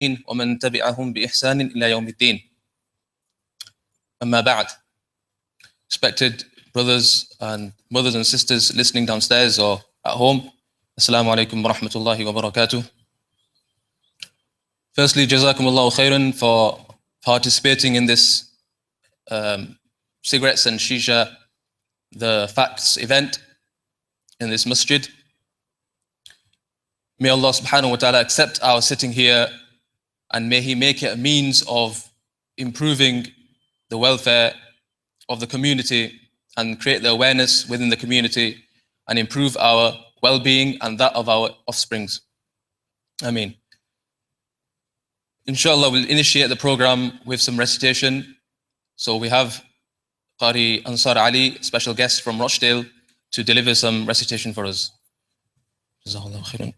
ومن تبعهم بإحسان إلى يوم الدين. أما بعد. Respected brothers and mothers and sisters listening downstairs or at home, Assalamu alaikum wa rahmatullahi wa barakatuh. Firstly, Jazakumullahu khairan for participating in this cigarettes and shisha, the facts event in this masjid. May Allah subhanahu wa ta'ala accept our sitting here, and may He make it a means of improving the welfare of the community and create the awareness within the community and improve our well-being and that of our offsprings. Ameen. Inshallah, we'll initiate the program with some recitation. So we have Qari Ansar Ali, special guest from Rochdale, to deliver some recitation for us. Jazakallahu khairan.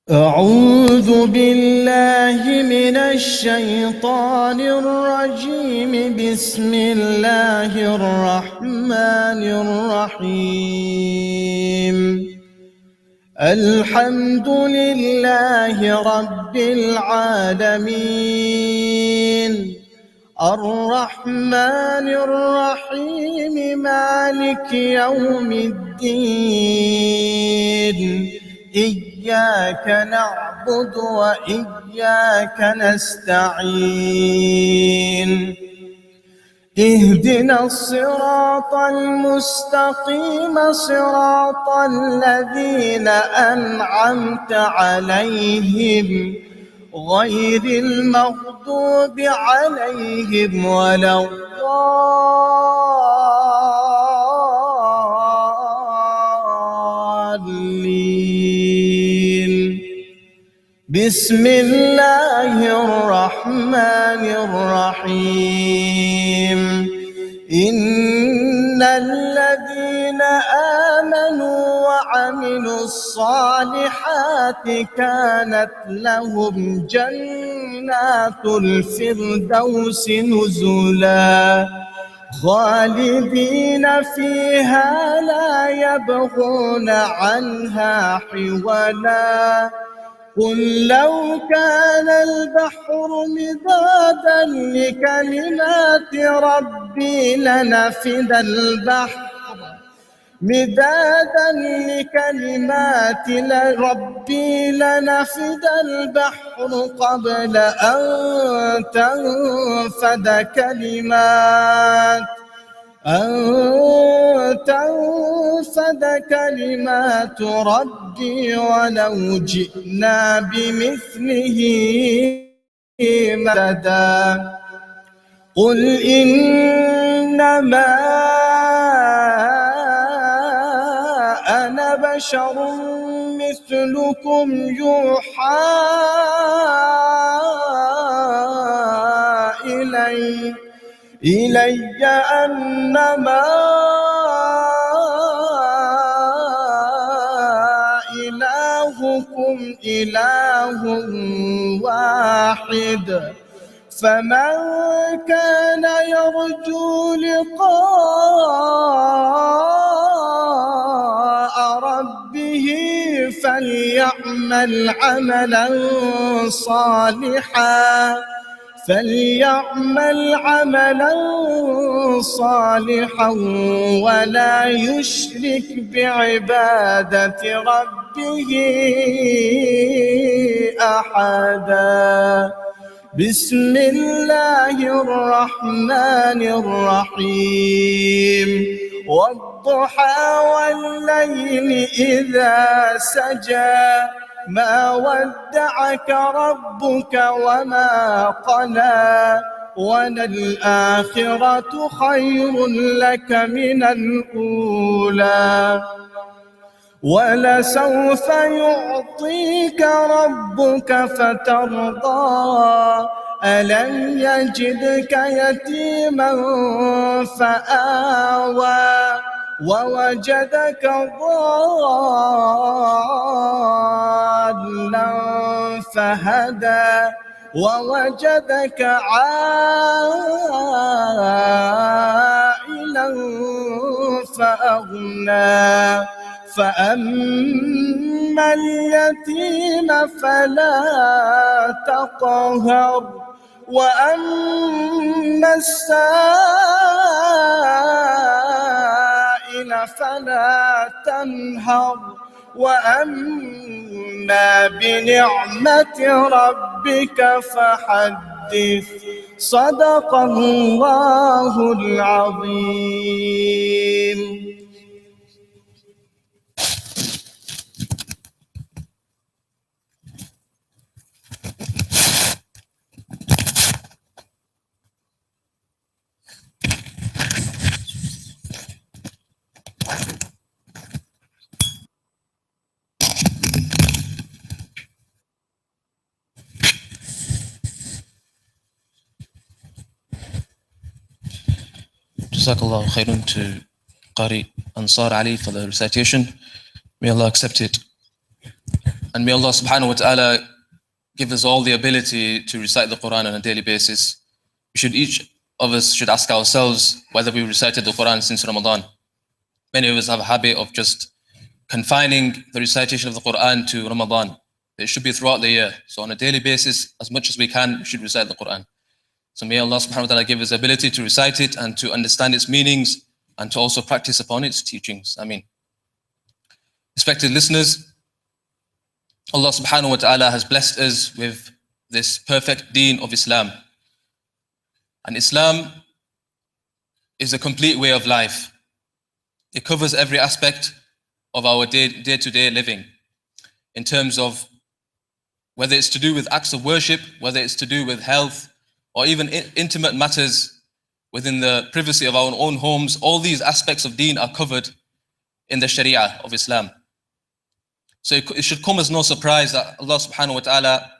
أعوذ بالله من الشيطان الرجيم. بسم الله الرحمن الرحيم. الحمد لله رب العالمين، الرحمن الرحيم، مالك يوم الدين. إياك نعبد وإياك نستعين. اهدنا الصراط المستقيم، صراط الذين أنعمت عليهم غير المغضوب عليهم ولا الضالين. بسم الله الرحمن الرحيم. إن الذين آمنوا وعملوا الصالحات كانت لهم جنات الفردوس نزلا، خالدين فيها لا يبغون عنها حولا. قل لو كان البحر مدادا لكلمات ربي لنفد البحر قبل أن تنفد كلمات ربي ولو جئنا بمثله مددا. قل إنما أنا بشر مثلكم يوحى إلي أنما إلهكم إله واحد. فمن كان يرجو لقاء ربه فليعمل عملا صالحا ولا يشرك بعبادة ربه أحدا. بسم الله الرحمن الرحيم. والضحى والليل إذا سجى ما ودعك ربك وما قلى وللآخرة خير لك من الأولى ولسوف يعطيك ربك فترضى ألم يجدك يتيما فآوى ووجدك ضالا فهدى ووجدك عائلا فأغنى فأما اليتيم فلا تقهر وأما السائل فلا تنهر وأما بنعمة ربك فحدث صدق الله العظيم. Jazakallah khairun to Qari Ansar Ali for the recitation. May Allah accept it. And may Allah subhanahu wa ta'ala give us all the ability to recite the Quran on a daily basis. Each of us should ask ourselves whether we recited the Quran since Ramadan. Many of us have a habit of just confining the recitation of the Quran to Ramadan. It should be throughout the year. So on a daily basis, as much as we can, we should recite the Quran. So may Allah subhanahu wa ta'ala give us the ability to recite it and to understand its meanings and to also practice upon its teachings. Ameen. Respected listeners, Allah subhanahu wa ta'ala has blessed us with this perfect deen of Islam. And Islam is a complete way of life. It covers every aspect of our day-to-day living in terms of whether it's to do with acts of worship, whether it's to do with health, or even intimate matters within the privacy of our own homes. All these aspects of deen are covered in the Sharia of Islam. So it should come as no surprise that Allah subhanahu wa ta'ala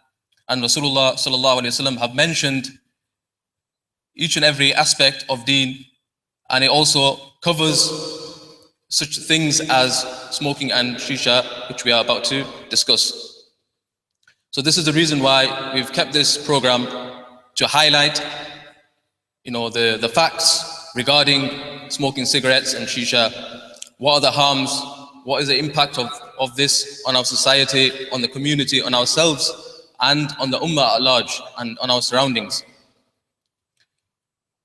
and Rasulullah sallallahu alayhi wa sallam have mentioned each and every aspect of deen, and it also covers such things as smoking and shisha, which we are about to discuss. So this is the reason why we've kept this program to highlight, the facts regarding smoking cigarettes and shisha. What are the harms? What is the impact of this on our society, on the community, on ourselves, and on the ummah at large, and on our surroundings?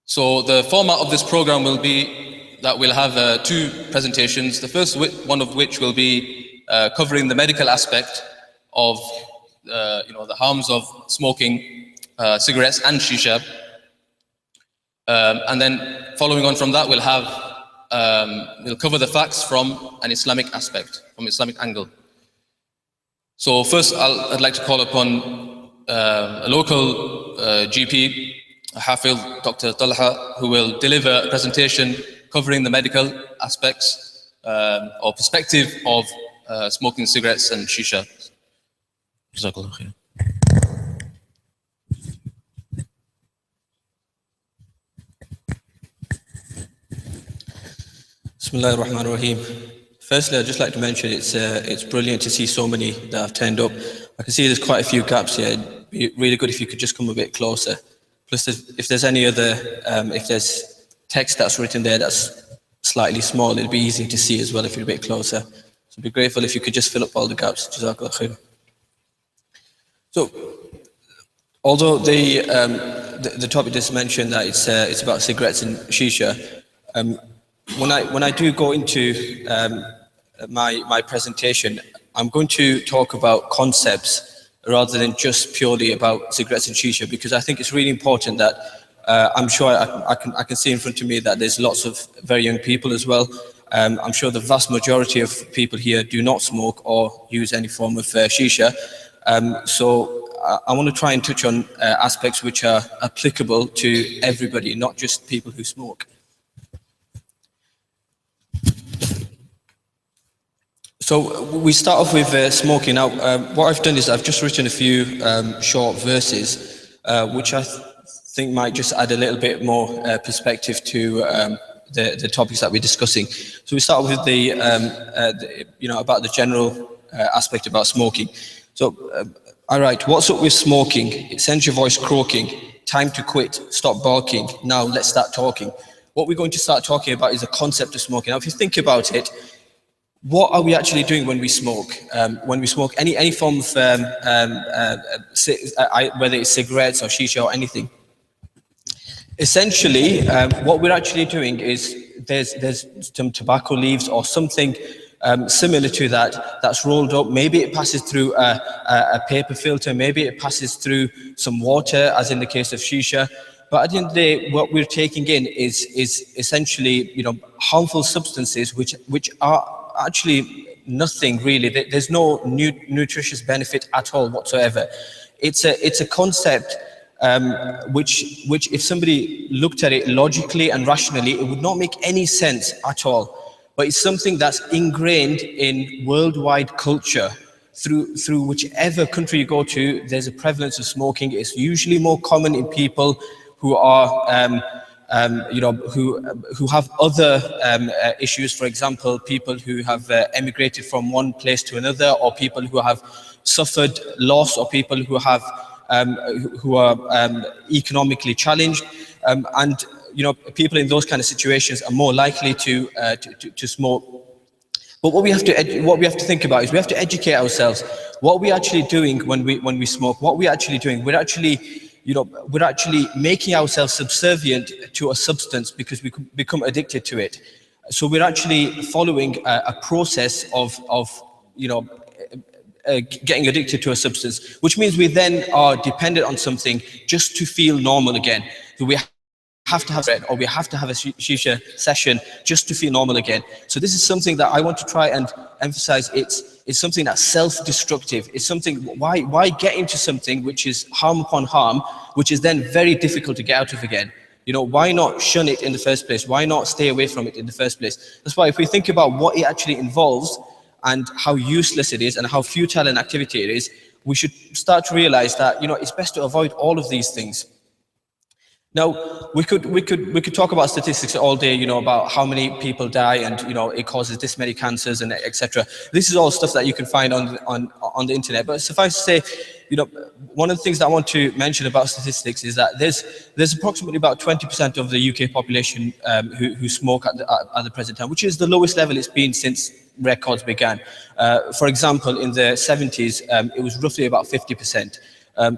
So the format of this program will be that we'll have two presentations. The first one of which will be covering the medical aspect of the harms of smoking cigarettes and shisha, and then following on from that, we'll cover the facts from an Islamic aspect, from Islamic angle. So first, I'd like to call upon a local GP, Hafiz Dr. Talha, who will deliver a presentation covering the medical aspects or perspective of smoking cigarettes and shisha. Jazakallah khair. Bismillah ar-Rahman ar-Rahim. Firstly, I'd just like to mention it's brilliant to see so many that have turned up. I can see there's quite a few gaps here. It'd be really good if you could just come a bit closer. Plus, if there's any other, if there's text that's written there that's slightly small, it'd be easy to see as well if you're a bit closer. So I'd be grateful if you could just fill up all the gaps. Jazakallah khair. So, although the topic just mentioned that it's about cigarettes and shisha, when I do go into my presentation, I'm going to talk about concepts rather than just purely about cigarettes and shisha, because I think it's really important that I'm sure I can see in front of me that there's lots of very young people as well, I'm sure the vast majority of people here do not smoke or use any form of shisha. So I want to try and touch on aspects which are applicable to everybody, not just people who smoke. So we start off with smoking. Now, what I've done is I've just written a few short verses, which I think might just add a little bit more perspective to the topics that we're discussing. So we start with the about the general aspect about smoking. So, all right, what's up with smoking? It sends your voice croaking. Time to quit. Stop barking. Now let's start talking. What we're going to start talking about is the concept of smoking. Now, if you think about it, what are we actually doing when we smoke? When we smoke any form of, whether it's cigarettes or shisha or anything. Essentially, what we're actually doing is there's some tobacco leaves or something similar to that that's rolled up. Maybe it passes through a paper filter. Maybe it passes through some water, as in the case of shisha. But at the end of the day, what we're taking in is essentially, harmful substances which are actually nothing really. There's no nutritious benefit at all whatsoever. It's a concept which if somebody looked at it logically and rationally, it would not make any sense at all. But it's something that's ingrained in worldwide culture. Through whichever country you go to, there's a prevalence of smoking. It's usually more common in people who are who have other issues. For example, people who have emigrated from one place to another, or people who have suffered loss, or people who have who are economically challenged, and people in those kind of situations are more likely to smoke. But what we have to think about is we have to educate ourselves. What are we actually doing when we smoke? What are we actually doing? We're actually making ourselves subservient to a substance because we become addicted to it. So we're actually following a process of getting addicted to a substance, which means we then are dependent on something just to feel normal again. So we have to have it, or we have to have a shisha session just to feel normal again. So this is something that I want to try and emphasize. It's something that's self-destructive. It's something, why get into something which is harm upon harm, which is then very difficult to get out of again? Why not shun it in the first place? Why not stay away from it in the first place? That's why if we think about what it actually involves and how useless it is and how futile an activity it is, we should start to realize that, it's best to avoid all of these things. Now, we could talk about statistics all day, about how many people die and, it causes this many cancers and etc. This is all stuff that you can find on the internet. But suffice to say, one of the things that I want to mention about statistics is that there's approximately about 20% of the UK population who smoke at the present time, which is the lowest level it's been since records began. For example, in the 70s, it was roughly about 50%.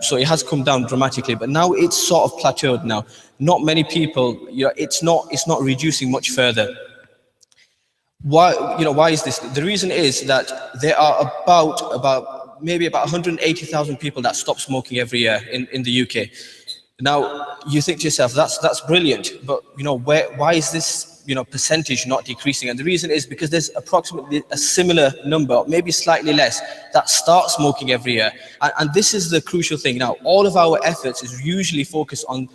So it has come down dramatically, but now it's sort of plateaued now. Not many people, it's not reducing much further. Why is this? The reason is that there are maybe about 180,000 people that stop smoking every year in the UK. Now, you think to yourself, that's brilliant, but why is this percentage not decreasing? And the reason is because there's approximately a similar number, maybe slightly less, that start smoking every year. And this is the crucial thing. Now, all of our efforts is usually focused on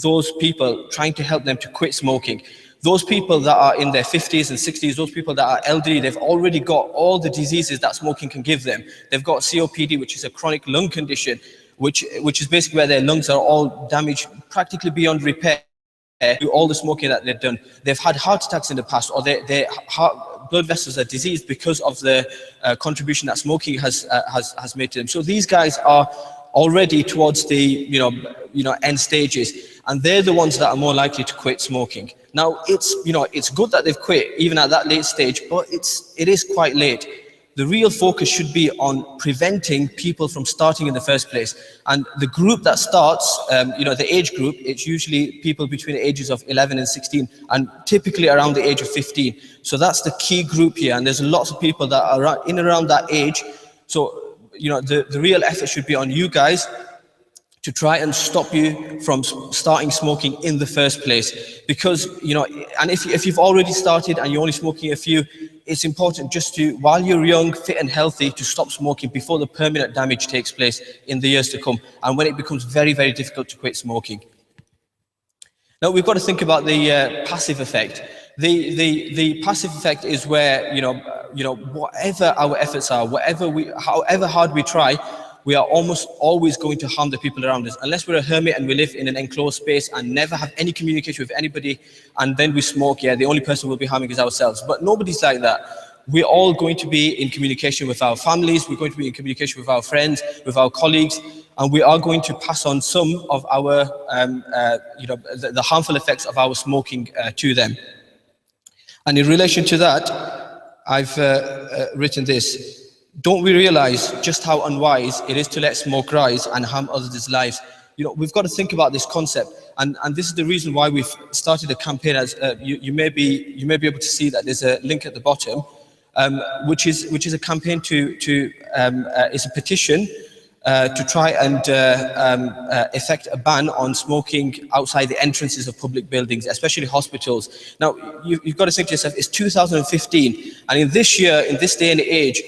those people, trying to help them to quit smoking. Those people that are in their 50s and 60s, those people that are elderly, they've already got all the diseases that smoking can give them. They've got COPD, which is a chronic lung condition, which is basically where their lungs are all damaged practically beyond repair through all the smoking that they've done. They've had heart attacks in the past, or their blood vessels are diseased because of the contribution that smoking has made to them. So these guys are already towards the end stages, and they're the ones that are more likely to quit smoking. Now, it's good that they've quit even at that late stage, but it is quite late. The real focus should be on preventing people from starting in the first place. And the group that starts, the age group, it's usually people between the ages of 11 and 16, and typically around the age of 15. So that's the key group here. And there's lots of people that are in around that age. So, the real effort should be on you guys to try and stop you from starting smoking in the first place. Because, you know, and if you've already started and you're only smoking a few, it's important just to, while you're young, fit and healthy, to stop smoking before the permanent damage takes place in the years to come, and when it becomes very, very difficult to quit smoking. Now, we've got to think about the passive effect. The passive effect is where, you know, whatever our efforts are, however hard we try, we are almost always going to harm the people around us. Unless we're a hermit and we live in an enclosed space and never have any communication with anybody, and then we smoke, yeah, the only person we'll be harming is ourselves. But nobody's like that. We're all going to be in communication with our families, we're going to be in communication with our friends, with our colleagues, and we are going to pass on some of our, you know, the harmful effects of our smoking to them. And in relation to that, I've written this. Don't we realize just how unwise it is to let smoke rise and harm others' lives? You know, we've got to think about this concept, and this is the reason why we've started a campaign. As you may be able to see that there's a link at the bottom, which is a campaign it's a petition to try and effect a ban on smoking outside the entrances of public buildings, especially hospitals. Now, you've got to think to yourself, it's 2015, and in this year, in this day and age,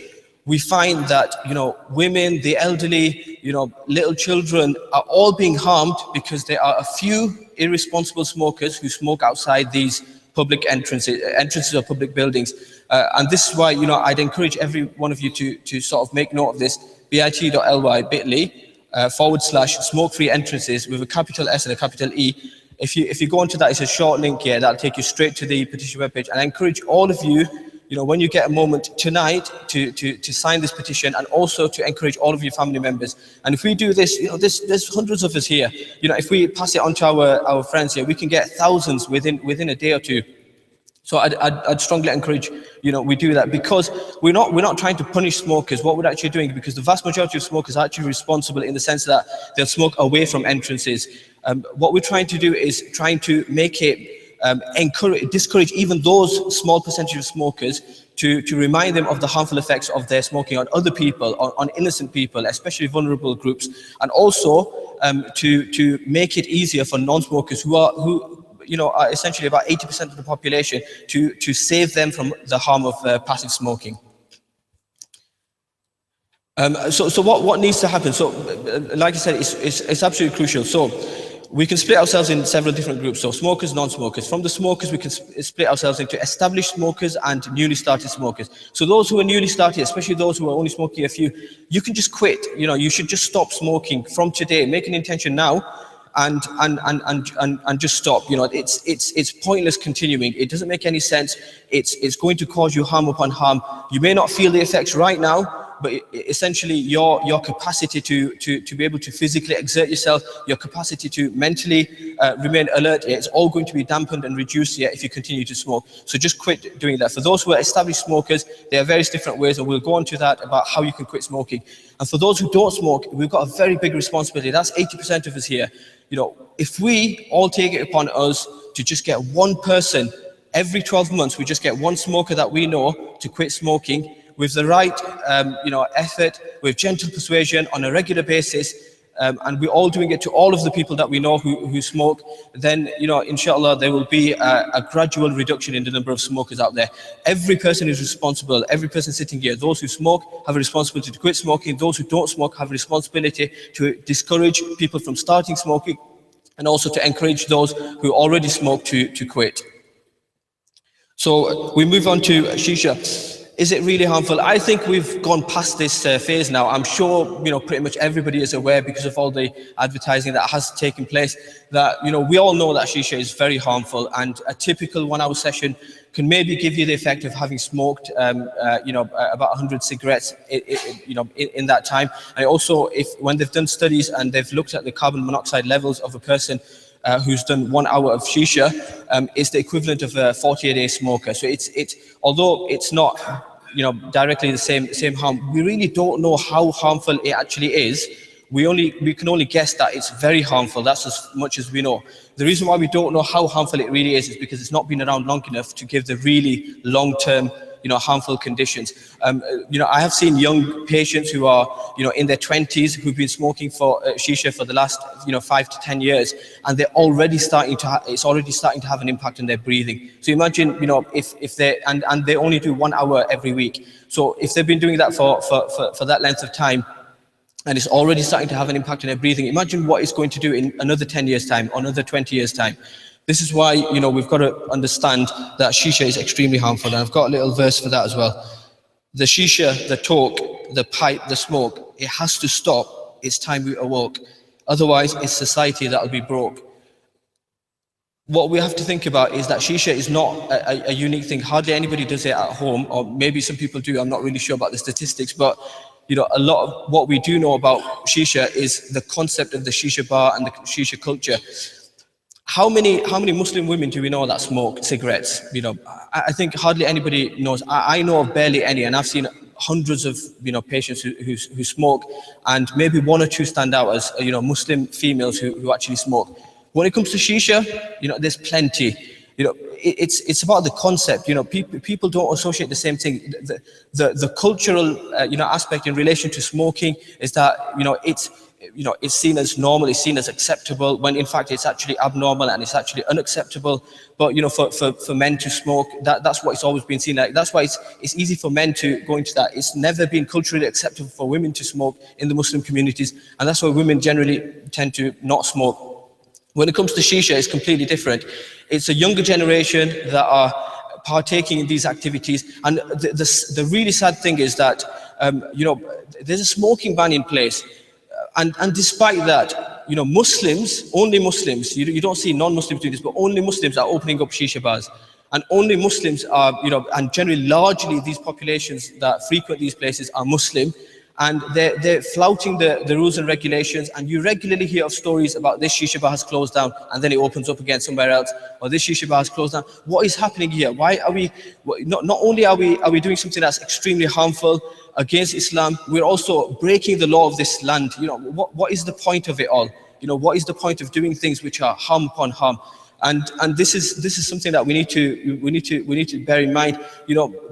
we find that, you know, women, the elderly, you know, little children are all being harmed because there are a few irresponsible smokers who smoke outside these public entrances of public buildings. And this is why, you know, I'd encourage every one of you to sort of make note of this, bit.ly/smoke-free entrances with a capital S and a capital E. If you go onto that, it's a short link here that'll take you straight to the petition webpage. And I encourage all of you, you know, when you get a moment tonight, to sign this petition, and also to encourage all of your family members. And if we do this, you know, there's hundreds of us here. You know, if we pass it on to our friends here, we can get thousands within a day or two. So I'd strongly encourage, you know, we do that, because we're not trying to punish smokers. What we're actually doing, because the vast majority of smokers are actually responsible in the sense that they'll smoke away from entrances. What we're trying to do is trying to make it discourage even those small percentage of smokers, to remind them of the harmful effects of their smoking on other people, on innocent people, especially vulnerable groups, and also to make it easier for non-smokers who you know, are essentially about 80% of the population, to save them from the harm of passive smoking. So what needs to happen? So, like I said, it's absolutely crucial. So, we can split ourselves in several different groups. So, smokers, non-smokers. From the smokers, we can split ourselves into established smokers and newly started smokers. So, those who are newly started, especially those who are only smoking a few, you can just quit. You know, you should just stop smoking from today. Make an intention now. And just stop. You know, it's pointless continuing. It doesn't make any sense. It's going to cause you harm upon harm. You may not feel the effects right now, but essentially your capacity to be able to physically exert yourself, your capacity to mentally remain alert, it's all going to be dampened and reduced here if you continue to smoke. So just quit doing that. For those who are established smokers, there are various different ways, and we'll go on to that about how you can quit smoking. And for those who don't smoke, we've got a very big responsibility. That's 80% of us here. You know, if we all take it upon us to just get one person every 12 months, we just get one smoker that we know to quit smoking with the right, you know, effort, with gentle persuasion on a regular basis, and we're all doing it to all of the people that we know who smoke, then, you know, inshallah, there will be a gradual reduction in the number of smokers out there. Every person is responsible. Every person sitting here, those who smoke have a responsibility to quit smoking. Those who don't smoke have a responsibility to discourage people from starting smoking, and also to encourage those who already smoke to quit. So we move on to Shisha. Is it really harmful? I think we've gone past this phase now. I'm sure, you know, pretty much everybody is aware, because of all the advertising that has taken place, that, you know, we all know that Shisha is very harmful, and a typical 1 hour session can maybe give you the effect of having smoked, you know, about 100 cigarettes, you know, in that time. And also, when they've done studies and they've looked at the carbon monoxide levels of a person who's done 1 hour of Shisha, it's the equivalent of a 40-a-day smoker. So it's although it's not, you know, directly the same harm, we really don't know how harmful it actually is. We can only guess that it's very harmful. That's as much as we know. The reason why we don't know how harmful it really is because it's not been around long enough to give the really long-term harmful conditions. I have seen young patients who are, in their 20s who've been smoking for shisha for the last, 5 to 10 years, and they're already starting to it's already starting to have an impact on their breathing. So imagine, if they and they only do 1 hour every week. So if they've been doing that for that length of time, and it's already starting to have an impact on their breathing, imagine what it's going to do in another 10 years' time, or another 20 years' time. This is why, we've got to understand that shisha is extremely harmful. And I've got a little verse for that as well. The shisha, the talk, the pipe, the smoke, it has to stop. It's time we awoke. Otherwise, it's society that will be broke. What we have to think about is that shisha is not a unique thing. Hardly anybody does it at home, or maybe some people do. I'm not really sure about the statistics, but a lot of what we do know about shisha is the concept of the shisha bar and the shisha culture. How many Muslim women do we know that smoke cigarettes? I think hardly anybody knows. I know of barely any, and I've seen hundreds of patients who smoke, and maybe 1 or 2 stand out as Muslim females who actually smoke. When it comes to shisha, there's plenty. It's about the concept. People don't associate the same thing. The cultural aspect in relation to smoking is that it's seen as normal, it's seen as acceptable, when in fact it's actually abnormal and it's actually unacceptable. But for men to smoke, that's what it's always been seen like. That's why it's easy for men to go into that. It's never been culturally acceptable for women to smoke in the Muslim communities, and that's why women generally tend to not smoke. When it comes to shisha, it's completely different. It's a younger generation that are partaking in these activities, and the really sad thing is that there's a smoking ban in place. And despite that, Muslims, only Muslims, you don't see non-Muslims do this, but only Muslims are opening up shisha bars. And only Muslims are, and generally largely these populations that frequent these places are Muslim, and they're flouting the rules and regulations. And you regularly hear of stories about this shisha bar has closed down and then it opens up again somewhere else, or this shisha bar has closed down. What is happening here? Why are we, not only are we doing something that's extremely harmful against Islam, we're also breaking the law of this land. What is the point of it all? What is the point of doing things which are harm upon harm? And this is something that we need to bear in mind.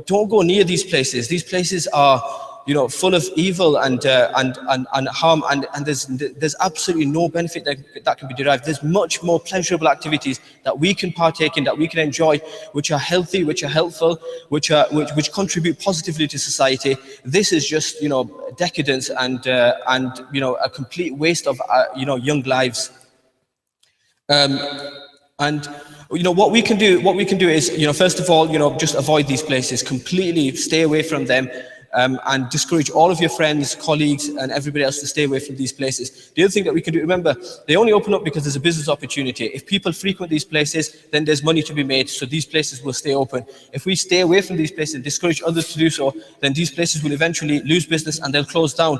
Don't go near these places. These places are full of evil and harm, and there's absolutely no benefit that can be derived. There's much more pleasurable activities that we can partake in, that we can enjoy, which are healthy, which are helpful, which contribute positively to society. This is just decadence and a complete waste of young lives. And what we can do is first of all just avoid these places completely, stay away from them. And discourage all of your friends, colleagues, and everybody else to stay away from these places. The other thing that we can do, remember, they only open up because there's a business opportunity. If people frequent these places, then there's money to be made, so these places will stay open. If we stay away from these places and discourage others to do so, then these places will eventually lose business and they'll close down.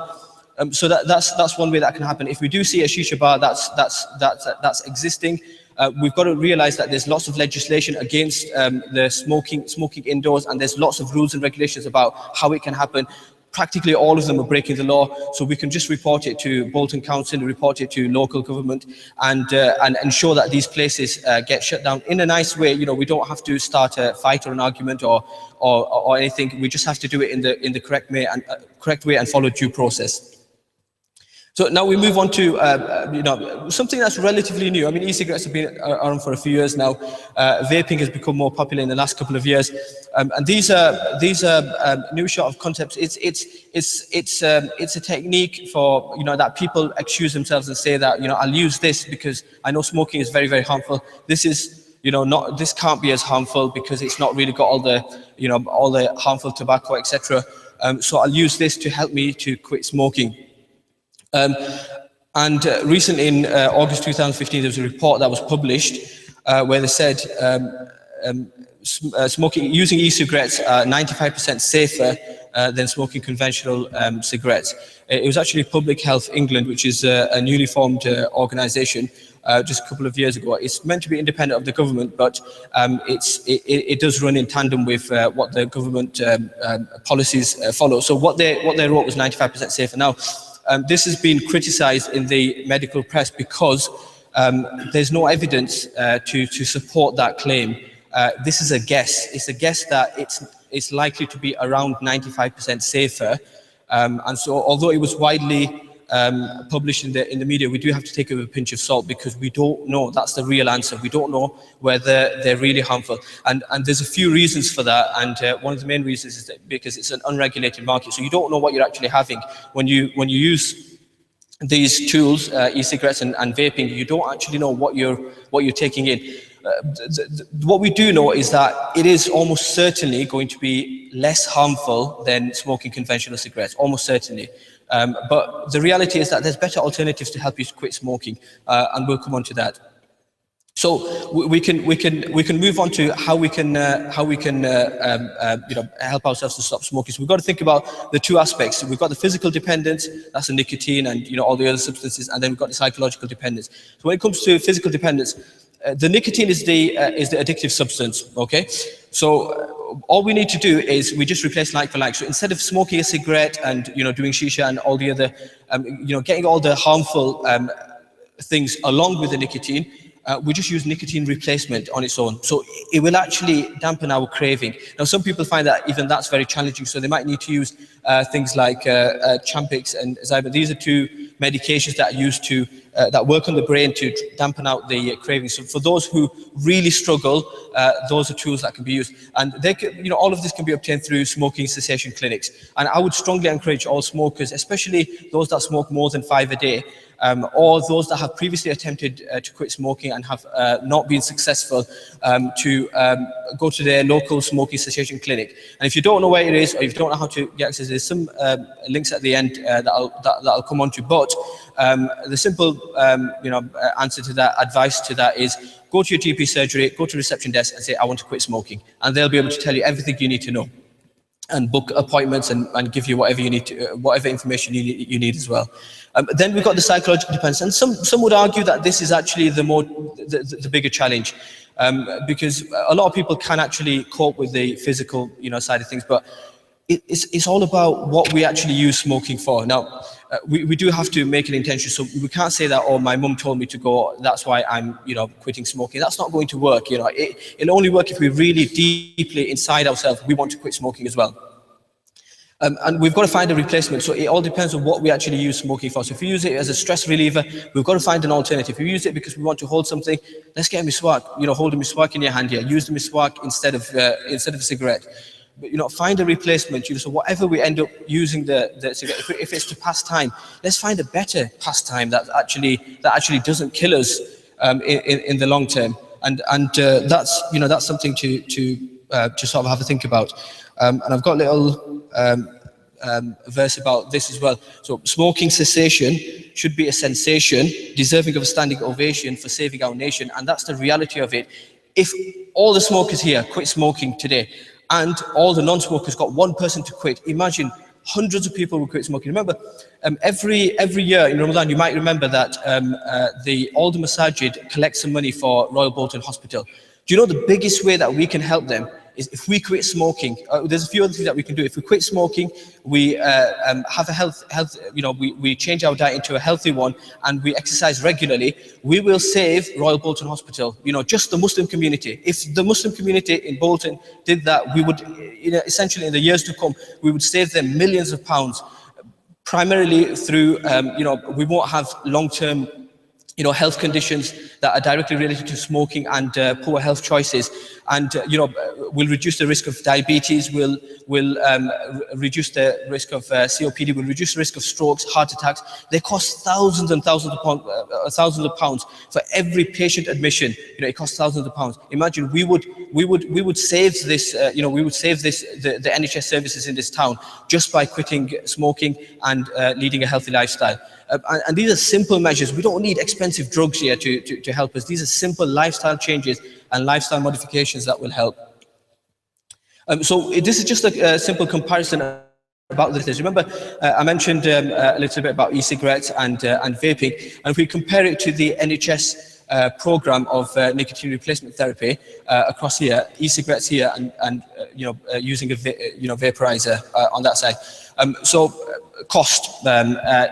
So that's one way that can happen. If we do see a shisha bar that's existing, we've got to realize that there's lots of legislation against the smoking indoors, and there's lots of rules and regulations about how it can happen. Practically all of them are breaking the law, so we can just report it to Bolton Council, report it to local government, and ensure that these places get shut down in a nice way. We don't have to start a fight or an argument or anything. We just have to do it in the correct way and follow due process. So now we move on to something that's relatively new. I mean, e-cigarettes have been around for a few years now. Vaping has become more popular in the last couple of years, and these are new sort of concepts. It's a technique for that people excuse themselves and say that I'll use this because I know smoking is very, very harmful. This is this can't be as harmful because it's not really got all the harmful tobacco, etc. So I'll use this to help me to quit smoking. And recently in August 2015, there was a report that was published where they said using e-cigarettes are 95% safer than smoking conventional cigarettes. It was actually Public Health England, which is a newly formed organisation just a couple of years ago. It's meant to be independent of the government, but it does run in tandem with what the government policies follow. So what they wrote was 95% safer. Now, this has been criticised in the medical press because there's no evidence to support that claim. This is a guess. It's a guess that it's likely to be around 95% safer. And so although it was widely published in the media, we do have to take it with a pinch of salt, because we don't know. That's the real answer. We don't know whether they're really harmful, and there's a few reasons for that. And one of the main reasons is that because it's an unregulated market, so you don't know what you're actually having when you use these tools, e-cigarettes and vaping. You don't actually know what you're taking in. What we do know is that it is almost certainly going to be less harmful than smoking conventional cigarettes, almost certainly. But the reality is that there's better alternatives to help you quit smoking, and we'll come on to that. So we can move on to how we can help ourselves to stop smoking. So we've got to think about the two aspects. We've got the physical dependence, that's the nicotine and all the other substances, and then we've got the psychological dependence. So when it comes to physical dependence, the nicotine is the addictive substance. Okay, so all we need to do is we just replace like for like. So instead of smoking a cigarette and doing shisha and all the other getting all the harmful things along with the nicotine, we just use nicotine replacement on its own. So it will actually dampen our craving. Now, some people find that even that's very challenging, so they might need to use things like Champix and Zyba. These are two medications that are used to, that work on the brain to dampen out the craving. So for those who really struggle, those are tools that can be used. And they can, all of this can be obtained through smoking cessation clinics. And I would strongly encourage all smokers, especially those that smoke more than 5 a day, or those that have previously attempted to quit smoking and have not been successful, to go to their local smoking cessation clinic. And if you don't know where it is, or if you don't know how to get access, there's some links at the end that I'll come on to. But the simple answer to that, advice to that, is go to your GP surgery, go to reception desk and say, I want to quit smoking. And they'll be able to tell you everything you need to know, and book appointments and give you whatever you need to, whatever information you need as well. Then we've got the psychological dependence, and some would argue that this is actually the bigger challenge, because a lot of people can actually cope with the physical side of things, but it's all about what we actually use smoking for. Now, we do have to make an intention, so we can't say that, oh, my mum told me to go, that's why I'm quitting smoking. That's not going to work. It'll only work if we really deeply inside ourselves we want to quit smoking as well. And we've got to find a replacement. So it all depends on what we actually use smoking for. So if you use it as a stress reliever, we've got to find an alternative. If you use it because we want to hold something, let's get a miswak. Hold a miswak in your hand here. Use the miswak instead of a cigarette. But find a replacement. So whatever we end up using the cigarette, if it's to pass time, let's find a better pastime that actually doesn't kill us in the long term. And that's something to sort of have a think about. And I've got a little verse about this as well. So smoking cessation should be a sensation deserving of a standing ovation for saving our nation. And that's the reality of it. If all the smokers here quit smoking today, and all the non-smokers got one person to quit, imagine hundreds of people will quit smoking. Remember, every year in Ramadan, you might remember that all the masajid collect some money for Royal Bolton Hospital. Do you know the biggest way that we can help them is if we quit smoking? There's a few other things that we can do. If we quit smoking, we have a health. We change our diet into a healthy one, and we exercise regularly. We will save Royal Bolton Hospital. Just the Muslim community. If the Muslim community in Bolton did that, we would, essentially in the years to come, we would save them millions of pounds. Primarily through, we won't have long-term health conditions that are directly related to smoking and poor health choices, and will reduce the risk of diabetes, will reduce the risk of COPD, will reduce the risk of strokes, heart attacks. They cost thousands and thousands of pounds for every patient admission. It costs thousands of pounds. Imagine we would save this. We would save the NHS services in this town just by quitting smoking and leading a healthy lifestyle. And these are simple measures. We don't need expensive drugs here to help us. These are simple lifestyle changes and lifestyle modifications that will help. So this is just a simple comparison about this. Remember, I mentioned a little bit about e-cigarettes and vaping, and if we compare it to the NHS program of nicotine replacement therapy across here, e-cigarettes here, and using a vaporizer on that side. Cost.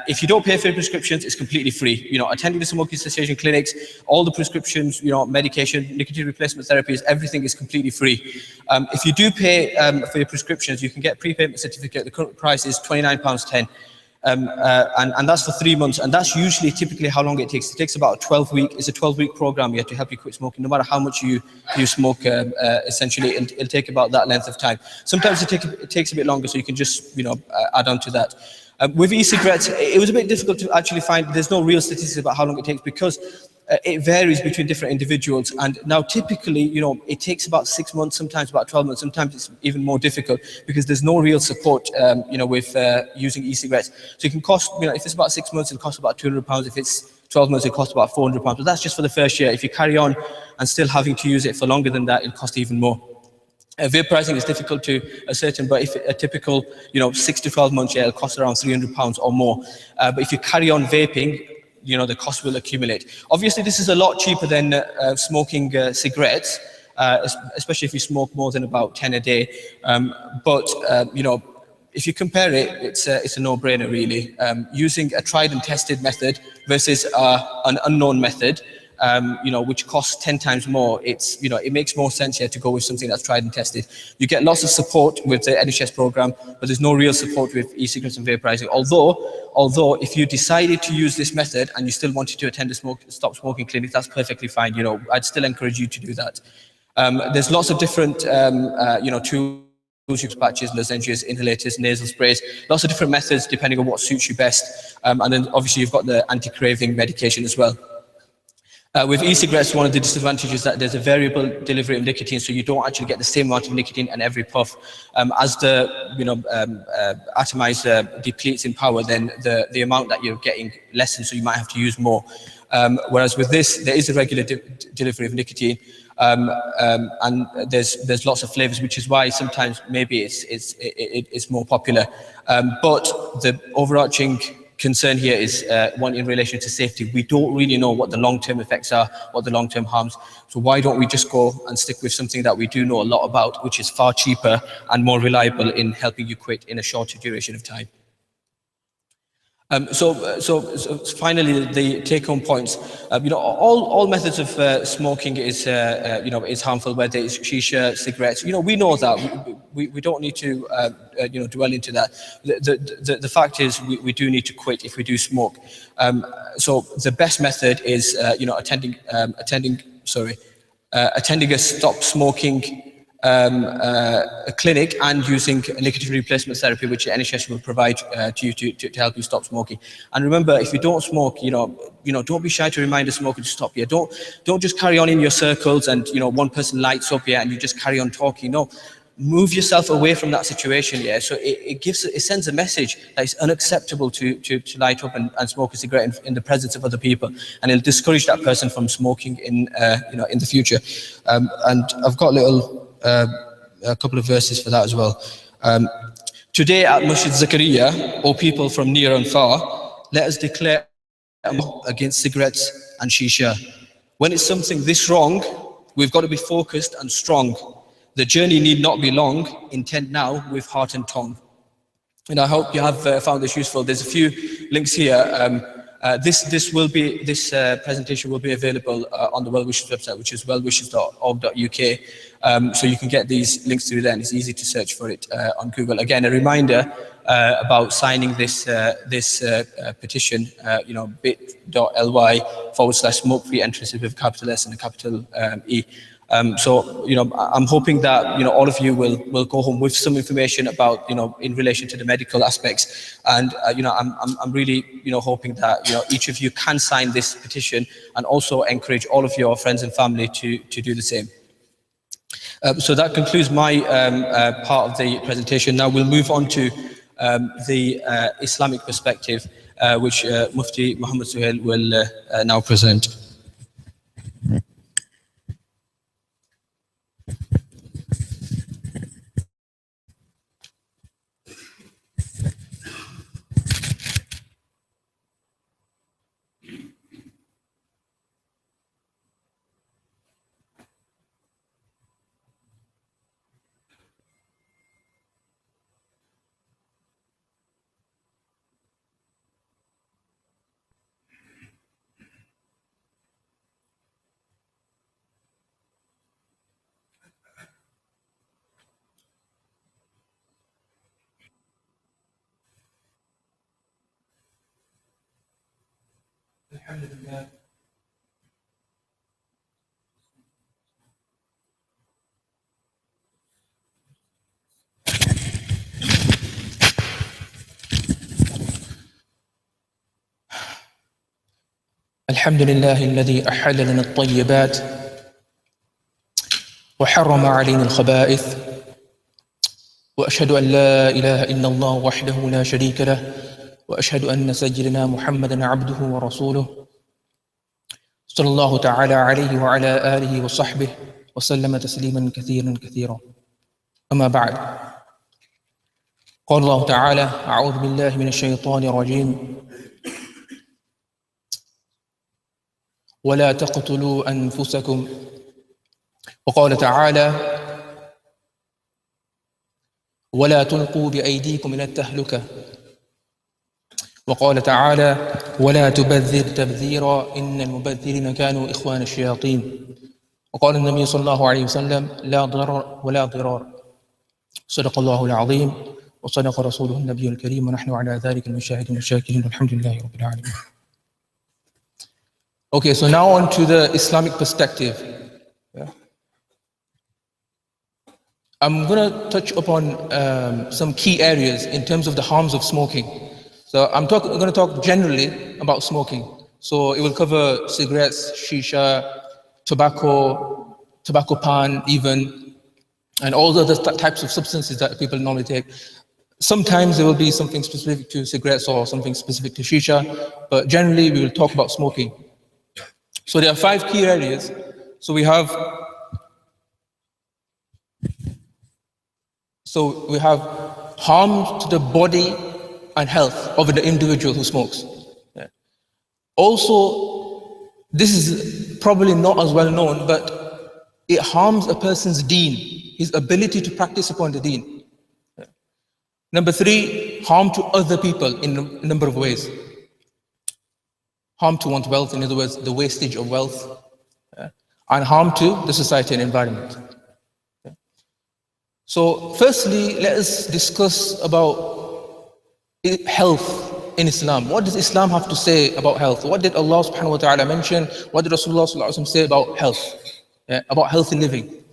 If you don't pay for your prescriptions, it's completely free. Attending the smoking cessation clinics, all the prescriptions, medication, nicotine replacement therapies, everything is completely free. If you do pay for your prescriptions, you can get a prepayment certificate. The current price is £29.10. And that's for 3 months, and that's usually typically how long it takes. It takes about 12 weeks. It's a 12-week program to help you quit smoking. No matter how much you smoke, essentially, it'll take about that length of time. Sometimes it takes a bit longer, so you can just add on to that. With e-cigarettes, it was a bit difficult to actually find. There's no real statistics about how long it takes because it varies between different individuals. And now typically, it takes about 6 months, sometimes about 12 months, sometimes it's even more difficult because there's no real support, with using e-cigarettes. So it can cost, if it's about 6 months, it'll cost about £200. If it's 12 months, it'll cost about £400. But that's just for the first year. If you carry on and still having to use it for longer than that, it'll cost even more. Vaporizing is difficult to ascertain, but if a typical, 6 to 12 months, it'll cost around £300 or more. But if you carry on vaping, the cost will accumulate. Obviously, this is a lot cheaper than smoking cigarettes, especially if you smoke more than about 10 a day. But if you compare it, it's a no-brainer, really. Using a tried and tested method versus an unknown method, which costs 10 times more, it makes more sense here to go with something that's tried and tested. You get lots of support with the NHS program, but there's no real support with e-cigarettes and vaporizing. Although if you decided to use this method and you still wanted to attend a stop smoking clinic, that's perfectly fine. I'd still encourage you to do that. There's lots of different, tools, patches, lozenges, inhalators, nasal sprays, lots of different methods depending on what suits you best. And then obviously you've got the anti-craving medication as well. With e-cigarettes, one of the disadvantages is that there's a variable delivery of nicotine, so you don't actually get the same amount of nicotine in every puff. As the atomizer depletes in power, then the amount that you're getting lessens, so you might have to use more. Whereas with this, there is a regular delivery of nicotine, and there's lots of flavors, which is why sometimes maybe it's more popular. But the overarching concern here is one in relation to safety. We don't really know what the long-term effects are, what the long-term harms. So why don't we just go and stick with something that we do know a lot about, which is far cheaper and more reliable in helping you quit in a shorter duration of time. So finally, the take-home points. All methods of smoking is harmful, whether it's shisha, cigarettes. We know that. We don't need to dwell into that. The fact is, we do need to quit if we do smoke. So the best method is attending a stop smoking a clinic and using nicotine replacement therapy, which the NHS will provide to you to help you stop smoking. And remember, if you don't smoke, don't be shy to remind a smoker to stop. Don't just carry on in your circles and one person lights up and you just carry on talking. No, move yourself away from that situation. So it sends a message that it's unacceptable to light up and smoke a cigarette in the presence of other people, and it'll discourage that person from smoking in the future. And I've got a couple of verses for that as well. Today at Masjid Zakaria, O people from near and far, let us declare against cigarettes and shisha. When it's something this wrong, we've got to be focused and strong. The journey need not be long. Intend now with heart and tongue. And I hope you have found this useful. There's a few links here. This presentation will be available on the Well-Wishers website, which is wellwishers.org.uk. So you can get these links through there, and it's easy to search for it on Google. Again, a reminder about signing this petition. bit.ly/smoke-free entrances with a capital S and a capital E. So I'm hoping that all of you will go home with some information about in relation to the medical aspects, and I'm really hoping that each of you can sign this petition and also encourage all of your friends and family to do the same. So that concludes my part of the presentation. Now we'll move on to the Islamic perspective, which Mufti Muhammad Suhail will now present. الحمد لله الذي أحل لنا الطيبات وحرم علينا الخبائث وأشهد أن لا إله إلا الله وحده لا شريك له وأشهد أن سيدنا محمدا عبده ورسوله صلى الله تعالى عليه وعلى آله وصحبه وسلم تسليما كثيرا كثيرا. أما بعد، قال الله تعالى: أعوذ بالله من الشيطان الرجيم ولا تقتلوا أنفسكم. وقال تعالى: ولا تلقوا بأيديكم إلى التهلكة. وقال تعالى: ولا تبذر تبذيرا إن المبذرين كانوا إخوان الشياطين. وقال النبي صلى الله عليه وسلم: لا ضرر ولا ضرار. صدق الله العظيم وصدق رسوله النبي الكريم ونحن على ذلك من الشاهدين والشاكرين والحمد لله رب العالمين. Okay, so now on to the Islamic perspective. I'm going to touch upon some key areas in terms of the harms of smoking. So I'm going to talk generally about smoking. So it will cover cigarettes, shisha, tobacco pan even, and all the other types of substances that people normally take. Sometimes there will be something specific to cigarettes or something specific to shisha, but generally we will talk about smoking. So there are 5 key areas. So we have harm to the body and health of the individual who smokes. Also, this is probably not as well known, but it harms a person's deen, his ability to practice upon the deen. Number 3, harm to other people in a number of ways. Harm to one's wealth, in other words, the wastage of wealth, and harm to the society and environment. So firstly, let us discuss about health in Islam. What does Islam have to say about health? What did Allah subhanahu wa ta'ala mention? What did Rasulullah sallallahu alaihi wasallam say about health, about healthy living?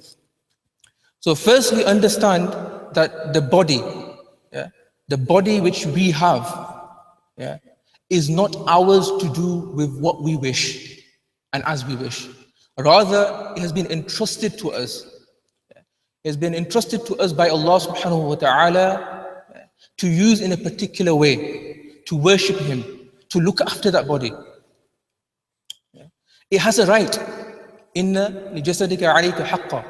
So firstly, understand that the body which we have, is not ours to do with what we wish and as we wish. Rather, it has been entrusted to us. It has been entrusted to us by Allah subhanahu wa ta'ala to use in a particular way, to worship Him, to look after that body. It has a right. Inna li jasadika alayka haqqa,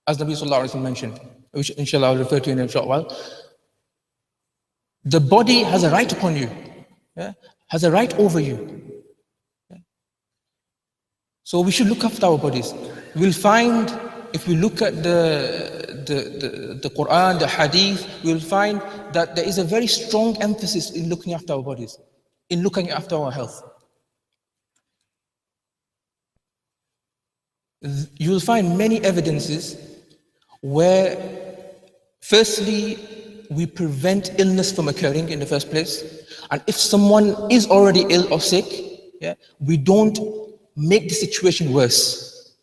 as Nabi sallallahu alayhi wa sallam mentioned, which inshallah I'll refer to in a short while. The body has a right upon you. Has a right over you. So we should look after our bodies. We'll find, if we look at the Quran, the Hadith, we'll find that there is a very strong emphasis in looking after our bodies, in looking after our health. You'll find many evidences where, firstly, we prevent illness from occurring in the first place. And if someone is already ill or sick, we don't make the situation worse.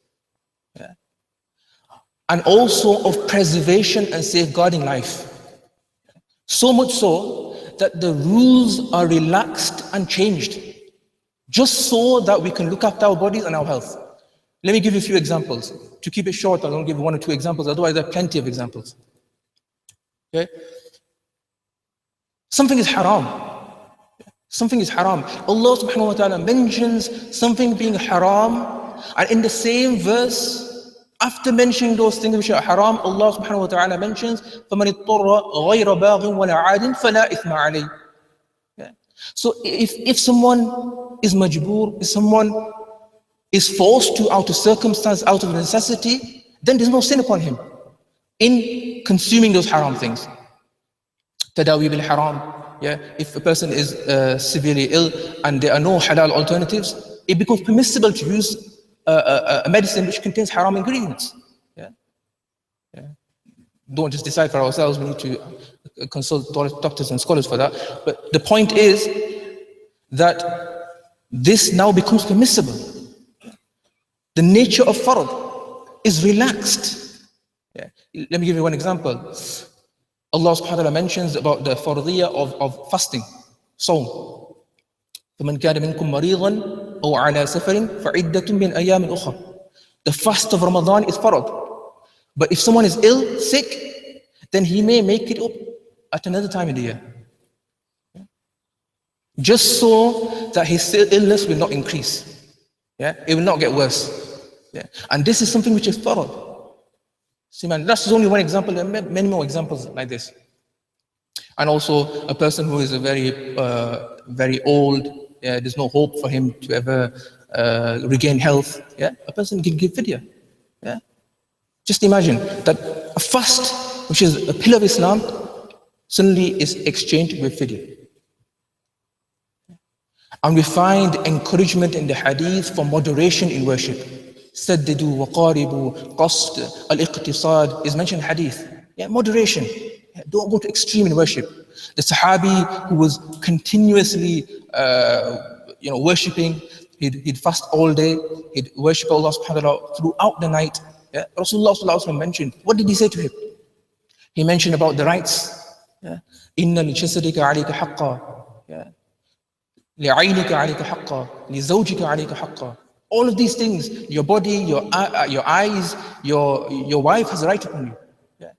And also of preservation and safeguarding life. So much so that the rules are relaxed and changed, just so that we can look after our bodies and our health. Let me give you a few examples. To keep it short, I'll only give 1 or 2 examples, otherwise there are plenty of examples. Something is haram. Something is haram. Allah subhanahu wa ta'ala mentions something being haram, and in the same verse, after mentioning those things which are haram, Allah subhanahu wa ta'ala mentions فَمَنِ اضْطُرَّ غَيْرَ بَاغٍ وَلَا عَادٍ فَلَا إِثْمَ عَلَيْهِ. So if someone is majboor, if someone is forced to, out of circumstance, out of necessity, then there's no sin upon him in consuming those haram things. Tadawi bil haram. If a person is severely ill and there are no halal alternatives, it becomes permissible to use a medicine which contains haram ingredients. Don't just decide for ourselves, we need to consult doctors and scholars for that. But the point is that this now becomes permissible. The nature of fard is relaxed. Yeah. Let me give you one example. Allah subhanahu wa ta'ala mentions about the fardiyah of fasting, sawm. فَمَنْ كَانَ مِنْكُمْ مَرِيضًا أَوْ عَلَى سَفَرٍ فَعِدَّةٌ مِنْ أَيَّامٍ أُخَرٍ. The fast of Ramadan is fard. But if someone is ill, sick, then he may make it up at another time in the year. Just so that his illness will not increase. Yeah? It will not get worse. Yeah? And this is something which is fard. See, man, that's only one example. There are many more examples like this. And also, a person who is a very old, there's no hope for him to ever regain health. Yeah, a person can give fidya. Yeah, just imagine that a fast, which is a pillar of Islam, suddenly is exchanged with fidya. And we find encouragement in the hadith for moderation in worship. Saddidu, waqaribu, qasd, al-iqtisad is mentioned in hadith. Yeah, moderation. Yeah, don't go to extreme in worship. The Sahabi who was continuously, worshipping, he'd fast all day, he'd worship Allah subhanahu wa ta'ala throughout the night. Yeah? Rasulullah sallallahu alaihi wasallam mentioned, what did he say to him? He mentioned about the rights. Inna li jasadika alayka haqqa. لِعَيْنِكَ عَلَيْكَ حَقًّا لِزَوْجِكَ عَلَيْكَ حَقًّا. All of these things, your body, your eyes, your wife has a right upon you. Yeah.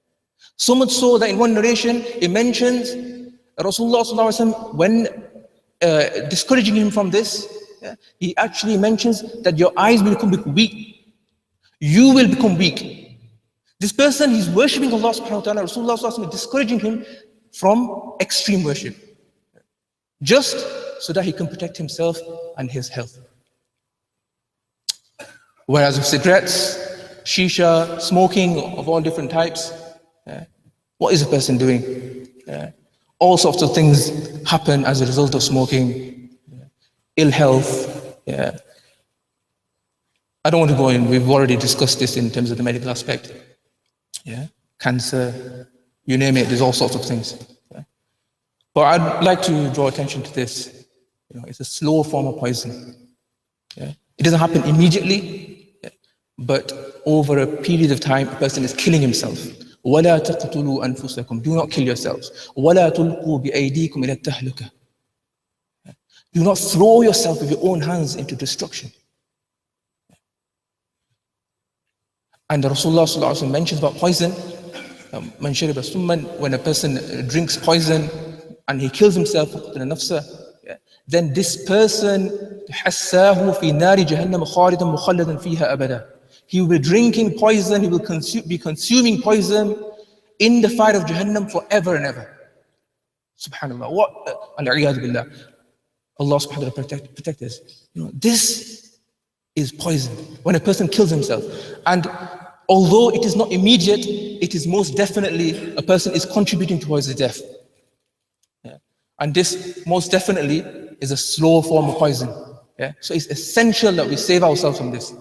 So much so that in one narration, it mentions Rasulullah sallallahu alaihi wasallam, when discouraging him from this, he actually mentions that your eyes will become weak. You will become weak. This person, he's worshipping Allah subhanahu wa ta'ala, Rasulullah sallallahu alaihi wasallam is discouraging him from extreme worship. Just so that he can protect himself and his health. Whereas with cigarettes, shisha, smoking of all different types, what is a person doing? All sorts of things happen as a result of smoking, ill health. I don't want to go in, we've already discussed this in terms of the medical aspect. Cancer, you name it, there's all sorts of things. But I'd like to draw attention to this. It's a slow form of poison. It doesn't happen immediately, but over a period of time, a person is killing himself. وَلَا تَقْتُلُوا أَنفُسَكُمْ. Do not kill yourselves. وَلَا تُلْقُوا بِأَيْدِيكُمْ إِلَى التَّهْلُكَةِ. Do not throw yourself with your own hands into destruction. And the Rasulullah sallallahu alaihi wasallam mentions about poison. مَنْ شَرِبَ سُمًّا. When a person drinks poison and he kills himself, then this person حَسَّاهُ فِي نَارِ جَهَنَّمَ خَالِدًا مُخَلَّدًا فِيهَا أَبَدًا. He will be drinking poison, he will be consuming poison in the fire of Jahannam forever and ever. Subhanallah. What? Al-iyadu billah. Allah subhanahu wa ta'ala protect us. This is poison. When a person kills himself. And although it is not immediate, it is most definitely a person is contributing towards his death. And this most definitely is a slow form of poison. So it's essential that we save ourselves from this.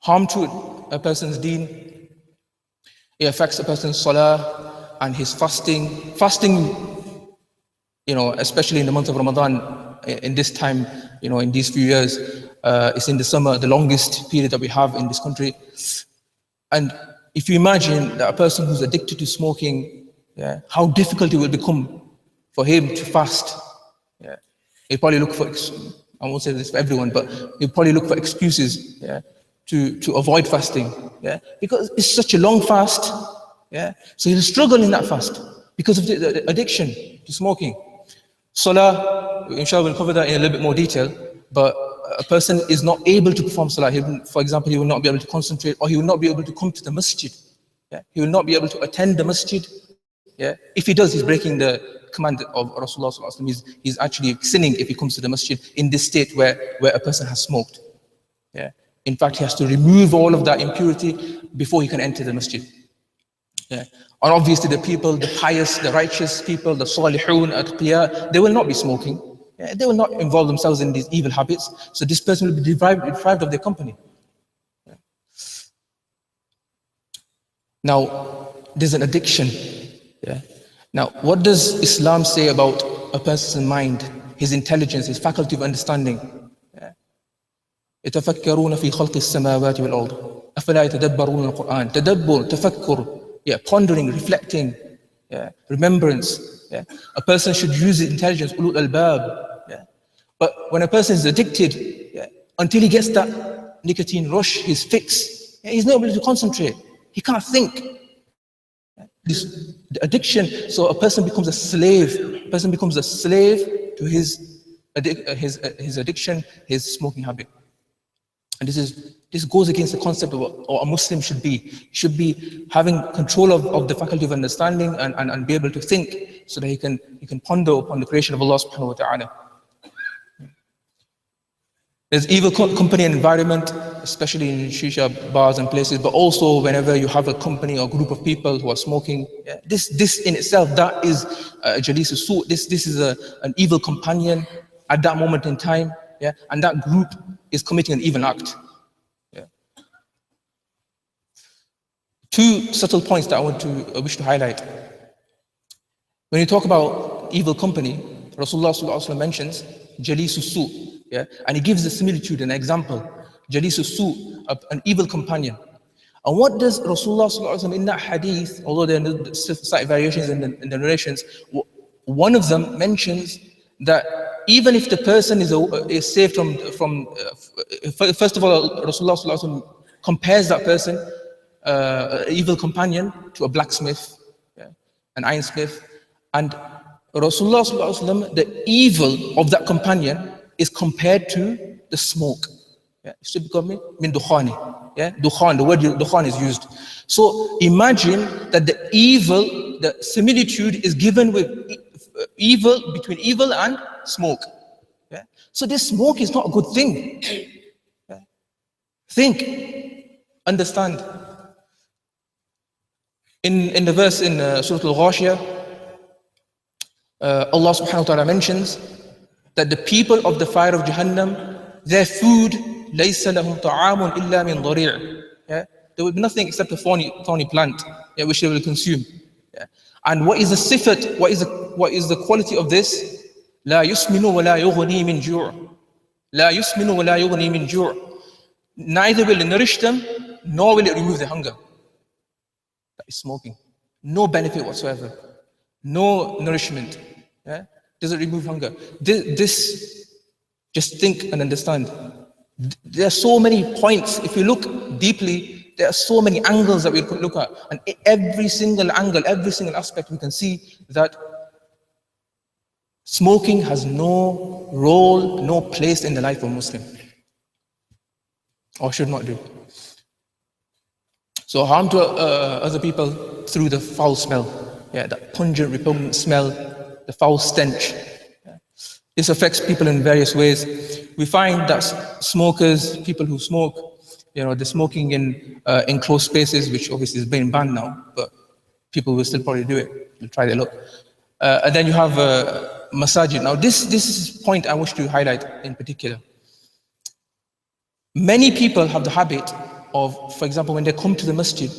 Harm to a person's deen, it affects a person's salah and his fasting. Fasting, especially in the month of Ramadan, in this time, in these few years, it's in the summer, the longest period that we have in this country. And if you imagine that a person who's addicted to smoking, how difficult it will become for him to fast. He'll probably look for, I won't say this for everyone, but he'll probably look for excuses to avoid fasting. Because it's such a long fast. So he'll struggle in that fast because of the addiction to smoking. Salah, inshallah we'll cover that in a little bit more detail, but a person is not able to perform salah. For example, he will not be able to concentrate, or he will not be able to come to the masjid. He will not be able to attend the masjid. If he does, he's breaking the command of Rasulullah sallallahu alaihi wasallam. He's actually sinning if he comes to the masjid in this state where a person has smoked. In fact, he has to remove all of that impurity before he can enter the masjid. And obviously the people, the pious, the righteous people, the salihun, atqiya, they will not be smoking. They will not involve themselves in these evil habits. So this person will be deprived of their company. Now, there's an addiction. Now, what does Islam say about a person's mind his intelligence, his faculty of understanding. يتفكرون في خلق السماوات والأرض أفلا يتدبرون القرآن. تدبر, تفكر, pondering, reflecting, remembrance. A person should use his intelligence, ulul albab. But when a person is addicted, until he gets that nicotine rush, his fix, he's not able to concentrate. He can't think. This addiction, so a person becomes a slave. A person becomes a slave to his addiction, his smoking habit. And this goes against the concept of what a Muslim should be. He should be having control of the faculty of understanding and be able to think, so that he can ponder upon the creation of Allah subhanahu wa ta'ala. There's evil company and environment, especially in shisha bars and places, but also whenever you have a company or group of people who are smoking. This in itself, that is jalis as-su'. This is an evil companion at that moment in time, and that group is committing an evil act. Two subtle points that I wish to highlight. When you talk about evil company, Rasulullah sallallahu alaihi wasallam mentions jalis as-su'. And he gives the similitude, an example. Jalis as-su', an evil companion. And what does Rasulullah sallallahu alaihi wasallam in that hadith, although there are slight variations in the narrations, one of them mentions that even if the person is saved from first of all, Rasulullah sallallahu alaihi wasallam compares that person, an evil companion, to a blacksmith, an ironsmith, and Rasulullah sallallahu alaihi wasallam, the evil of that companion is compared to the smoke. It should become min dukhani. Dukhan, the word dukhan is used. So imagine that the evil, the similitude is given with evil, between evil and smoke. So this smoke is not a good thing. Think, understand. In the verse in Surah Al-Ghashiyah, Allah subhanahu wa ta'ala mentions that the people of the fire of Jahannam, their food, لَيْسَ لَهُمْ طَعَامٌ إِلَّا مِنْ ضَرِيعٍ. There will be nothing except a thorny plant, which they will consume. And what is the sifat, what is the quality of this? لَا يُسْمِنُ وَلَا يُغْنِي مِنْ جُوعٍ. لَا يُسْمِنُ وَلَا يُغْنِي مِنْ جُوعٍ. Neither will it nourish them, nor will it remove their hunger. That is smoking. No benefit whatsoever. No nourishment. Does it remove hunger? This, just think and understand. There are so many points. If you look deeply, there are so many angles that we could look at. And every single angle, every single aspect, we can see that smoking has no role, no place in the life of a Muslim. Or should not do. So harm to other people through the foul smell. That pungent, repugnant smell, the foul stench. This affects people in various ways. We find that smokers, people who smoke, they're smoking in enclosed spaces, which obviously is being banned now, but people will still probably do it. They'll try their luck. And then you have masajid. Now this is a point I wish to highlight in particular. Many people have the habit of, for example, when they come to the masjid,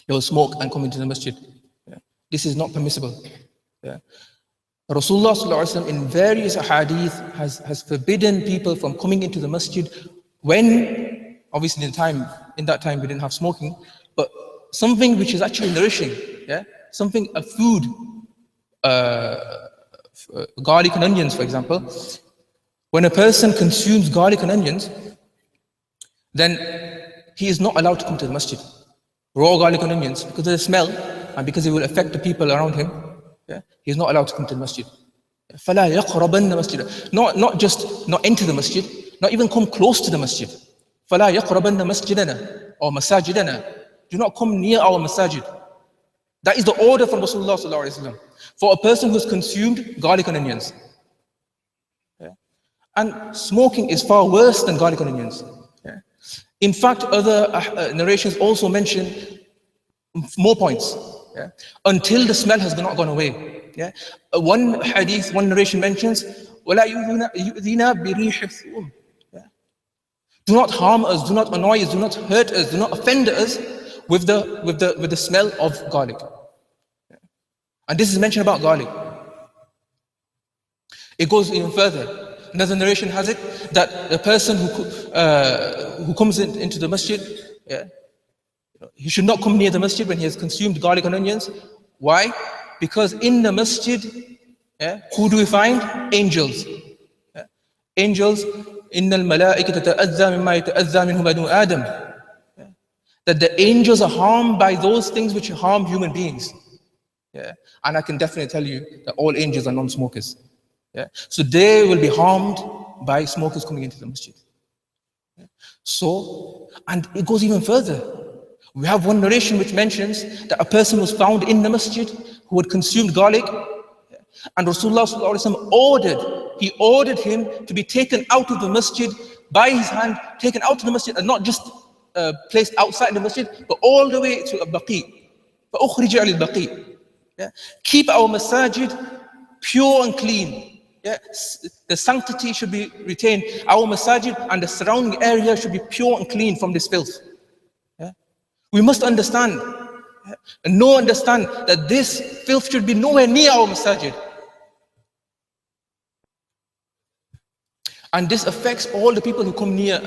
they will smoke and come into the masjid. This is not permissible. Rasulullah sallallahu alaihi wasallam in various ahadith has forbidden people from coming into the masjid when, obviously in that time we didn't have smoking, but something which is actually nourishing, something, a food, garlic and onions, for example. When a person consumes garlic and onions, then he is not allowed to come to the masjid. Raw garlic and onions, because of the smell and because it will affect the people around him. He's not allowed to come to the masjid. فَلَا يَقْرَبَنَّ مَسْجِدًا. Not just not enter the masjid, not even come close to the masjid. فَلَا يَقْرَبَنَّ مَسْجِدَنَا or masajidana. Do not come near our masajid. That is the order from Rasulullah sallallahu alaihi wasallam for a person who has consumed garlic and onions. And smoking is far worse than garlic and onions. In fact, other narrations also mention more points. Until the smell has not gone away. One hadith, one narration mentions, وَلَا يُؤْذِنَا بِرِيحِ الثُّومِ. Do not harm us, do not annoy us, do not hurt us, do not offend us with the smell of garlic. And this is mentioned about garlic. It goes even further. Another narration has it that the person who comes into the masjid, he should not come near the masjid when he has consumed garlic and onions. Why? Because in the masjid, who do we find? Angels. Angels, إِنَّ الْمَلَائِكَةَ تَتَأَذَّى مِمَّا يَتَأَذَّى مِنْهُ بَنُو آدَمَ. That the angels are harmed by those things which harm human beings. And I can definitely tell you that all angels are non-smokers. So they will be harmed by smokers coming into the masjid. So, and it goes even further. We have one narration which mentions that a person was found in the masjid who had consumed garlic, and Rasulullah ordered him to be taken out of the masjid by his hand, taken out of the masjid, and not just placed outside the masjid, but all the way to al-Baqi. فَأُخْرِجَ عَلِ الْبَقِي. Keep our masajid pure and clean. The sanctity should be retained. Our masajid and the surrounding area should be pure and clean from this filth. We must understand and understand that this filth should be nowhere near our masajid. And this affects all the people who come near.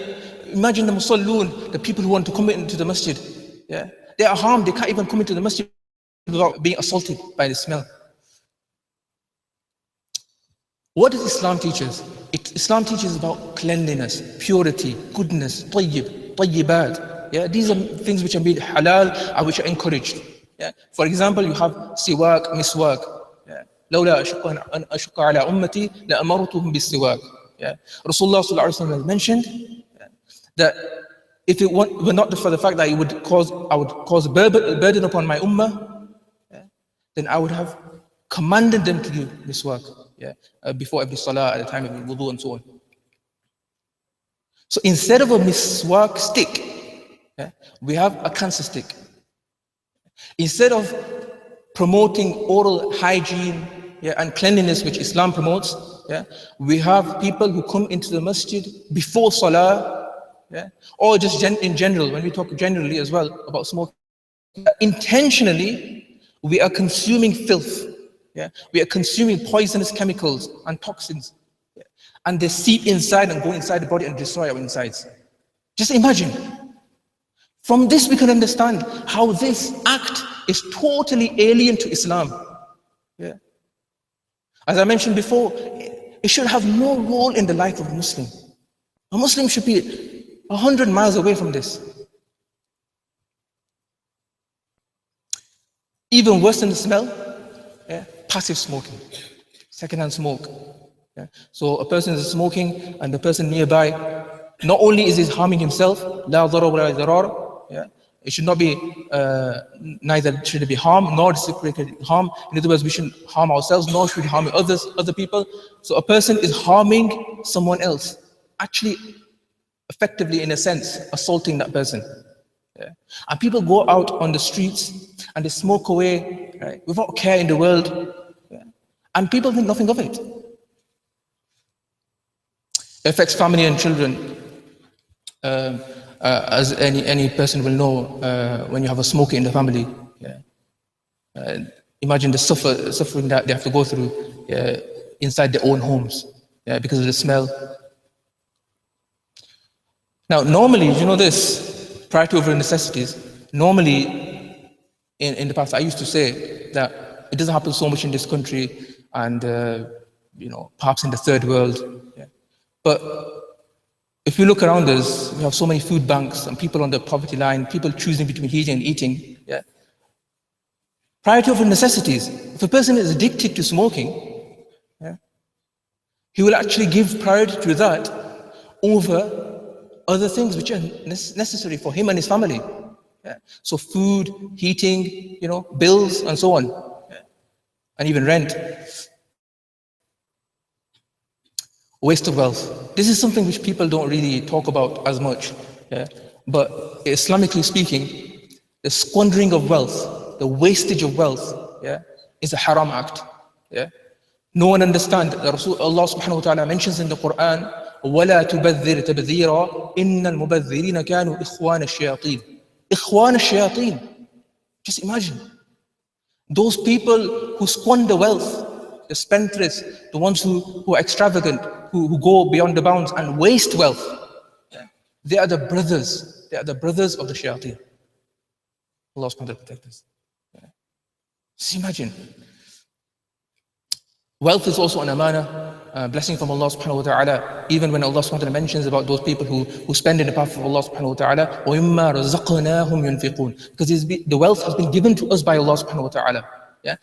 Imagine the musalloon, the people who want to come into the masjid. They are harmed, they can't even come into the masjid without being assaulted by the smell. What does Islam teach us? Islam teaches about cleanliness, purity, goodness, tayyibat. These are things which are made halal and which are encouraged. For example, you have siwak, miswak. لولا أن أشق على أمتي لأمرتهم بالسواك. Rasulullah sallallahu alaihi wasallam has mentioned that if it were not for the fact that I would cause a burden upon my ummah, then I would have commanded them to do miswak before every salah, at the time of wudu and so on. So instead of a miswak stick, we have a cancer stick. Instead of promoting oral hygiene and cleanliness, which Islam promotes, we have people who come into the masjid before salah, or just in general, when we talk generally as well about smoking, intentionally we are consuming filth. We are consuming poisonous chemicals and toxins, and they seep inside and go inside the body and destroy our insides. Just imagine. From this we can understand how this act is totally alien to Islam. As I mentioned before, it should have no role in the life of a Muslim. A Muslim should be 100 miles away from this. Even worse than the smell, passive smoking, secondhand smoke. So a person is smoking and the person nearby, not only is he harming himself, لا ضرر ولا ضرار, it should not be, neither should it be harm nor reciprocated harm. In other words, we shouldn't harm ourselves, nor should we harm other people. So a person is harming someone else, actually, effectively, in a sense, assaulting that person. And people go out on the streets and they smoke away, without care in the world, and people think nothing of it. It affects family and children. As any person will know, when you have a smoker in the family, imagine the suffering that they have to go through inside their own homes because of the smell. Now, normally, you know this, priority over necessities, normally in the past I used to say that it doesn't happen so much in this country and perhaps in the third world. But if you look around us, we have so many food banks and people on the poverty line, people choosing between eating and eating. Priority over necessities. If a person is addicted to smoking, he will actually give priority to that over other things which are necessary for him and his family. So food, heating, bills and so on, and even rent. Waste of wealth. This is something which people don't really talk about as much. But Islamically speaking, the squandering of wealth, the wastage of wealth, is a haram act. No one understands that Allah subhanahu wa ta'ala mentions in the Quran, وَلَا تُبَذِّرْ تَبْذِيرًا إِنَّ الْمُبَذِّرِينَ كَانُوا إِخْوَانَ الشَّيَاطِينَ. إِخْوَانَ الشَّيَاطِينَ. Just imagine. Those people who squander wealth, the spendthrifts, the ones who are extravagant, who go beyond the bounds and waste wealth. They are the brothers. They are the brothers of the shayateen. Allah subhanahu wa ta'ala protect us. Just imagine. Wealth is also an amana, blessing from Allah subhanahu wa ta'ala. Even when Allah subhanahu wa ta'ala mentions about those people who spend in the path of Allah subhanahu wa ta'ala, وَمِمَّا رَزَقْنَاهُمْ يُنْفِقُونَ, because the wealth has been given to us by Allah subhanahu wa ta'ala. Yeah?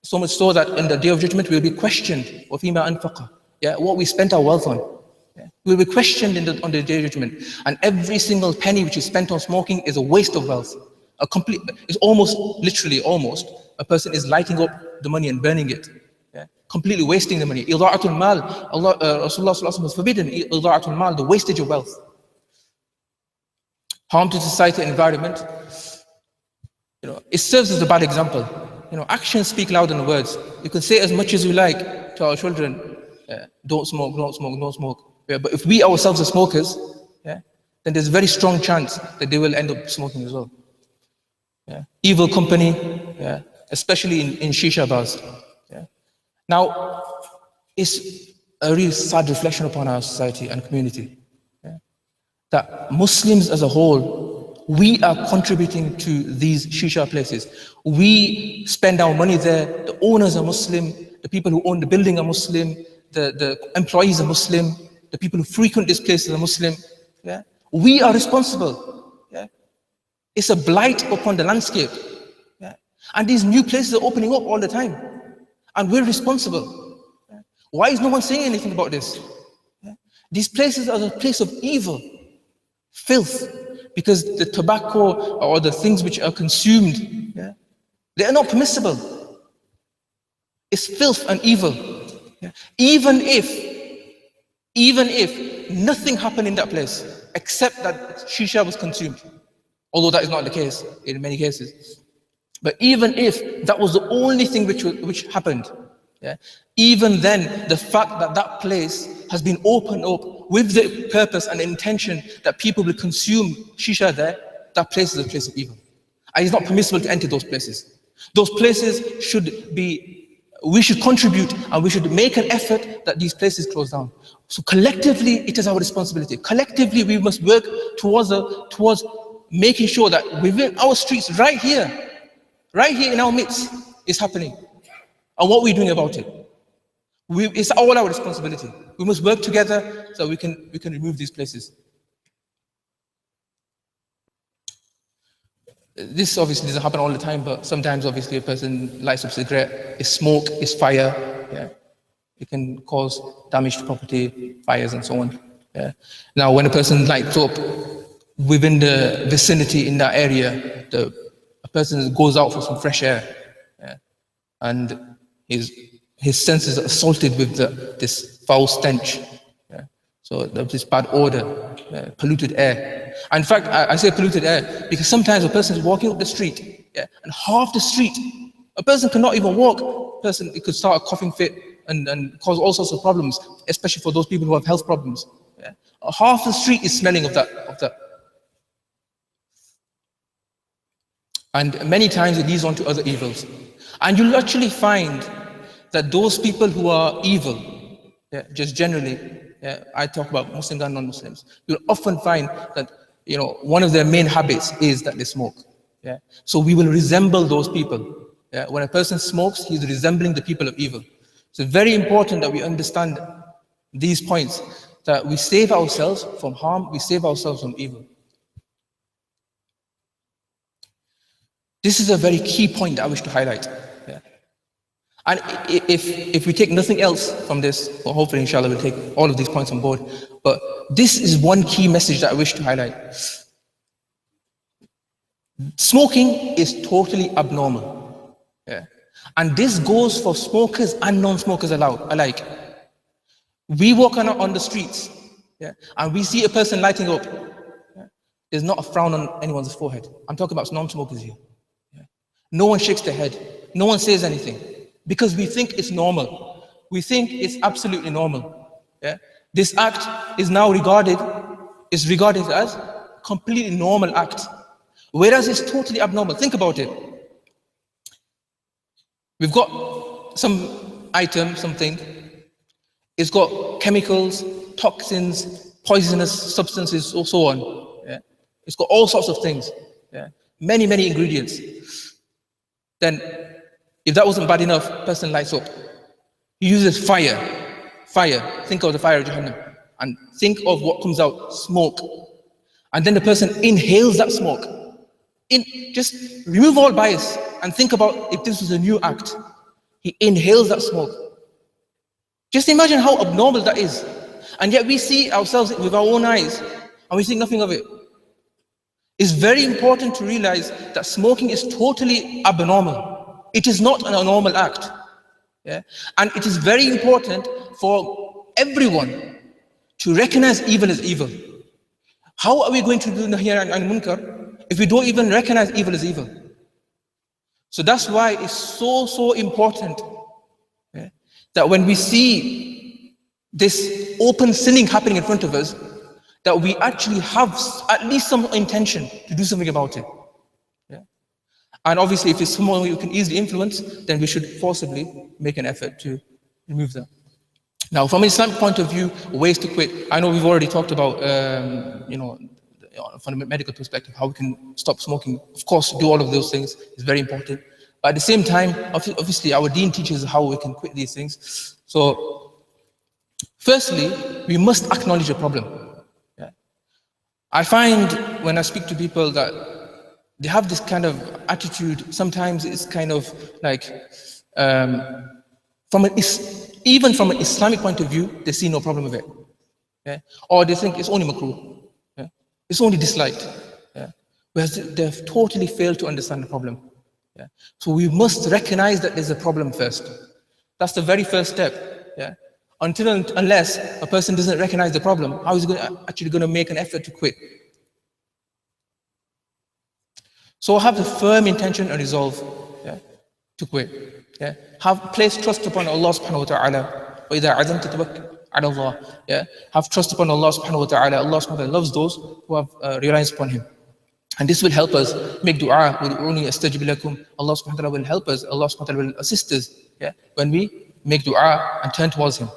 So much so that in the Day of Judgment we will be questioned, وَفِيمَا أَنْفَقَ, yeah, what we spent our wealth on. Yeah? We will be questioned on the Day of Judgment. And every single penny which is spent on smoking is a waste of wealth. It's almost, literally almost, a person is lighting up the money and burning it. Yeah? Completely wasting the money. Ida'atul mal. Rasulullah sallallahu alaihi wasallam has forbidden ida'atul mal, the wastage of wealth. Harm to society and environment. It serves as a bad example. Actions speak louder than words. You can say as much as you like to our children, don't smoke, don't smoke, don't smoke. Yeah, but if we ourselves are smokers, then there's a very strong chance that they will end up smoking as well. Yeah. Evil company, especially in shisha bars. Yeah. Now, it's a really sad reflection upon our society and community. That Muslims as a whole, we are contributing to these shisha places. We spend our money there. The owners are Muslim. The people who own the building are Muslim. The employees are Muslim. The people who frequent these places are Muslim. Yeah? We are responsible. Yeah? It's a blight upon the landscape. Yeah? And these new places are opening up all the time. And we're responsible. Yeah? Why is no one saying anything about this? Yeah? These places are a place of evil, filth, because the tobacco or the things which are consumed, they are not permissible. It's filth and evil. Yeah? Even if nothing happened in that place except that shisha was consumed, although that is not the case in many cases. But even if that was the only thing which happened, even then the fact that that place has been opened up with the purpose and intention that people will consume shisha there, that place is a place of evil. And it's not permissible to enter those places. Those places we should contribute and we should make an effort that these places close down. So collectively, it is our responsibility. Collectively, we must work towards making sure that within our streets, right here in our midst, is happening. And what we're doing about it. It's all our responsibility. We must work together so we can remove these places. This obviously doesn't happen all the time, but sometimes obviously a person lights up a cigarette, it's smoke, it's fire. It can cause damage to property, fires and so on. Now when a person lights up within the vicinity in that area, a person goes out for some fresh air, and his senses are assaulted with this foul stench. So this bad odor, polluted air. And in fact, I say polluted air because sometimes a person is walking up the street, and half the street, a person cannot even walk. It could start a coughing fit and cause all sorts of problems, especially for those people who have health problems. Half the street is smelling of that. And many times it leads on to other evils. And you'll actually find that those people who are evil, just generally, I talk about Muslims and non-Muslims, you'll often find that one of their main habits is that they smoke. So we will resemble those people. When a person smokes, he's resembling the people of evil. So it's very important that we understand these points, that we save ourselves from harm, we save ourselves from evil. This is a very key point that I wish to highlight. And if we take nothing else from this, well, hopefully inshallah we'll take all of these points on board, but this is one key message that I wish to highlight. Smoking is totally abnormal. And this goes for smokers and non-smokers alike. We walk on the streets, and we see a person lighting up. There's not a frown on anyone's forehead. I'm talking about non-smokers here. No one shakes their head. No one says anything. Because we think it's normal. We think it's absolutely normal. This act is now regarded as a completely normal act. Whereas it's totally abnormal. Think about it. We've got some item, something, it's got chemicals, toxins, poisonous substances, or so on. Yeah? It's got all sorts of things. Yeah? Many, many ingredients. Then, if that wasn't bad enough, person lights up. He uses fire. Fire. Think of the fire of Jahannam. And think of what comes out, smoke. And then the person inhales that smoke. Just remove all bias and think about if this was a new act. He inhales that smoke. Just imagine how abnormal that is. And yet we see ourselves with our own eyes and we think nothing of it. It's very important to realize that smoking is totally abnormal. It is not an abnormal act. Yeah? And it is very important for everyone to recognize evil as evil. How are we going to do nahy an munkar if we don't even recognize evil as evil? So that's why it's so important, yeah, that when we see this open sinning happening in front of us, that we actually have at least some intention to do something about it. Yeah? And obviously if it's someone you can easily influence, then we should forcibly make an effort to remove them. Now, from an Islamic point of view, ways to quit. I know we've already talked about, from a medical perspective, how we can stop smoking. Of course, do all of those things is very important. But at the same time, obviously, our deen teaches how we can quit these things. So, firstly, we must acknowledge the problem. Yeah? I find when I speak to people that they have this kind of attitude. Sometimes it's kind of like, even from an Islamic point of view, they see no problem with it. Yeah? Or they think it's only makruh. Yeah? It's only disliked. Yeah? Whereas they've totally failed to understand the problem. Yeah? So we must recognize that there's a problem first. That's the very first step. Yeah? Unless a person doesn't recognize the problem, how is he actually going to make an effort to quit? So have the firm intention and resolve, yeah, to quit. Yeah? Place trust upon Allah subhanahu wa ta'ala. وَإِذَا عَزَمْتَ تَوَكَّلْ عَلَى اللَّهِ. Yeah? Have trust upon Allah subhanahu wa ta'ala. Allah subhanahu wa ta'ala loves those who have reliance upon Him. And this will help us make dua. وَدُعُونِي أَسْتَجِبْ لَكُمْ. Allah subhanahu wa ta'ala will help us. Allah subhanahu wa ta'ala will assist us, yeah, when we make dua and turn towards Him.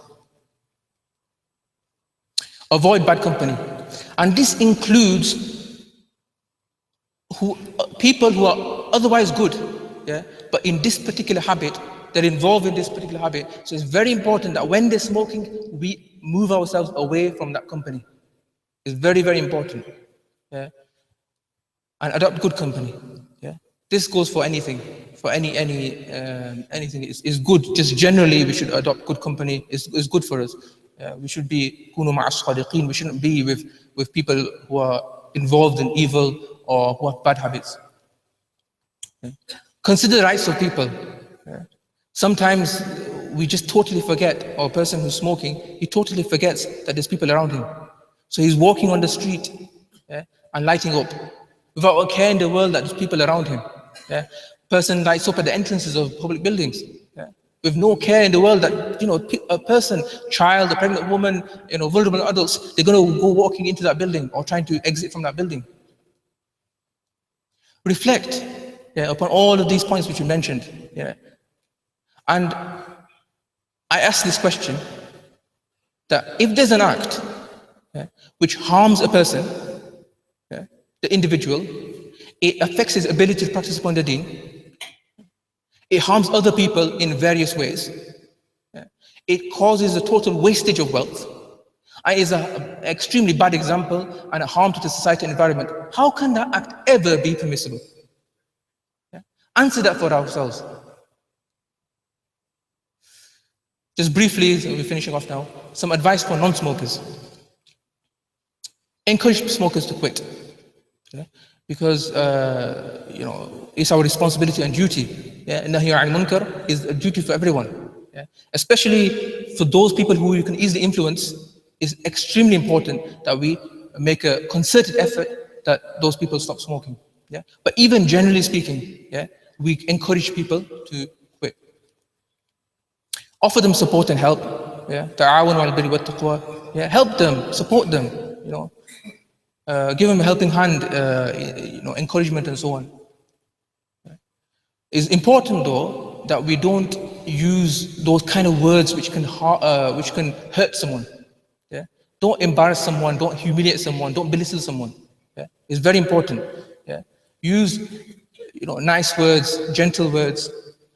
Avoid bad company. And this includes people who are otherwise good, yeah, but in this particular habit, they're involved in this particular habit. So it's very important that when they're smoking, we move ourselves away from that company. It's very, very important. Yeah? And adopt good company. Yeah? This goes for anything, for anything. It's good. Just generally, we should adopt good company. It's good for us. We should be kunu ma'a as-sadiqeen. We shouldn't be with people who are involved in evil or who have bad habits. Okay. Consider the rights of people. Yeah. Sometimes we just totally forget, or a person who's smoking, he totally forgets that there's people around him. So he's walking on the street, yeah, and lighting up without a care in the world that there's people around him. Yeah. Person lights up at the entrances of public buildings, yeah, with no care in the world that, you know, a person, child, a pregnant woman, you know, vulnerable adults, they're going to go walking into that building or trying to exit from that building. Reflect, yeah, upon all of these points which you mentioned. Yeah. And I ask this question, that if there's an act, yeah, which harms a person, yeah, the individual, it affects his ability to practice upon the deen, it harms other people in various ways, yeah, it causes a total wastage of wealth, and is an extremely bad example and a harm to the society and environment, how can that act ever be permissible? Yeah? Answer that for ourselves. Just briefly, so we're finishing off now, some advice for non-smokers. Encourage smokers to quit. Yeah? Because, you know, it's our responsibility and duty. Yeah? Nahy an munkar is a duty for everyone. Yeah? Especially for those people who you can easily influence. It's extremely important that we make a concerted effort that those people stop smoking. Yeah? But even generally speaking, yeah, we encourage people to quit. Offer them support and help. Yeah? Ta'awanu 'ala al-birri wat-taqwa. Yeah? Help them, support them. You know, give them a helping hand. You know, encouragement and so on. Yeah? It's important though that we don't use those kind of words which can hurt someone. Yeah? Don't embarrass someone, don't humiliate someone, don't belittle someone. Yeah? It's very important. Yeah? Use nice words, gentle words.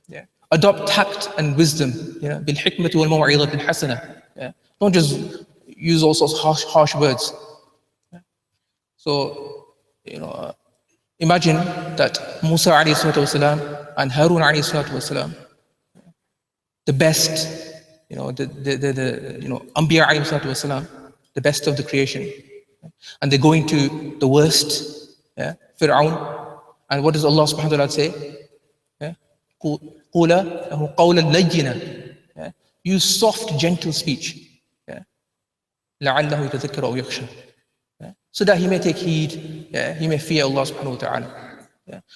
Yeah? Adopt tact and wisdom. Yeah? بالحكمة والموعظة الحسنة. Yeah? Don't just use all sorts of harsh words. Yeah? So, imagine that Musa alayhi salatu wasalam and Harun alayhi salatu wasalam, the best, Anbiya alayhi salatu wasalam, the best of the creation, and they're going to the worst, Fir'aun, and what does Allah subhanahu wa ta'ala say? قُولَ لَهُ قَوْلًا لَيِّنًا. Use soft, gentle speech. لَعَلَّهُ يَتَذَكَّرُ أَوْ يَخْشَى. So that he may take heed, he may fear Allah subhanahu wa ta'ala.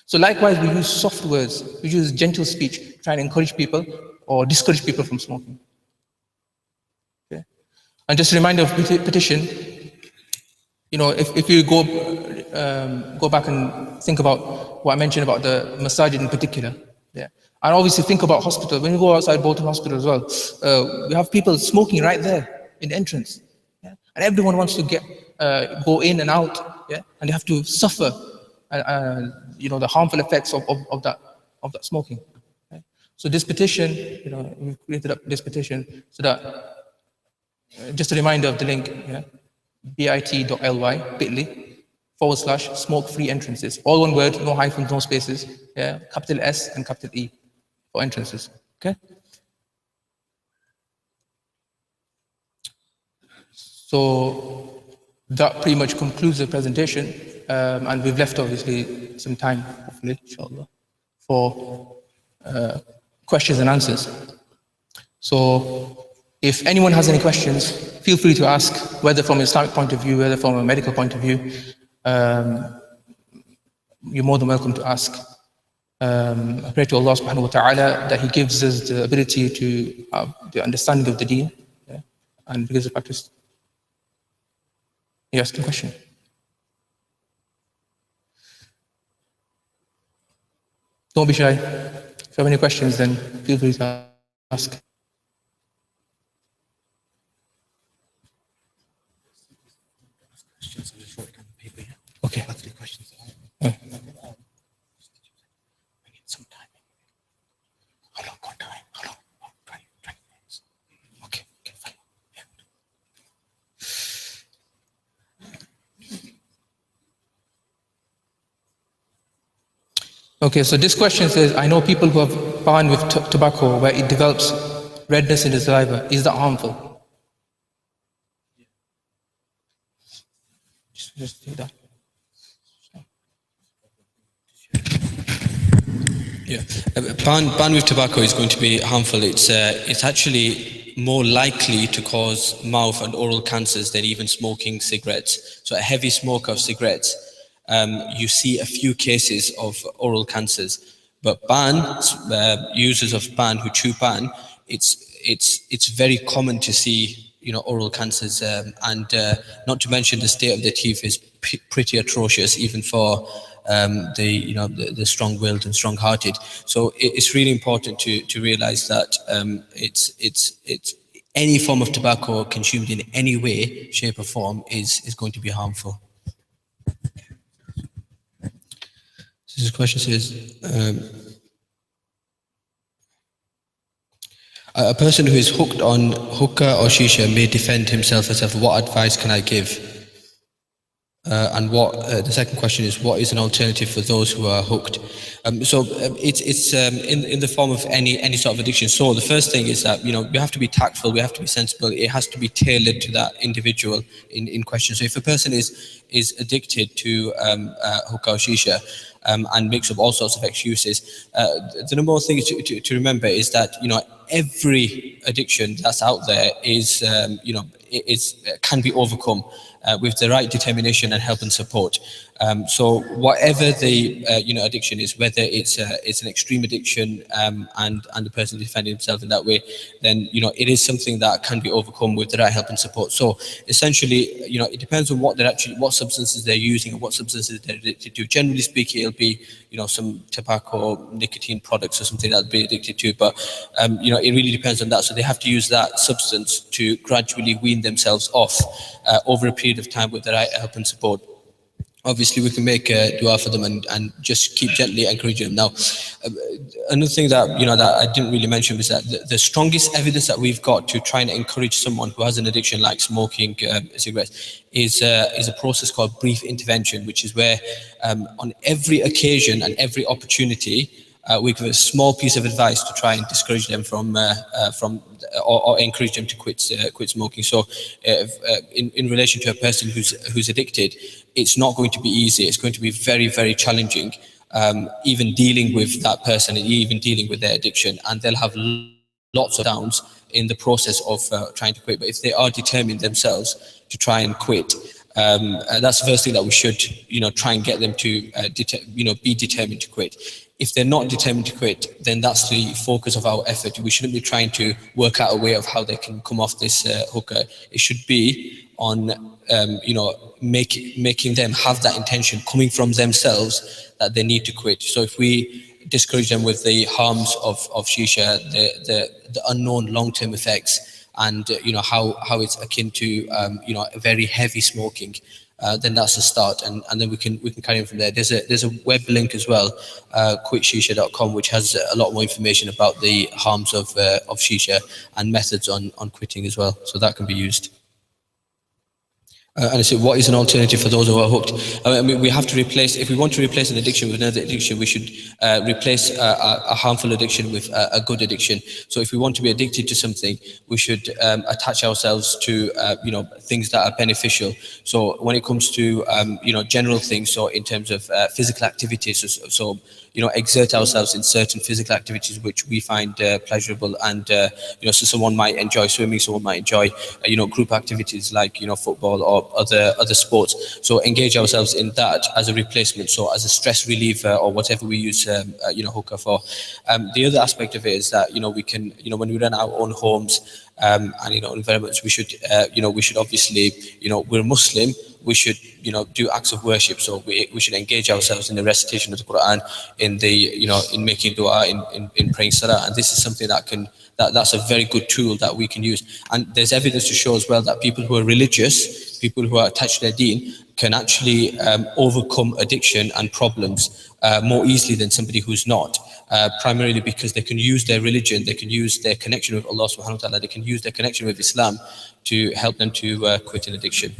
So likewise, we use soft words, we use gentle speech to try and encourage people or discourage people from smoking. Okay? And just a reminder of petition, if you go back and think about what I mentioned about the masajid in particular, and obviously think about hospital. When you go outside Bolton Hospital as well, we have people smoking right there in the entrance. And everyone wants to go in and out, and they have to suffer, the harmful effects of that smoking. So this petition, we've created up this petition so that, just a reminder of the link, bit.ly/smoke-free entrances. All one word, no hyphens, no spaces, capital S and capital E for entrances. Okay. So that pretty much concludes the presentation, and we've left obviously some time, hopefully, inshallah, for questions and answers. So if anyone has any questions, feel free to ask, whether from an Islamic point of view, whether from a medical point of view. You're more than welcome to ask. I pray to Allah subhanahu wa ta'ala that He gives us the ability to have the understanding of the deen, and gives us practice. You ask a question. Don't be shy. If you have any questions, then feel free to ask. Okay. I need some time. How long? What time? How long? 20 minutes. Okay, fine. Okay, so this question says, I know people who have banned with tobacco where it develops redness in the saliva. Is that harmful? Just do that. Yeah, ban with tobacco is going to be harmful. It's actually more likely to cause mouth and oral cancers than even smoking cigarettes. So a heavy smoker of cigarettes, you see a few cases of oral cancers. But users of ban who chew ban, it's very common to see oral cancers, and not to mention the state of the teeth is pretty atrocious, even for the strong-willed and strong-hearted. So it's really important to realize that it's any form of tobacco consumed in any way, shape, or form is going to be harmful. So this question says, a person who is hooked on hookah or shisha may defend himself herself. What advice can I give? And the second question is, what is an alternative for those who are hooked? So it's in the form of any sort of addiction. So the first thing is that we have to be tactful, we have to be sensible. It has to be tailored to that individual in question. So if a person is addicted to hookah or shisha, and makes up all sorts of excuses, the number one thing to remember is that every addiction that's out there is can be overcome with the right determination and help and support. So whatever the addiction is, whether it's an extreme addiction and the person defending himself in that way, then it is something that can be overcome with the right help and support. So essentially, it depends on what substances they're using and what substances they're addicted to. Generally speaking, it'll be, some tobacco, nicotine products or something that they'll be addicted to. But, it really depends on that. So they have to use that substance to gradually wean themselves off over a period of time with the right help and support. Obviously, we can make a dua for them and just keep gently encouraging them. Now, another thing that that I didn't really mention was that the strongest evidence that we've got to try and encourage someone who has an addiction like smoking cigarettes is a process called brief intervention, which is where on every occasion and every opportunity we give a small piece of advice to try and discourage them from or encourage them to quit smoking. So, in relation to a person who's addicted, it's not going to be easy. It's going to be very, very challenging, even dealing with that person and even dealing with their addiction. And they'll have lots of downs in the process of trying to quit. But if they are determined themselves to try and quit, that's the first thing that we should, try and get them to, be determined to quit. If they're not determined to quit, then that's the focus of our effort. We shouldn't be trying to work out a way of how they can come off this hookah. It should be on, making them have that intention coming from themselves that they need to quit. So if we discourage them with the harms of shisha, the unknown long-term effects, and how it's akin to very heavy smoking, then that's a start, and then we can carry on from there. There's a web link as well, quitshisha.com, which has a lot more information about the harms of shisha and methods on quitting as well. So that can be used. And I said, what is an alternative for those who are hooked? I mean, we have to replace, if we want to replace an addiction with another addiction, we should replace a harmful addiction with a good addiction. So if we want to be addicted to something, we should attach ourselves to, things that are beneficial. So when it comes to, general things, so in terms of physical activities, so exert ourselves in certain physical activities which we find pleasurable, and so someone might enjoy swimming, someone might enjoy group activities like football or other sports. So engage ourselves in that as a replacement, so as a stress reliever or whatever we use hookah for. The other aspect of it is that we can when we run our own homes and environments, we should obviously, we're Muslim, we should do acts of worship. So we should engage ourselves in the recitation of the Quran, in the in making dua, in praying salah, and this is something that's a very good tool that we can use. And there's evidence to show as well that people who are religious, people who are attached to their deen, can actually overcome addiction and problems more easily than somebody who's not. Primarily because they can use their religion, they can use their connection with Allah subhanahu wa ta'ala, they can use their connection with Islam to help them to quit an addiction.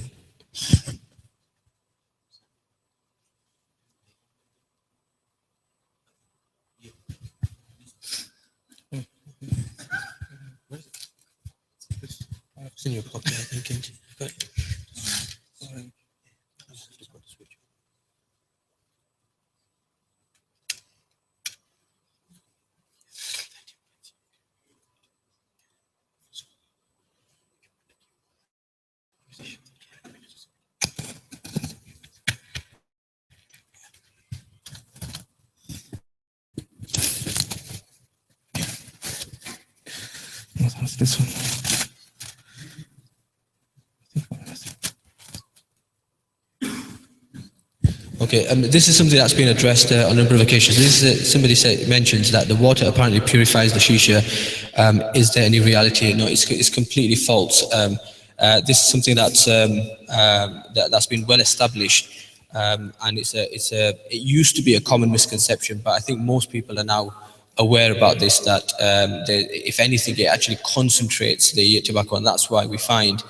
It's in your pocket, I think. What's this one? Okay, this is something that's been addressed on a number of occasions. This is, somebody mentions that the water apparently purifies the shisha. Is there any reality? No, it's completely false. This is something that's been well established, and it used to be a common misconception, but I think most people are now aware about this, that if anything, it actually concentrates the tobacco, and that's why we find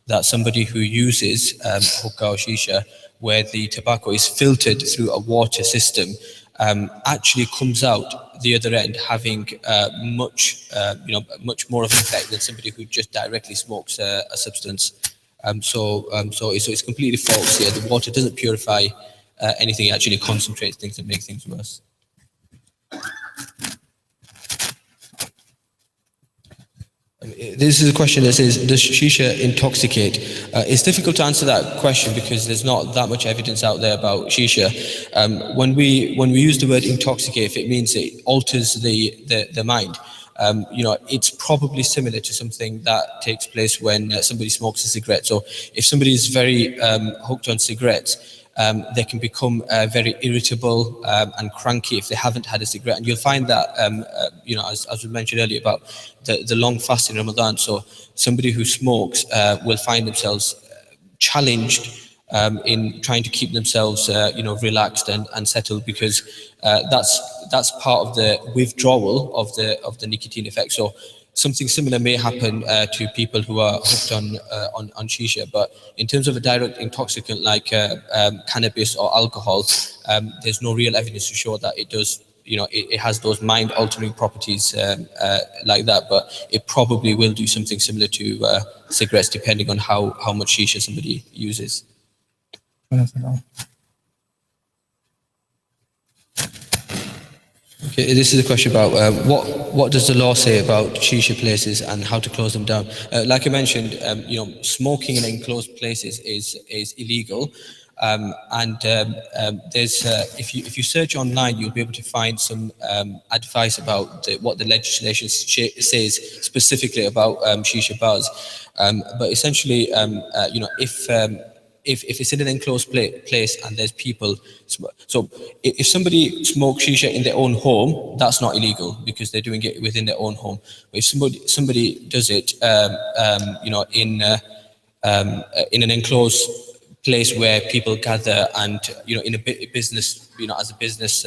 that somebody who uses hookah or shisha, where the tobacco is filtered through a water system, actually comes out the other end having much more of an effect than somebody who just directly smokes a substance. So it's completely false. Yeah, the water doesn't purify anything; it actually concentrates things and makes things worse. This is a question that says, does shisha intoxicate? It's difficult to answer that question because there's not that much evidence out there about shisha. When we use the word intoxicate, it means it alters the mind. It's probably similar to something that takes place when somebody smokes a cigarette. So if somebody is very hooked on cigarettes, they can become very irritable and cranky if they haven't had a cigarette. And you'll find that, as we mentioned earlier about the long fast in Ramadan. So somebody who smokes will find themselves challenged in trying to keep themselves, relaxed and settled, because that's part of the withdrawal of the nicotine effect. So something similar may happen to people who are hooked on shisha, but in terms of a direct intoxicant like cannabis or alcohol, there's no real evidence to show that it does. It has those mind-altering properties like that, but it probably will do something similar to cigarettes, depending on how much shisha somebody uses. Okay, this is a question about what does the law say about shisha places and how to close them down. Like I mentioned, smoking in enclosed places is illegal, and there's if you search online, you'll be able to find some advice about what the legislation says specifically about shisha bars. But essentially, if it's in an enclosed place and there's people, so if somebody smokes shisha in their own home, that's not illegal because they're doing it within their own home. But if somebody does it, in an enclosed place where people gather and in a business, as a business,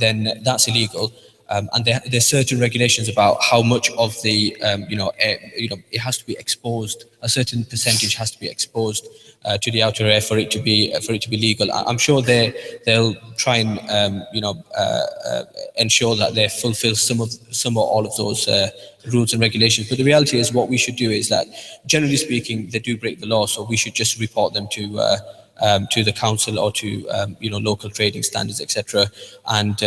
then that's illegal. And there's certain regulations about how much of the it has to be exposed. A certain percentage has to be exposed to the outer air for it to be legal. I'm sure they'll try and ensure that they fulfil some or all of those rules and regulations. But the reality is, what we should do is that, generally speaking, they do break the law, so we should just report them to the council or to local trading standards, etc. And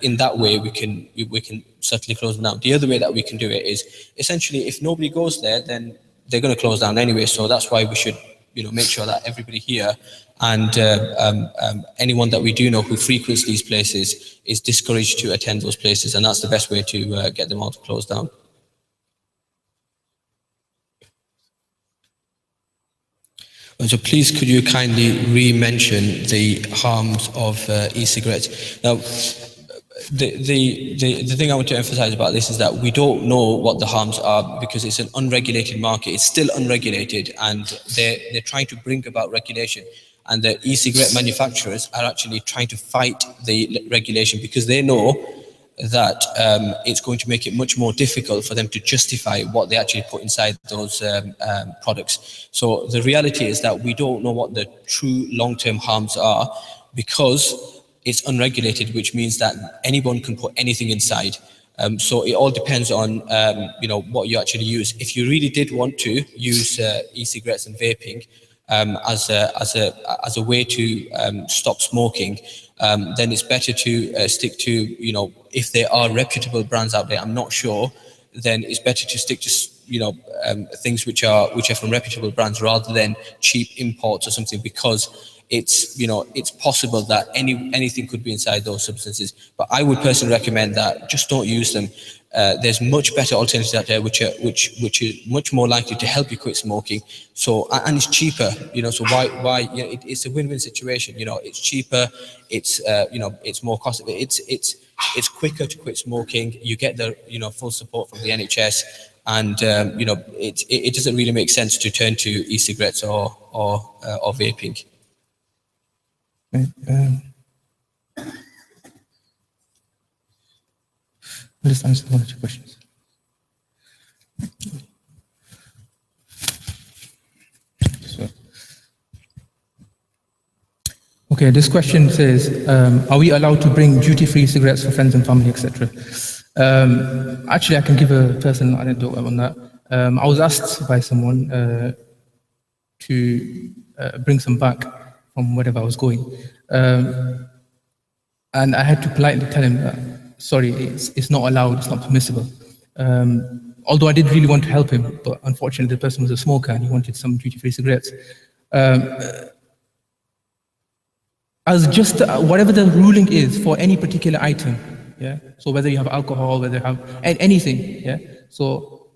in that way we can certainly close them down. The other way that we can do it is, essentially, if nobody goes there, then they're going to close down anyway. So that's why we should make sure that everybody here and anyone that we do know who frequents these places is discouraged to attend those places, and that's the best way to get them all to close down. So please, could you kindly re-mention the harms of e-cigarettes? Now, the thing I want to emphasize about this is that we don't know what the harms are because it's an unregulated market. It's still unregulated, and they're trying to bring about regulation. And the e-cigarette manufacturers are actually trying to fight the regulation because they know that it's going to make it much more difficult for them to justify what they actually put inside those products. So the reality is that we don't know what the true long-term harms are because it's unregulated, which means that anyone can put anything inside. So it all depends on what you actually use. If you really did want to use e-cigarettes and vaping as a way to stop smoking, then it's better to stick to, if there are reputable brands out there, I'm not sure, then it's better to stick to, things which are from reputable brands rather than cheap imports or something, because it's possible that anything could be inside those substances. But I would personally recommend that just don't use them. There's much better alternatives out there which are much more likely to help you quit smoking. So, and it's cheaper, so why it's a win-win situation. It's cheaper, it's more cost. It's quicker to quit smoking. You get the full support from the NHS, and it doesn't really make sense to turn to e-cigarettes or vaping. I'll just answer one or two questions. Okay, this question says, are we allowed to bring duty-free cigarettes for friends and family, etc.? Actually, I can give a personal anecdote on that. I was asked by someone to bring some back from wherever I was going. And I had to politely tell him that, sorry, it's not allowed, it's not permissible. Although I did really want to help him, but unfortunately the person was a smoker and he wanted some duty-free cigarettes. As just whatever the ruling is for any particular item, yeah. So whether you have alcohol, whether you have anything, yeah. So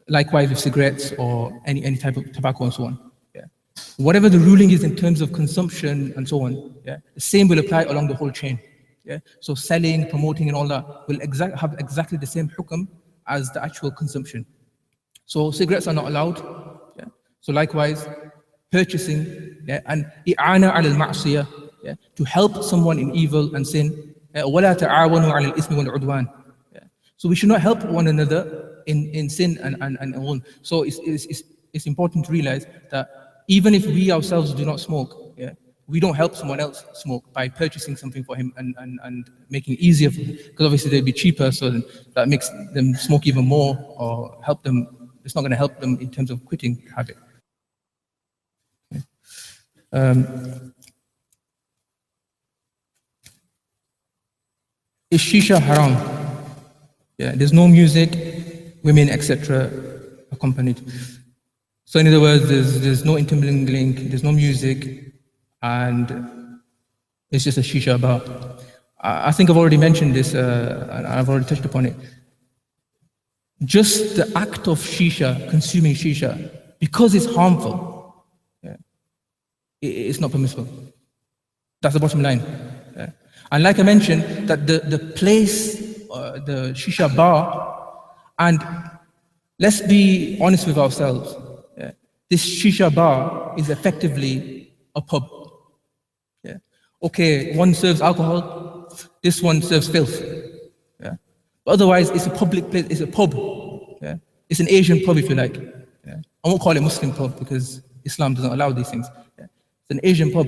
likewise with cigarettes or any type of tobacco and so on, yeah. whatever the ruling is in terms of consumption and so on, yeah, the same will apply along the whole chain. Yeah? So selling, promoting and all that will have exactly the same hukum as the actual consumption. So cigarettes are not allowed. Yeah? So likewise, purchasing, yeah, and i'ana ala al-ma'siyah, yeah, to help someone in evil and sin. وَلَا تَعَاوَنُوا عَلَى الْإِثْمِ وَالْعُدْوَانِ. So we should not help one another in sin and all. So it's important to realize that even if we ourselves do not smoke, yeah, we don't help someone else smoke by purchasing something for him and making it easier for him, because obviously they'd be cheaper, so that makes them smoke even more or help them. It's not going to help them in terms of quitting the habit. Is shisha haram? Yeah, there's no music, women, etc. accompanied. So in other words, there's no intermingling, there's no music, and it's just a shisha bar. I think I've already mentioned this, and I've already touched upon it. Just the act of shisha, consuming shisha, because it's harmful, yeah, it's not permissible. That's the bottom line. Yeah. And like I mentioned, that the place, the shisha bar, and let's be honest with ourselves, yeah, this shisha bar is effectively a pub. Yeah. Okay, one serves alcohol, this one serves filth. Yeah. But otherwise, it's a public place, it's a pub. Yeah. It's an Asian pub, if you like. Yeah. I won't call it Muslim pub because Islam doesn't allow these things. Yeah. It's an Asian pub.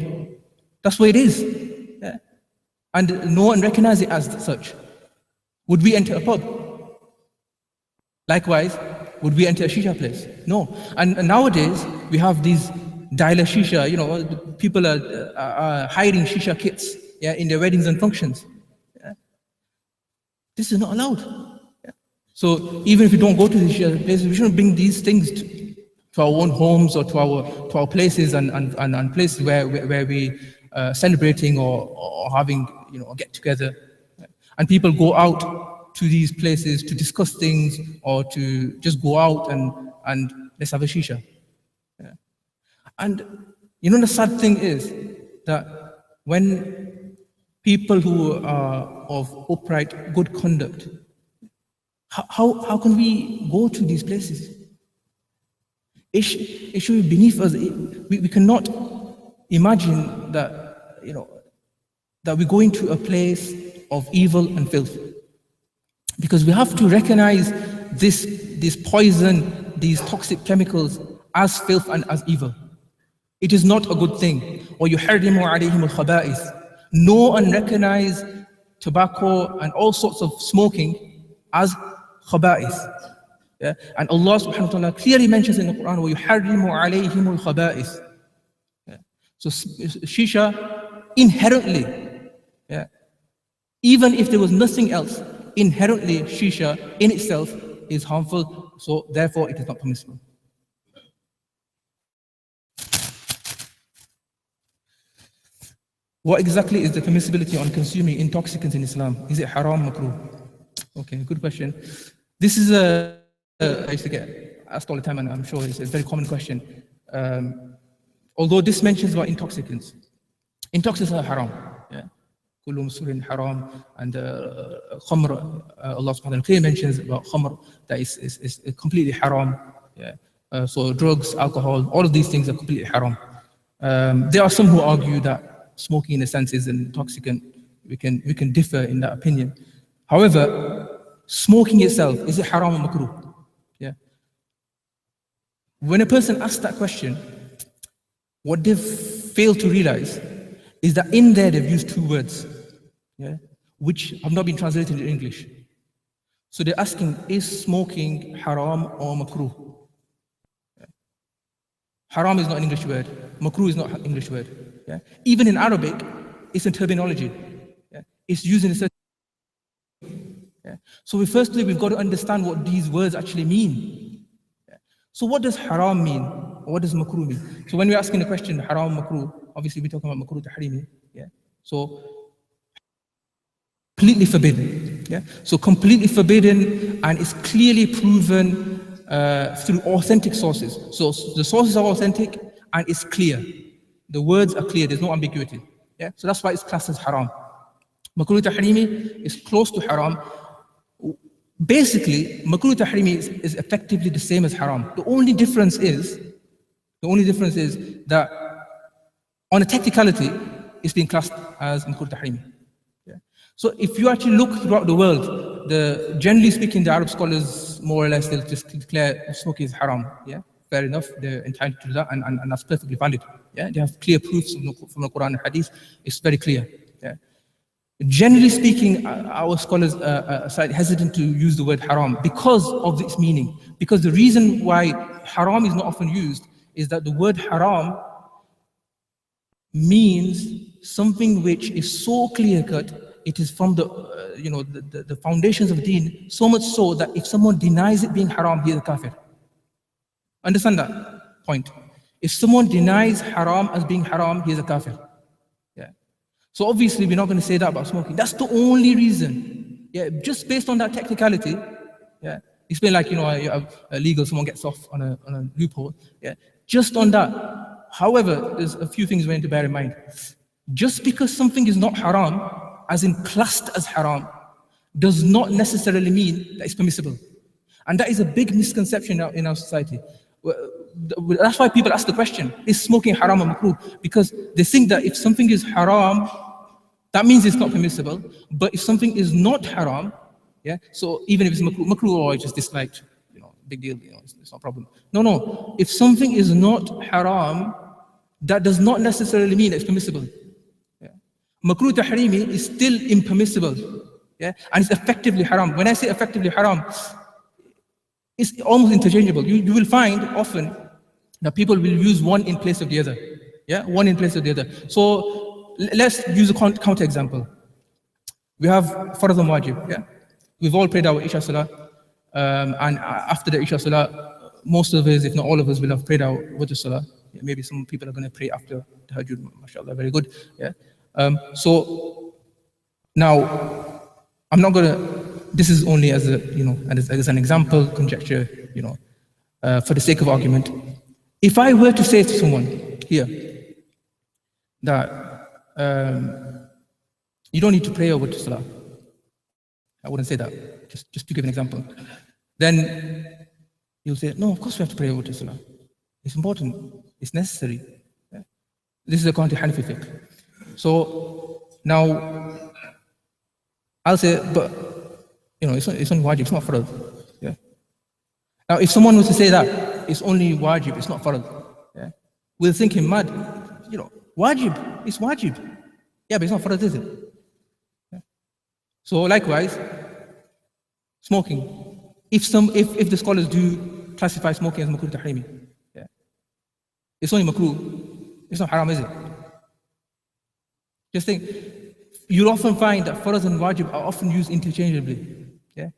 That's what it is. Yeah. And no one recognizes it as such. Would we enter a pub? Likewise, would we enter a shisha place? No. And nowadays, we have these dialer shisha, you know, people are hiding shisha kits, yeah, in their weddings and functions. Yeah. This is not allowed. Yeah. So even if we don't go to the shisha places, we shouldn't bring these things to our own homes or to our places and places where we celebrating or having, you know, a get together. And people go out to these places to discuss things or to just go out and let's have a shisha. Yeah. And you know, the sad thing is that when people who are of upright, good conduct, how can we go to these places? It should be beneath us. We cannot imagine that, you know, that we go into a place of evil and filth. Because we have to recognize this poison, these toxic chemicals as filth and as evil. It is not a good thing. وَيُحَرِّمُ عَلَيْهِمُ الْخَبَائِثِ. Know and recognize tobacco and all sorts of smoking as khaba'ith. Yeah? And Allah subhanahu wa ta'ala clearly mentions in the Quran, وَيُحَرِّمُ عَلَيْهِمُ الْخَبَائِثِ. Yeah? So shisha inherently, yeah, even if there was nothing else, inherently shisha in itself is harmful, so therefore it is not permissible. What exactly is the permissibility on consuming intoxicants in Islam? Is it haram, makruh? Okay, good question. This is I used to get asked all the time, and I'm sure it's a very common question. Although this mentions about intoxicants. Intoxicants are haram. Yeah. Kullu musurin haram. And khamr, Allah subhanahu wa ta'ala clearly mentions about khamr, that is completely haram. Yeah. So drugs, alcohol, all of these things are completely haram. There are some who argue that smoking in a sense is an intoxicant. We can differ in that opinion. However, smoking itself, is it haram or makruh? Yeah. When a person asks that question, what they've failed to realize is that in there they've used two words, yeah, which have not been translated into English. So they're asking, is smoking haram or makruh? Yeah. Haram is not an English word. Makruh is not an English word. Yeah. Even in Arabic, it's a terminology. Yeah. It's used in a certain. Yeah. So firstly, we've got to understand what these words actually mean. Yeah. So what does haram mean? Or what does makruh mean? So when we're asking the question, haram, makruh, obviously we're talking about makruh tahrimi. Yeah. So completely forbidden. Yeah. So completely forbidden, and it's clearly proven through authentic sources. So the sources are authentic, and it's clear. The words are clear, there's no ambiguity. Yeah? So that's why it's classed as haram. Makruh tahrimi is close to haram. Basically, makruh tahrimi is effectively the same as haram. The only difference is that on a technicality, it's being classed as makruh tahrimi. Yeah. So if you actually look throughout the world, generally speaking, the Arab scholars more or less they'll just declare smoking is haram. Yeah, fair enough. They're entitled to that, and that's perfectly valid. Yeah, they have clear proofs from the Quran and Hadith. It's very clear. Yeah. Generally speaking, our scholars are slightly hesitant to use the word haram because of its meaning. Because the reason why haram is not often used is that the word haram means something which is so clear-cut, it is from the foundations of deen, so much so that if someone denies it being haram, he is a kafir. Understand that point? If someone denies haram as being haram, he is a kafir. Yeah. So obviously we're not going to say that about smoking. That's the only reason. Yeah, just based on that technicality. Yeah, it's been like, you have illegal, someone gets off on a loophole. Yeah, just on that. However, there's a few things we need to bear in mind. Just because something is not haram, as in classed as haram, does not necessarily mean that it's permissible. And that is a big misconception in our society. That's why people ask the question, is smoking haram or makruh? Because they think that if something is haram, that means it's not permissible. But if something is not haram, yeah, so even if it's makruh or just disliked, big deal, it's not a problem. No. If something is not haram, that does not necessarily mean it's permissible. Yeah. Makruh tahrimi is still impermissible. Yeah, and it's effectively haram. When I say effectively haram, it's almost interchangeable. You will find often that people will use one in place of the other. Yeah, one in place of the other. So let's use a counter example. We have farz and wajib. Yeah, we've all prayed our Isha Salah, and after the Isha Salah, most of us, if not all of us, will have prayed our Wajh Salah. Yeah, maybe some people are going to pray after the Tahajjud. MashaAllah, very good. Yeah. So now, I'm not going to. This is only as as an example, conjecture, for the sake of argument. If I were to say to someone here that you don't need to pray over to Salah, I wouldn't say that, just to give an example. Then you'll say, no, of course we have to pray over to Salah. It's important, it's necessary. Yeah. This is according to Hanafi fiqh. So now, I'll say, but it's only wajib, it's not farad. Yeah. Now, if someone was to say that it's only wajib, it's not farad, yeah, we'll think him mad. Wajib, it's wajib. Yeah, but it's not farad, is it? Yeah. So likewise, smoking. If the scholars do classify smoking as makruh tahrimi, yeah, it's only makruh, it's not haram, is it? Just think, you'll often find that farad and wajib are often used interchangeably. Yeah,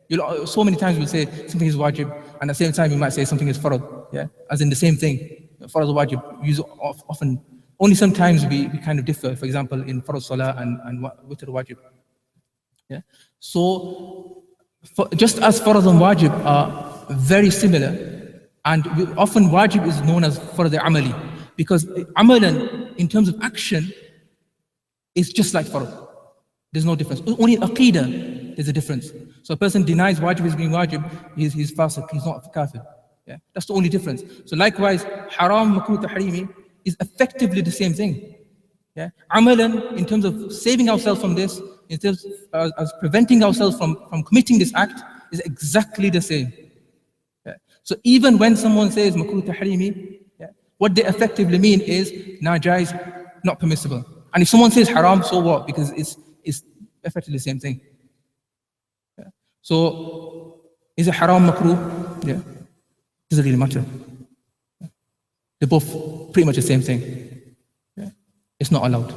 so many times we'll say something is wajib, and at the same time we might say something is farad. Yeah, as in the same thing. Farad and wajib use often. Only sometimes we kind of differ. For example, in farad salah and witr wajib. Yeah. So just as farad and wajib are very similar, and often wajib is known as farad amali, because amalan in terms of action is just like farad. There's no difference. Only in aqeedah there's a difference. So a person denies wajib as being wajib, he's fasiq, he's not kafir. Yeah, that's the only difference. So likewise, haram, makruh, tahrimi is effectively the same thing. Yeah, amalan, in terms of saving ourselves from this, in terms as preventing ourselves from committing this act, is exactly the same. Yeah. So even when someone says makruh, tahrimi, yeah, what they effectively mean is najaiz, not permissible. And if someone says haram, so what? Because it's effectively the same thing. Yeah. So, is it haram, makruh? Yeah. Doesn't really matter. Yeah. They're both pretty much the same thing. Yeah. It's not allowed.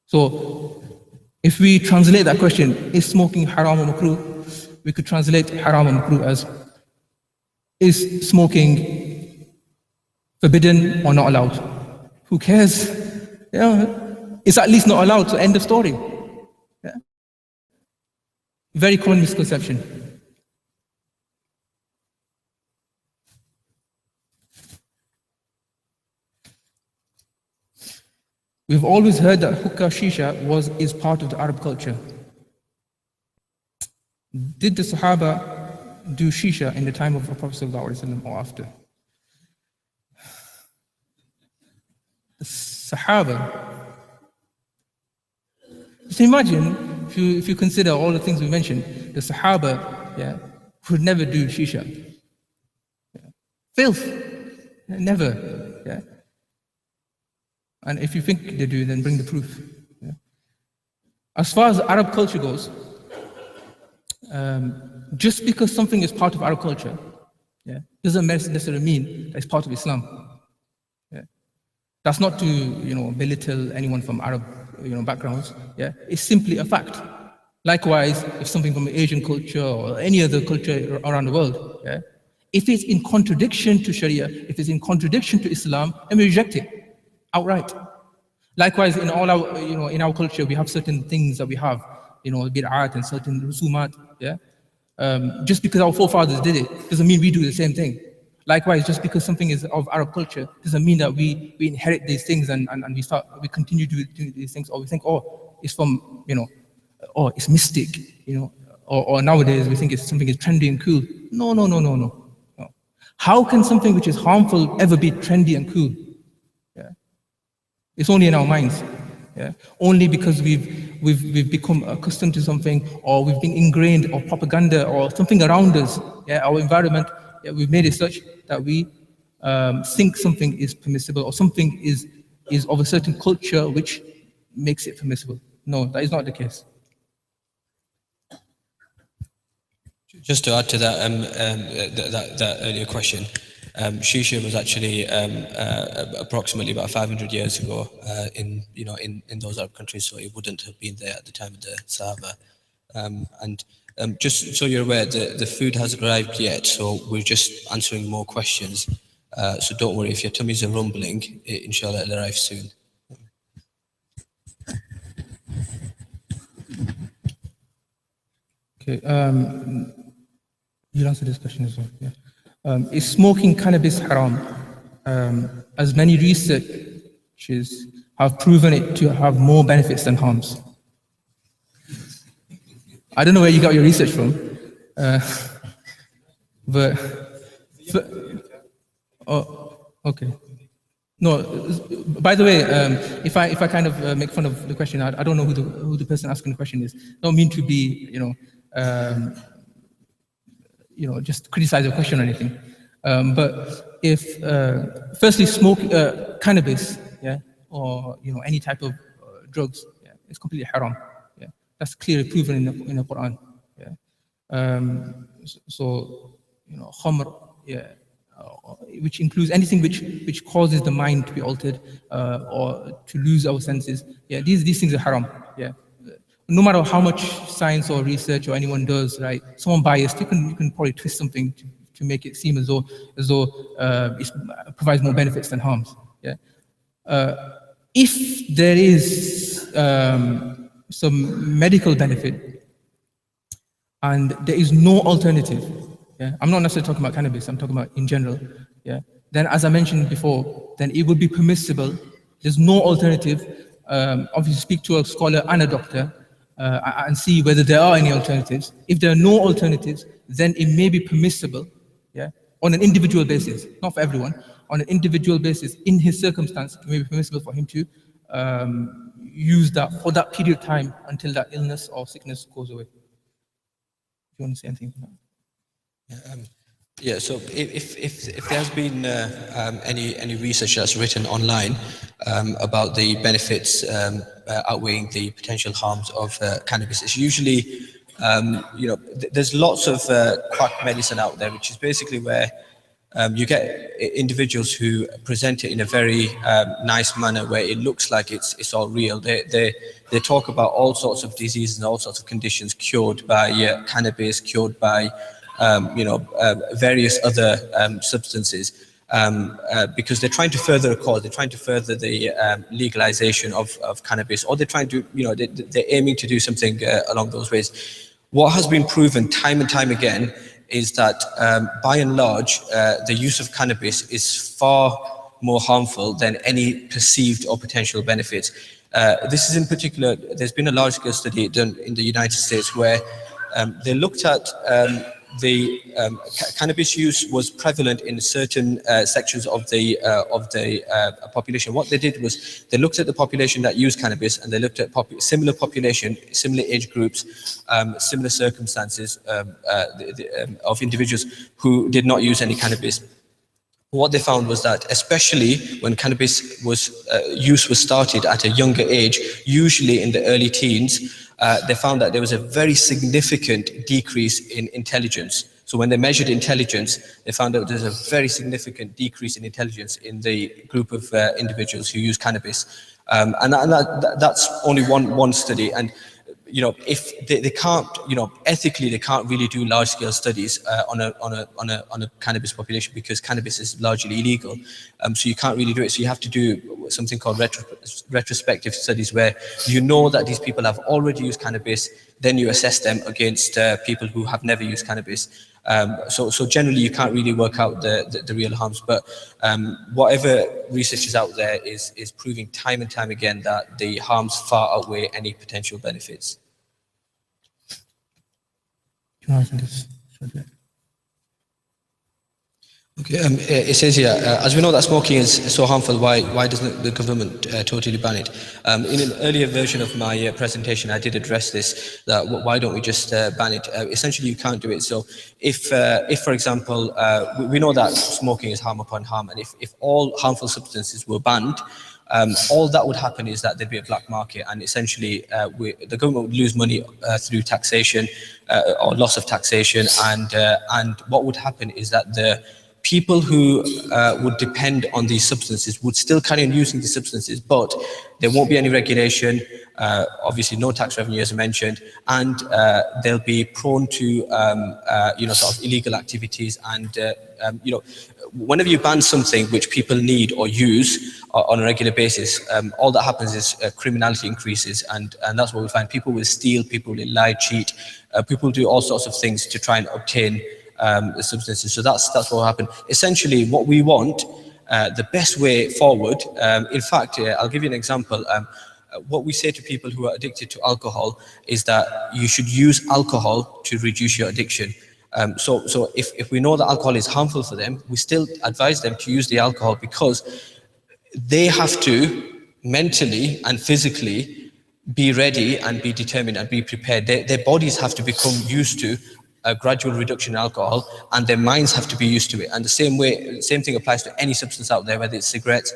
So, if we translate that question, is smoking haram or makruh? We could translate haram or makruh as, is smoking forbidden or not allowed? Who cares? Yeah. It's at least not allowed, so end of story. Yeah. Very common misconception. We've always heard that hookah shisha is part of the Arab culture. Did the Sahaba do shisha in the time of the Prophet ﷺ or after? The Sahaba. Just imagine, if you consider all the things we mentioned, the Sahaba would never do shisha. Filth. Never. Yeah. And if you think they do, then bring the proof. Yeah. As far as Arab culture goes, just because something is part of Arab culture, doesn't necessarily mean that it's part of Islam. Yeah. That's not to belittle anyone from Arab backgrounds. Yeah. It's simply a fact. Likewise, if something from Asian culture or any other culture around the world, if it's in contradiction to Sharia, if it's in contradiction to Islam, then we reject it outright. Likewise, in all our, in our culture, we have certain things that we have, bid'at and certain rusumat. Just because our forefathers did it doesn't mean we do the same thing. Likewise, just because something is of Arab culture doesn't mean that we inherit these things and we continue to do these things, or we think, oh, it's from, oh, it's mystic, or nowadays we think it's something is trendy and cool. No. How can something which is harmful ever be trendy and cool? It's only in our minds. Only because we've become accustomed to something, or we've been ingrained, or propaganda, or something around us, our environment, we've made it such that we think something is permissible, or something is of a certain culture which makes it permissible. No, that is not the case. Just to add to that, that earlier question, Shisha was actually approximately about 500 years ago in those Arab countries, so it wouldn't have been there at the time of the Sahaba. And just so you're aware, the food hasn't arrived yet, so we're just answering more questions. So don't worry, if your tummies are rumbling, inshallah it'll arrive soon. Okay, you'll answer this question as well. Yeah. Is smoking cannabis haram? As many researchers have proven it to have more benefits than harms. I don't know where you got your research from, but oh, okay. No, by the way, if I kind of make fun of the question, I don't know who the person asking the question is. Don't mean to be, just criticize the question or anything. But if firstly smoke cannabis, or any type of drugs, it's completely haram. That's clearly proven in the Quran. So khamr, which includes anything which causes the mind to be altered or to lose our senses. These things are haram. No matter how much science or research or anyone does, right? Someone biased, you can probably twist something to make it seem as though it provides more benefits than harms. If there is some medical benefit and there is no alternative, I'm not necessarily talking about cannabis, I'm talking about in general, then as I mentioned before, then it would be permissible. There's no alternative. Obviously speak to a scholar and a doctor and see whether there are any alternatives. If there are no alternatives, then it may be permissible, on an individual basis, not for everyone, on an individual basis, in his circumstance, it may be permissible for him to use that for that period of time until that illness or sickness goes away. Do you want to say anything? So if there has been any research that's written online about the benefits outweighing the potential harms of cannabis, it's usually there's lots of quack medicine out there, which is basically where you get individuals who present it in a very nice manner, where it looks like it's all real. They talk about all sorts of diseases and all sorts of conditions cured by cannabis, cured by various other substances, because they're trying to further a cause. They're trying to further the legalization of cannabis, or they're trying to, they're aiming to do something along those ways. What has been proven time and time again is that by and large, the use of cannabis is far more harmful than any perceived or potential benefits. This is in particular, there's been a large-scale study done in the United States where they looked at cannabis use was prevalent in certain sections of the population. What they did was they looked at the population that used cannabis, and they looked at similar population, similar age groups, similar circumstances of individuals who did not use any cannabis. What they found was that, especially when cannabis use was started at a younger age, usually in the early teens, they found that there was a very significant decrease in intelligence. So when they measured intelligence, they found out there's a very significant decrease in intelligence in the group of individuals who use cannabis. And that's only one study. And if they can't, ethically they can't really do large-scale studies on a cannabis population because cannabis is largely illegal. So you can't really do it. So you have to do something called retrospective studies, where you know that these people have already used cannabis, then you assess them against people who have never used cannabis. So generally you can't really work out the real harms, but whatever research is out there is proving time and time again that the harms far outweigh any potential benefits. Okay, it says here, as we know that smoking is so harmful, why doesn't the government totally ban it? In an earlier version of my presentation, I did address this, that why don't we just ban it? Essentially, you can't do it. So if for example, we know that smoking is harm upon harm, and if all harmful substances were banned, all that would happen is that there'd be a black market, and essentially the government would lose money through taxation or loss of taxation, and what would happen is that the people who would depend on these substances would still carry on using these substances, but there won't be any regulation, obviously no tax revenue as I mentioned, and they'll be prone to sort of illegal activities. And whenever you ban something which people need or use on a regular basis, all that happens is criminality increases, and that's what we find. People will steal, people will lie, cheat, people do all sorts of things to try and obtain the substances. So that's what will happen. Essentially, what we want, the best way forward, in fact, I'll give you an example. What we say to people who are addicted to alcohol is that you should use alcohol to reduce your addiction. So if we know that alcohol is harmful for them, we still advise them to use the alcohol, because they have to mentally and physically be ready and be determined and be prepared. Their bodies have to become used to a gradual reduction in alcohol, and their minds have to be used to it. And the same thing applies to any substance out there, whether it's cigarettes,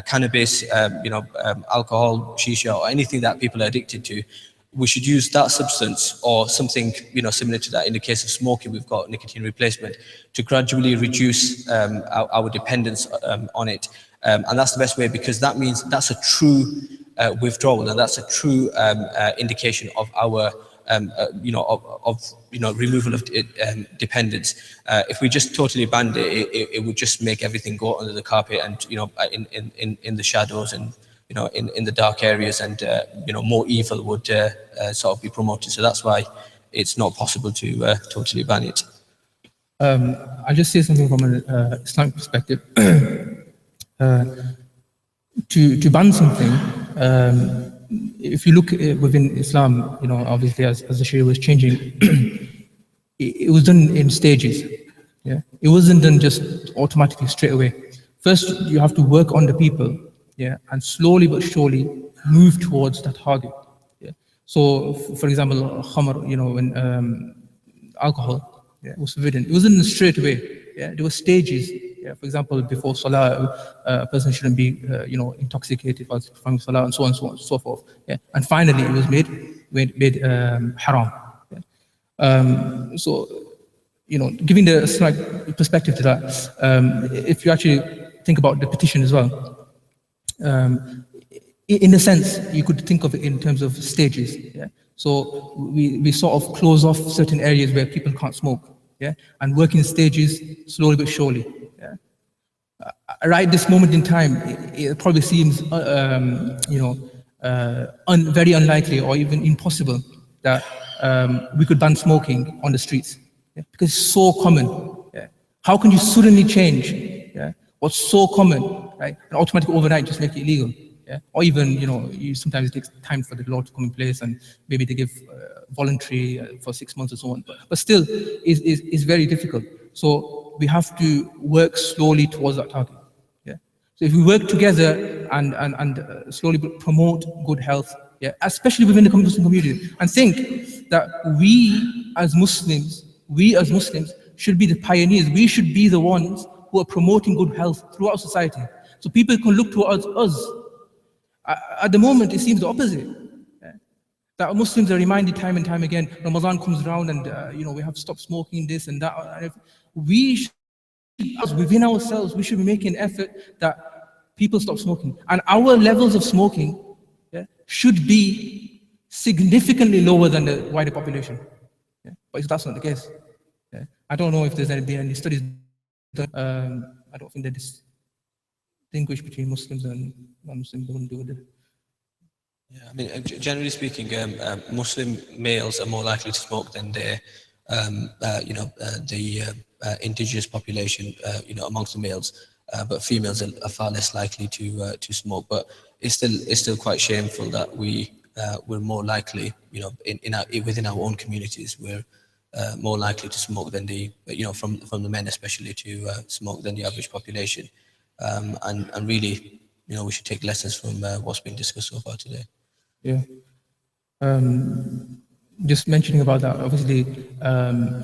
cannabis, alcohol, shisha, or anything that people are addicted to. We should use that substance or something similar to that. In the case of smoking, we've got nicotine replacement, to gradually reduce our dependence on it. And that's the best way, because that means that's a true withdrawal, and that's a true indication of our removal of dependence. If we just totally banned it, it would just make everything go under the carpet, and in the shadows, and in the dark areas, and more evil would sort of be promoted. So that's why it's not possible to totally ban it. I'll just say something from an Islamic perspective. To ban something, if you look within Islam, obviously as the Sharia was changing, it was done in stages. Yeah, it wasn't done just automatically straight away. First, you have to work on the people, yeah, and slowly but surely move towards that target. Yeah. So, for example, khamr, when alcohol was forbidden, it wasn't straight away. Yeah, there were stages. Yeah, for example, before Salah, a person shouldn't be, intoxicated while performing Salah, and so on and so forth. Yeah, and finally, it was made haram. Yeah. So, giving the Islamic perspective to that, if you actually think about the petition as well, in a sense, you could think of it in terms of stages. Yeah. So we sort of close off certain areas where people can't smoke. Yeah, and work in stages, slowly but surely. Yeah. Right this moment in time, it probably seems, very unlikely or even impossible that we could ban smoking on the streets, because it's so common. Yeah. How can you suddenly change what's so common right? And automatically overnight just make it illegal. Yeah? Or even, sometimes it takes time for the law to come in place, and maybe they give voluntary for 6 months or so on. But still, it's very difficult. So we have to work slowly towards that target. Yeah. So if we work together and slowly promote good health, yeah, especially within the Muslim community, and think that we as Muslims should be the pioneers. We should be the ones who are promoting good health throughout society. So people can look towards us. At the moment, it seems the opposite. Yeah. That Muslims are reminded time and time again, Ramadan comes around and we have to stop smoking, this and that. And we should, within ourselves, we should be making an effort that people stop smoking. And our levels of smoking should be significantly lower than the wider population. Yeah. But that's not the case. Yeah. I don't know if there's been any studies done. I don't think they distinguish between Muslims and non-Muslims. They wouldn't do it. Yeah, I mean, generally speaking, Muslim males are more likely to smoke than the indigenous population, amongst the males. But females are far less likely to smoke. But it's still quite shameful that we're more likely, within our own communities, we're more likely to smoke than from the men especially to smoke than the average population. And really, we should take lessons from what's been discussed so far today. Yeah. Just mentioning about that, obviously,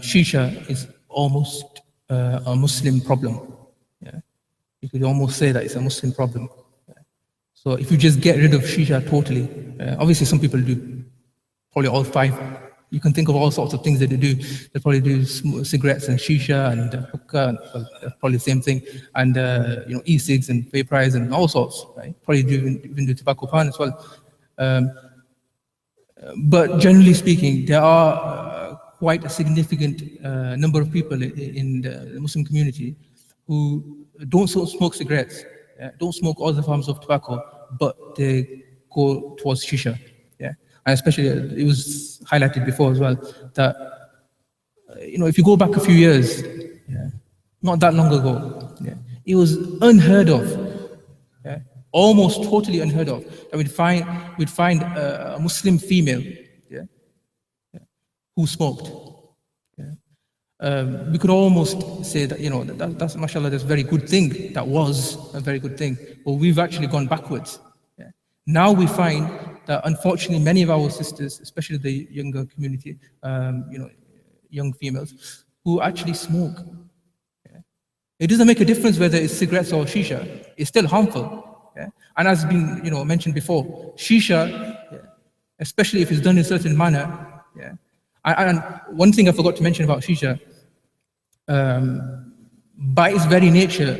Shisha is almost a Muslim problem. Yeah. You could almost say that it's a Muslim problem. Yeah. So if you just get rid of Shisha totally, obviously some people do, probably all five. You can think of all sorts of things that they do. They probably do cigarettes and Shisha and hookah, probably the same thing, and e-cigs and vaporize and all sorts. Right? Probably even do tobacco pan as well. But generally speaking, there are quite a significant number of people in the Muslim community who don't smoke cigarettes, don't smoke all the forms of tobacco, but they go towards Shisha. Yeah, and especially it was highlighted before as well that if you go back a few years, not that long ago, it was unheard of. Almost totally unheard of. That we'd find a Muslim female, who smoked. We could almost say that that's mashallah, that's a very good thing. That was a very good thing. But we've actually gone backwards. Now we find that unfortunately many of our sisters, especially the younger community, young females, who actually smoke. It doesn't make a difference whether it's cigarettes or Shisha. It's still harmful. And as been mentioned before, Shisha, especially if it's done in a certain manner, and one thing I forgot to mention about Shisha, by its very nature,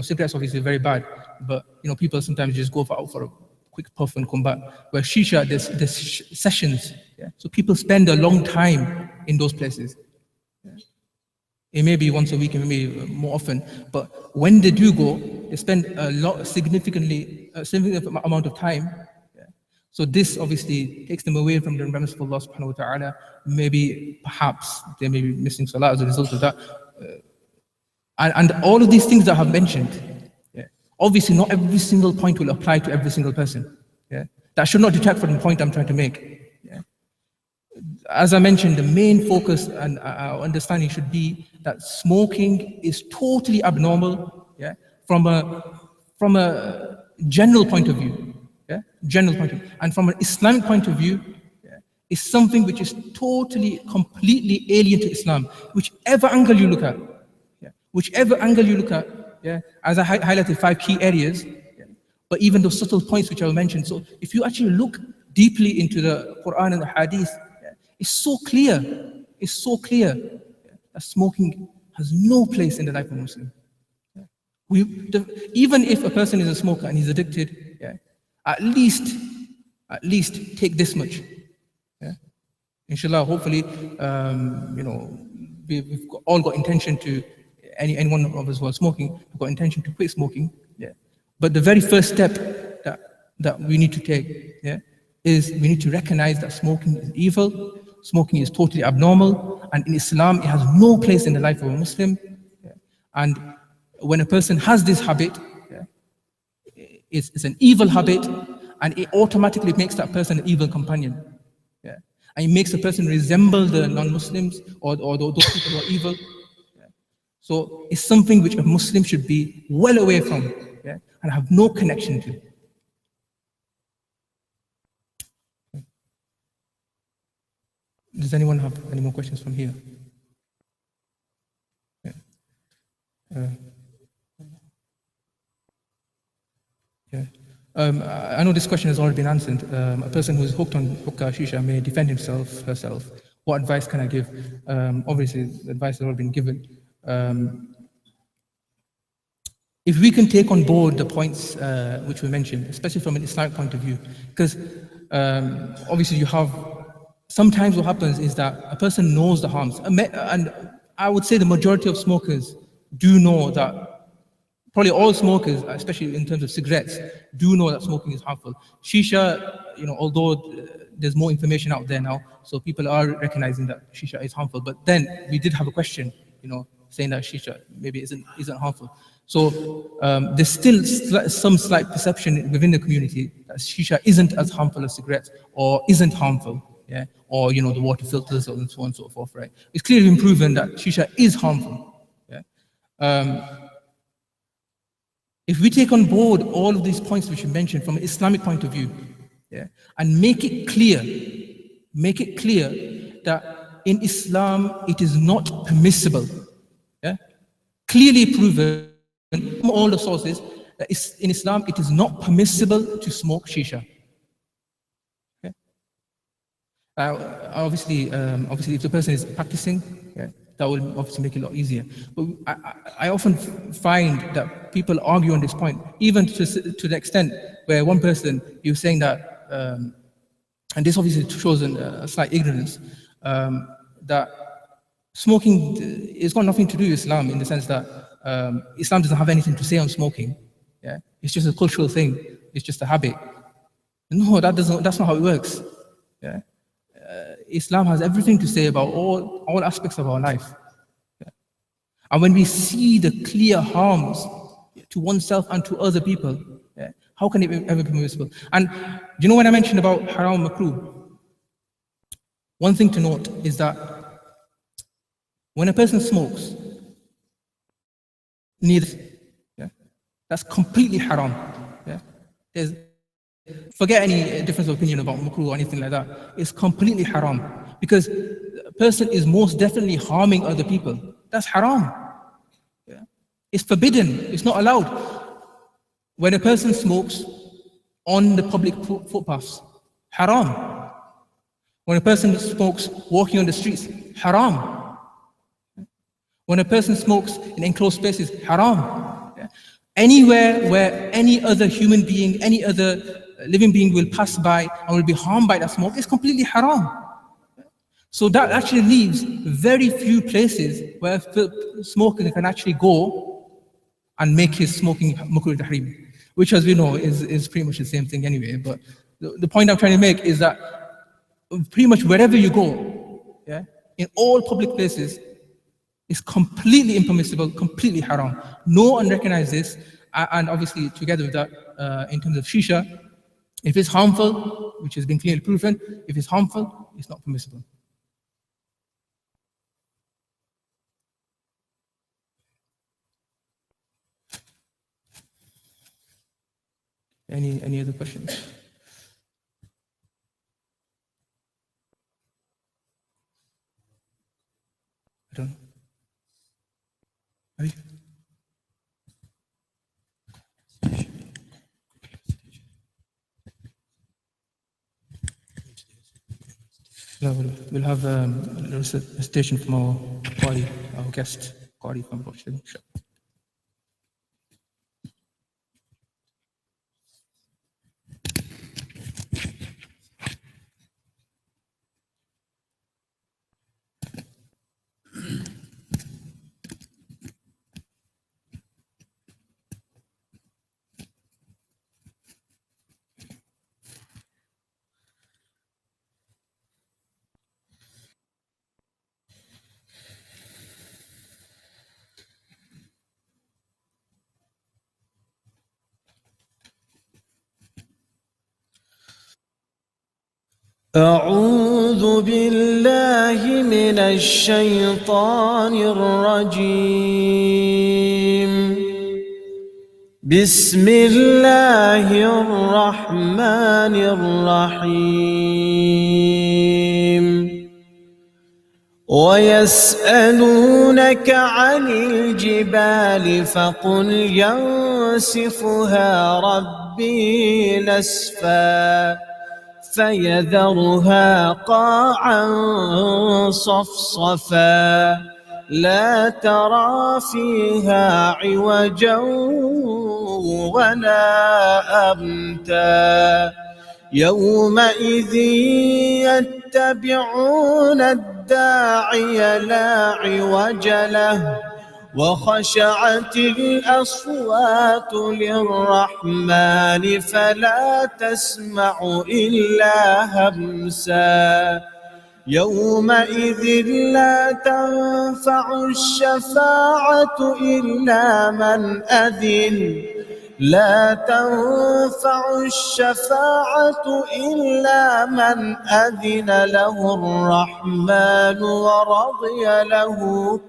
cigarettes obviously are very bad, but people sometimes just go out for a quick puff and come back. Where Shisha, there's sessions, so people spend a long time in those places. It may be once a week, it may be more often, but when they do go, they spend a significant amount of time. So this obviously takes them away from the remembrance of Allah subhanahu wa ta'ala. Maybe, perhaps, they may be missing salah as a result of that. And all of these things that I have mentioned, obviously not every single point will apply to every single person. That should not detract from the point I'm trying to make. As I mentioned, the main focus and our understanding should be that smoking is totally abnormal, from a general point of view, and from an Islamic point of view, is something which is totally, completely alien to Islam. Whichever angle you look at, as I highlighted 5 key areas, but even those subtle points which I will mention. So if you actually look deeply into the Quran and the Hadith, it's so clear that smoking has no place in the life of a Muslim. Even if a person is a smoker and he's addicted, at least take this much. Inshallah, hopefully, we've all got intention to, any one of us who are smoking, we've got intention to quit smoking. But the very first step that we need to take, is we need to recognize that smoking is evil. Smoking is totally abnormal, and in Islam, it has no place in the life of a Muslim. And when a person has this habit, It's an evil habit, and it automatically makes that person an evil companion. Yeah. And it makes the person resemble the non-Muslims or those people who are evil. Yeah. So it's something which a Muslim should be well away from, yeah, and have no connection to. Does anyone have any more questions from here? Yeah. Yeah. I know this question has already been answered. A person who is hooked on hookah shisha may defend himself, herself. What advice can I give? Obviously, the advice has already been given. If we can take on board the points which we mentioned, especially from an Islamic point of view, because obviously you have, sometimes what happens is that a person knows the harms, and I would say the majority of smokers do know that. Probably all smokers, especially in terms of cigarettes, do know that smoking is harmful. Shisha, although there's more information out there now, so people are recognizing that shisha is harmful. But then we did have a question, saying that shisha maybe isn't harmful. So there's still some slight perception within the community that shisha isn't as harmful as cigarettes, or isn't harmful, yeah, or the water filters and so on and so forth, right? It's clearly been proven that shisha is harmful. Yeah. If we take on board all of these points which you mentioned from an Islamic point of view, yeah, and make it clear that in Islam it is not permissible, yeah, clearly proven from all the sources that in Islam it is not permissible to smoke shisha. Okay? Obviously, if the person is practicing, yeah, that will obviously make it a lot easier. But I often find that people argue on this point, even to the extent where one person, he was saying that, and this obviously shows a slight ignorance, that smoking has got nothing to do with Islam, in the sense that Islam doesn't have anything to say on smoking. Yeah? It's just a cultural thing. It's just a habit. No, that's not how it works. Yeah? Islam has everything to say about all aspects of our life. Yeah. And when we see the clear harms to oneself and to other people, yeah, how can it ever be permissible? And when I mentioned about haram makruh, one thing to note is that when a person smokes, yeah, that's completely haram. Yeah. Forget any difference of opinion about makruh or anything like that. It's completely haram, because a person is most definitely harming other people. That's haram. Yeah. It's forbidden. It's not allowed. When a person smokes on the public footpaths, haram. When a person smokes walking on the streets, haram. When a person smokes in enclosed spaces, haram. Yeah. Anywhere where any other human being, any other living being will pass by and will be harmed by that smoke, is completely haram. So that actually leaves very few places where a smoker can actually go and make his smoking makruh tahrim, which, as we know, is pretty much the same thing anyway. But the point I'm trying to make is that pretty much wherever you go, yeah, in all public places, is completely impermissible, completely haram. No one recognizes this, and obviously together with that, in terms of shisha, if it's harmful, which has been clearly proven, if it's harmful, it's not permissible. Any other questions? I don't know. Are you? No, we'll have a recitation from our guest, Qari from Rochelle. أعوذ بالله من الشيطان الرجيم. بسم الله الرحمن الرحيم. ويسألونك عن الجبال فقل ينسفها ربي نسفا فيذرها قاعا صفصفا لا ترى فيها عوجا ولا أمتا يومئذ يتبعون الداعي لا عوج له وخشعت الأصوات للرحمن فلا تسمع إلا همسا يومئذ لا تنفع الشفاعة إلا من أذن لا تنفع الشفاعة إلا من أذن له الرحمن ورضي له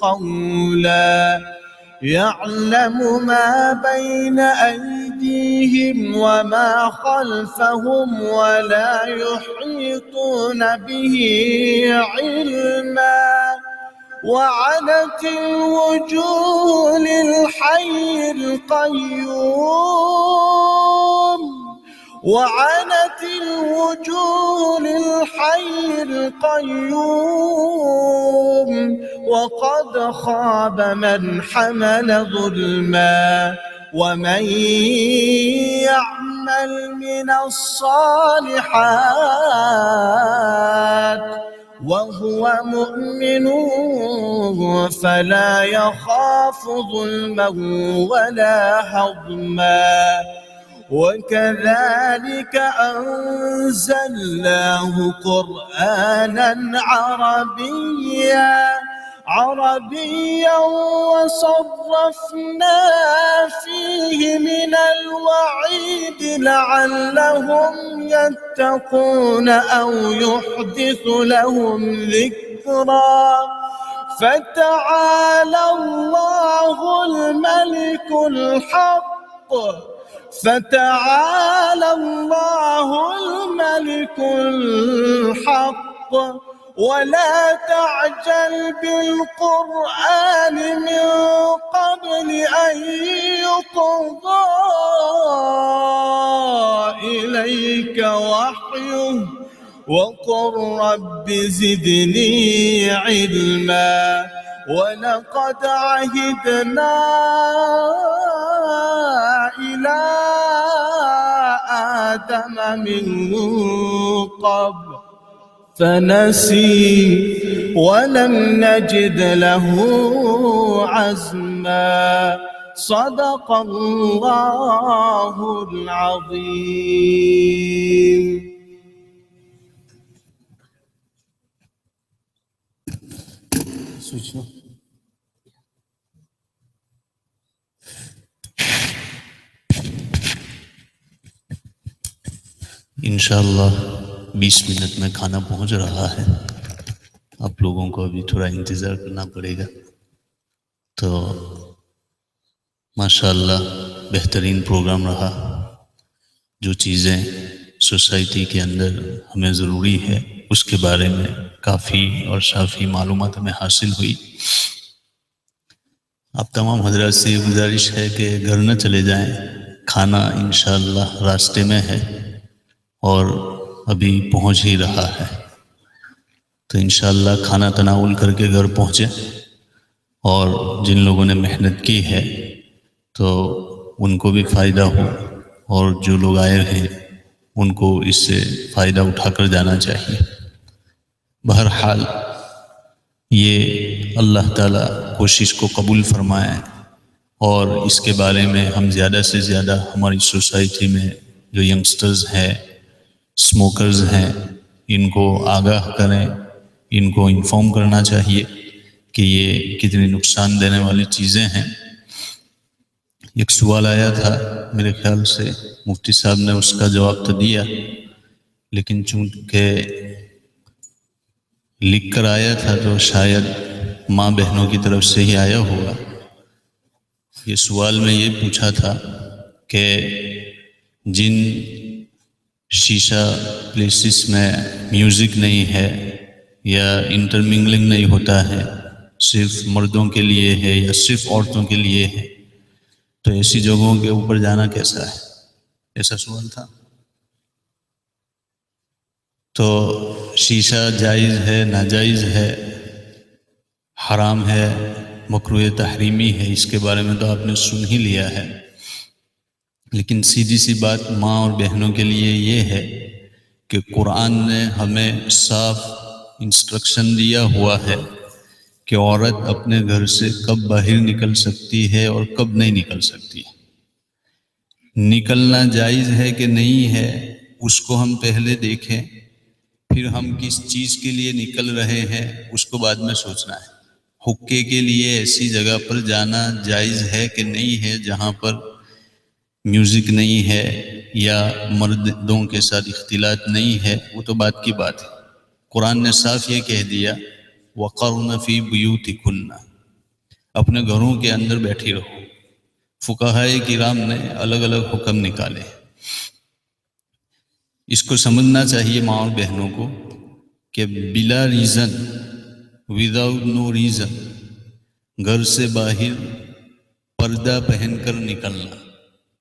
قولا يعلم ما بين أيديهم وما خلفهم ولا يحيطون به علما وعنت الوجوه للحي القيوم وعنت الوجوه للحي القيوم وقد خاب من حمل ظلما ومن يعمل من الصالحات وهو مؤمن فلا يخاف ظلما ولا هضما وكذلك أنزلناه قرآنا عربيا وصرفنا فيه من الوعيد لعلهم يتقون أو يحدث لهم ذكرا فتعالى الله الملك الحق ولا تعجل بالقرآن من قبل أن يقضى إليك وحيه وقل رب زدني علما ولقد عهدنا إلى آدم من قبل فنسي ولم نجد له عزما صدق الله العظيم. इंशाअल्लाह 20 मिनट में खाना पहुंच रहा है। आप लोगों को अभी थोड़ा इंतज़ार करना पड़ेगा। तो माशाअल्लाह बेहतरीन प्रोग्राम रहा। जो चीज़ें सोसाइटी के अंदर हमें ज़रूरी है उसके बारे में काफ़ी और शाफ़ी मालूमात हमें हासिल हुई। आप तमाम हज़रात से गुजारिश है कि घर न चले जाएं, खाना इंशाअल्लाह रास्ते में है और अभी पहुंच ही रहा है। तो इंशाअल्लाह खाना तनावुल करके घर पहुँचे और जिन लोगों ने मेहनत की है तो उनको भी फ़ायदा हो और जो लोग आए हैं उनको इससे फ़ायदा उठाकर जाना चाहिए। बहरहाल ये अल्लाह ताला कोशिश को कबूल फरमाए और इसके बारे में हम ज़्यादा से ज़्यादा हमारी सोसाइटी में जो यंगस्टर्स हैं, स्मोकर्स हैं, इनको आगाह करें, इनको इन्फॉर्म करना चाहिए कि ये कितनी नुकसान देने वाली चीज़ें हैं। एक सवाल आया था मेरे ख्याल से, मुफ्ती साहब ने उसका जवाब तो दिया لیکن چونکہ لکھ کر آیا تھا تو شاید ماں بہنوں کی طرف سے ہی آیا ہوگا. یہ سوال میں یہ پوچھا تھا کہ جن شیشہ پلیسز میں میوزک نہیں ہے یا انٹرمنگلنگ نہیں ہوتا ہے، صرف مردوں کے لیے ہے یا صرف عورتوں کے لیے ہے، تو ایسی جگہوں کے اوپر جانا کیسا ہے؟ ایسا سوال تھا. تو شیشہ جائز ہے، ناجائز ہے، حرام ہے، مکروہ تحریمی ہے، اس کے بارے میں تو آپ نے سن ہی لیا ہے. لیکن سیدھی سی بات ماں اور بہنوں کے لیے یہ ہے کہ قرآن نے ہمیں صاف انسٹرکشن دیا ہوا ہے کہ عورت اپنے گھر سے کب باہر نکل سکتی ہے اور کب نہیں نکل سکتی. نکلنا جائز ہے کہ نہیں ہے اس کو ہم پہلے دیکھیں، پھر ہم کس چیز کے لیے نکل رہے ہیں اس کو بعد میں سوچنا ہے. حقے کے لیے ایسی جگہ پر جانا جائز ہے کہ نہیں ہے جہاں پر میوزک نہیں ہے یا مردوں کے ساتھ اختلاط نہیں ہے، وہ تو بات کی بات ہے. قرآن نے صاف یہ کہہ دیا وَقَرْنَ فِي بُيُوتِكُنَّ، اپنے گھروں کے اندر بیٹھی رہو. فقہائے کرام نے الگ الگ حکم نکالے. اس کو سمجھنا چاہیے ماں اور بہنوں کو کہ بلا ریزن، وداؤٹ نو ریزن، گھر سے باہر پردہ پہن کر نکلنا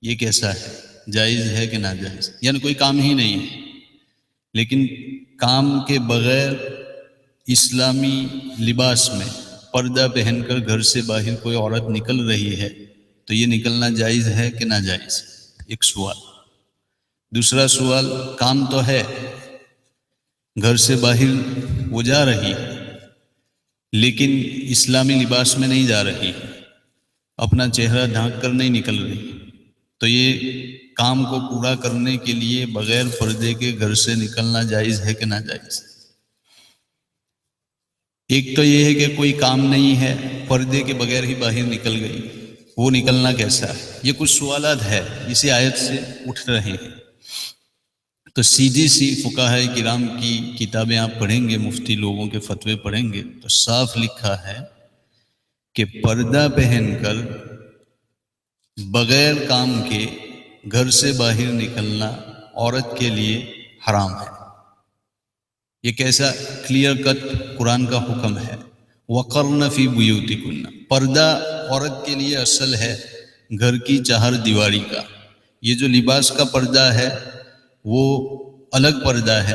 یہ کیسا ہے؟ جائز ہے کہ ناجائز؟ یعنی کوئی کام ہی نہیں ہے، لیکن کام کے بغیر اسلامی لباس میں پردہ پہن کر گھر سے باہر کوئی عورت نکل رہی ہے تو یہ نکلنا جائز ہے کہ ناجائز؟ ایک سوال. دوسرا سوال، کام تو ہے، گھر سے باہر وہ جا رہی ہے لیکن اسلامی لباس میں نہیں جا رہی، اپنا چہرہ ڈھانک کر نہیں نکل رہی، تو یہ کام کو پورا کرنے کے لیے بغیر پردے کے گھر سے نکلنا جائز ہے کہ ناجائز؟ ایک تو یہ ہے کہ کوئی کام نہیں ہے، پردے کے بغیر ہی باہر نکل گئی، وہ نکلنا کیسا ہے؟ یہ کچھ سوالات ہے اسی آیت سے اٹھ رہے ہیں. تو سیدھی سی فقہائے کرام کی کتابیں آپ پڑھیں گے، مفتی لوگوں کے فتوے پڑھیں گے تو صاف لکھا ہے کہ پردہ پہن کر بغیر کام کے گھر سے باہر نکلنا عورت کے لیے حرام ہے. یہ کیسا کلیئر کٹ قرآن کا حکم ہے. وَقَرْنَ فِي بُيُوتِكُنَّ، پردہ عورت کے لیے اصل ہے گھر کی چہار دیواری کا. یہ جو لباس کا پردہ ہے وہ الگ پردہ ہے.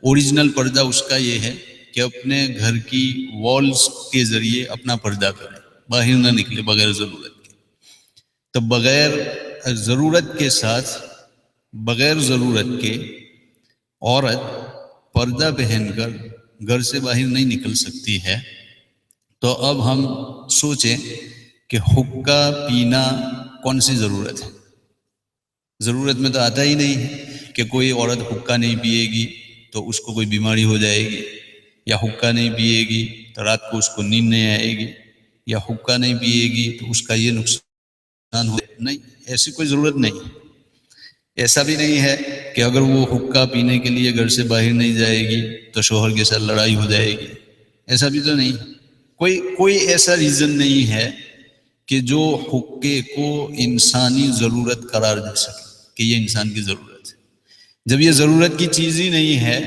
اوریجنل پردہ اس کا یہ ہے کہ اپنے گھر کی والز کے ذریعے اپنا پردہ کرے، باہر نہ نکلے بغیر ضرورت کے. تو بغیر ضرورت کے ساتھ بغیر ضرورت کے عورت پردہ پہن کر گھر سے باہر نہیں نکل سکتی ہے. تو اب ہم سوچیں کہ حقہ پینا کون سی ضرورت ہے؟ ضرورت میں تو آتا ہی نہیں ہے کہ کوئی عورت حقہ نہیں پیے گی تو اس کو کوئی بیماری ہو جائے گی، یا حقہ نہیں پیے گی تو رات کو اس کو نیند نہیں آئے گی، یا حقہ نہیں پیے گی تو اس کا یہ نقصان ہو نہیں. ایسی کوئی ضرورت نہیں. ایسا بھی نہیں ہے کہ اگر وہ حقہ پینے کے لیے گھر سے باہر نہیں جائے گی تو شوہر کے ساتھ لڑائی ہو جائے گی. ایسا بھی تو نہیں. کوئی ایسا ریزن نہیں ہے کہ جو حقے کو انسانی ضرورت قرار دے سکے کہ یہ انسان کی ضرورت ہے. جب یہ ضرورت کی چیز ہی نہیں ہے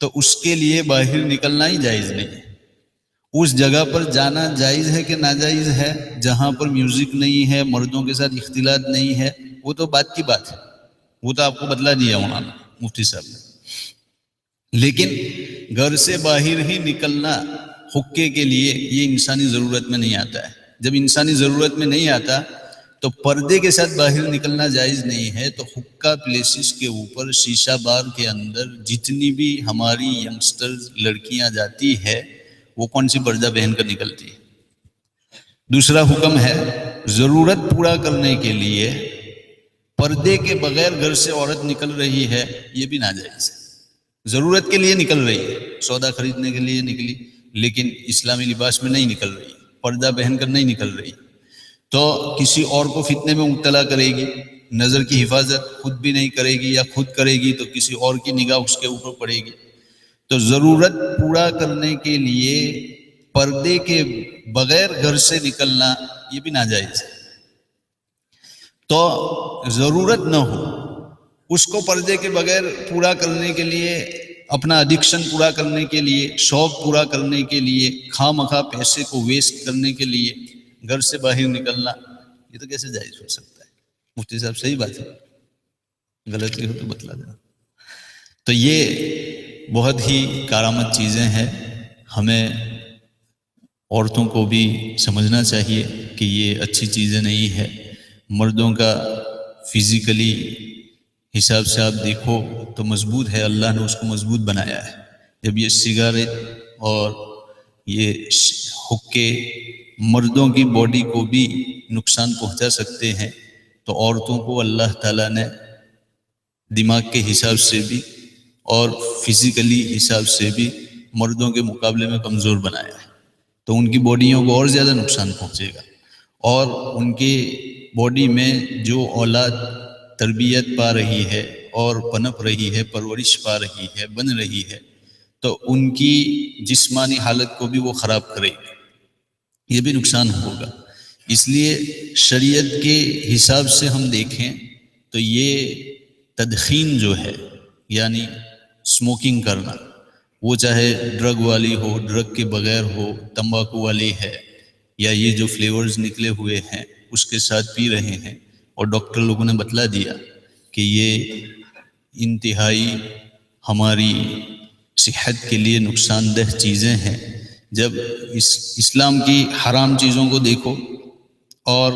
تو اس کے لیے باہر نکلنا ہی جائز نہیں ہے. اس جگہ پر جانا جائز ہے کہ ناجائز ہے جہاں پر میوزک نہیں ہے، مردوں کے ساتھ اختلاط نہیں ہے، وہ تو بات کی بات ہے. وہ تو آپ کو بدلا دیا مولانا مفتی صاحب نے. لیکن گھر سے باہر ہی نکلنا حقے کے لیے یہ انسانی ضرورت میں نہیں آتا ہے. جب انسانی ضرورت میں نہیں آتا تو پردے کے ساتھ باہر نکلنا جائز نہیں ہے. تو حقہ پلیسز کے اوپر شیشہ بار کے اندر جتنی بھی ہماری ینگسٹرز لڑکیاں جاتی ہے وہ کون سی پردہ پہن کر نکلتی ہے؟ دوسرا حکم ہے ضرورت پورا کرنے کے لیے پردے کے بغیر گھر سے عورت نکل رہی ہے، یہ بھی ناجائز ہے. ضرورت کے لیے نکل رہی ہے، سودا خریدنے کے لیے نکلی، لیکن اسلامی لباس میں نہیں نکل رہی، پردہ پہن کر نہیں نکل رہی، تو کسی اور کو فتنے میں مبتلا کرے گی. نظر کی حفاظت خود بھی نہیں کرے گی یا خود کرے گی تو کسی اور کی نگاہ اس کے اوپر پڑے گی. تو ضرورت پورا کرنے کے لیے پردے کے بغیر گھر سے نکلنا یہ بھی ناجائز ہے. تو ضرورت نہ ہو اس کو پردے کے بغیر پورا کرنے کے لیے، اپنا ایڈکشن پورا کرنے کے لیے، شوق پورا کرنے کے لیے، خواہ مخواہ پیسے کو ویسٹ کرنے کے لیے گھر سے باہر نکلنا، یہ تو کیسے جائز ہو سکتا ہے؟ مفتی صاحب صحیح بات ہے، غلطی ہو تو بتلا دینا. تو یہ بہت ہی کارآمد چیزیں ہیں، ہمیں عورتوں کو بھی سمجھنا چاہیے کہ یہ اچھی چیزیں نہیں ہے. مردوں کا فزیکلی حساب سے آپ دیکھو تو مضبوط ہے، اللہ نے اس کو مضبوط بنایا ہے. جب یہ سگریٹ اور یہ حقے مردوں کی باڈی کو بھی نقصان پہنچا سکتے ہیں، تو عورتوں کو اللہ تعالیٰ نے دماغ کے حساب سے بھی اور فزیکلی حساب سے بھی مردوں کے مقابلے میں کمزور بنایا ہے. تو ان کی باڈیوں کو اور زیادہ نقصان پہنچے گا، اور ان کی باڈی میں جو اولاد تربیت پا رہی ہے اور پنپ رہی ہے، پرورش پا رہی ہے، بن رہی ہے، تو ان کی جسمانی حالت کو بھی وہ خراب کرے گی، یہ بھی نقصان ہوگا. اس لیے شریعت کے حساب سے ہم دیکھیں تو یہ تدخین جو ہے، یعنی اسموکنگ کرنا، وہ چاہے ڈرگ والی ہو، ڈرگ کے بغیر ہو، تمباکو والی ہے، یا یہ جو فلیورز نکلے ہوئے ہیں اس کے ساتھ پی رہے ہیں، اور ڈاکٹر لوگوں نے بتلا دیا کہ یہ انتہائی ہماری صحت کے لیے نقصان دہ چیزیں ہیں. جب اسلام کی حرام چیزوں کو دیکھو اور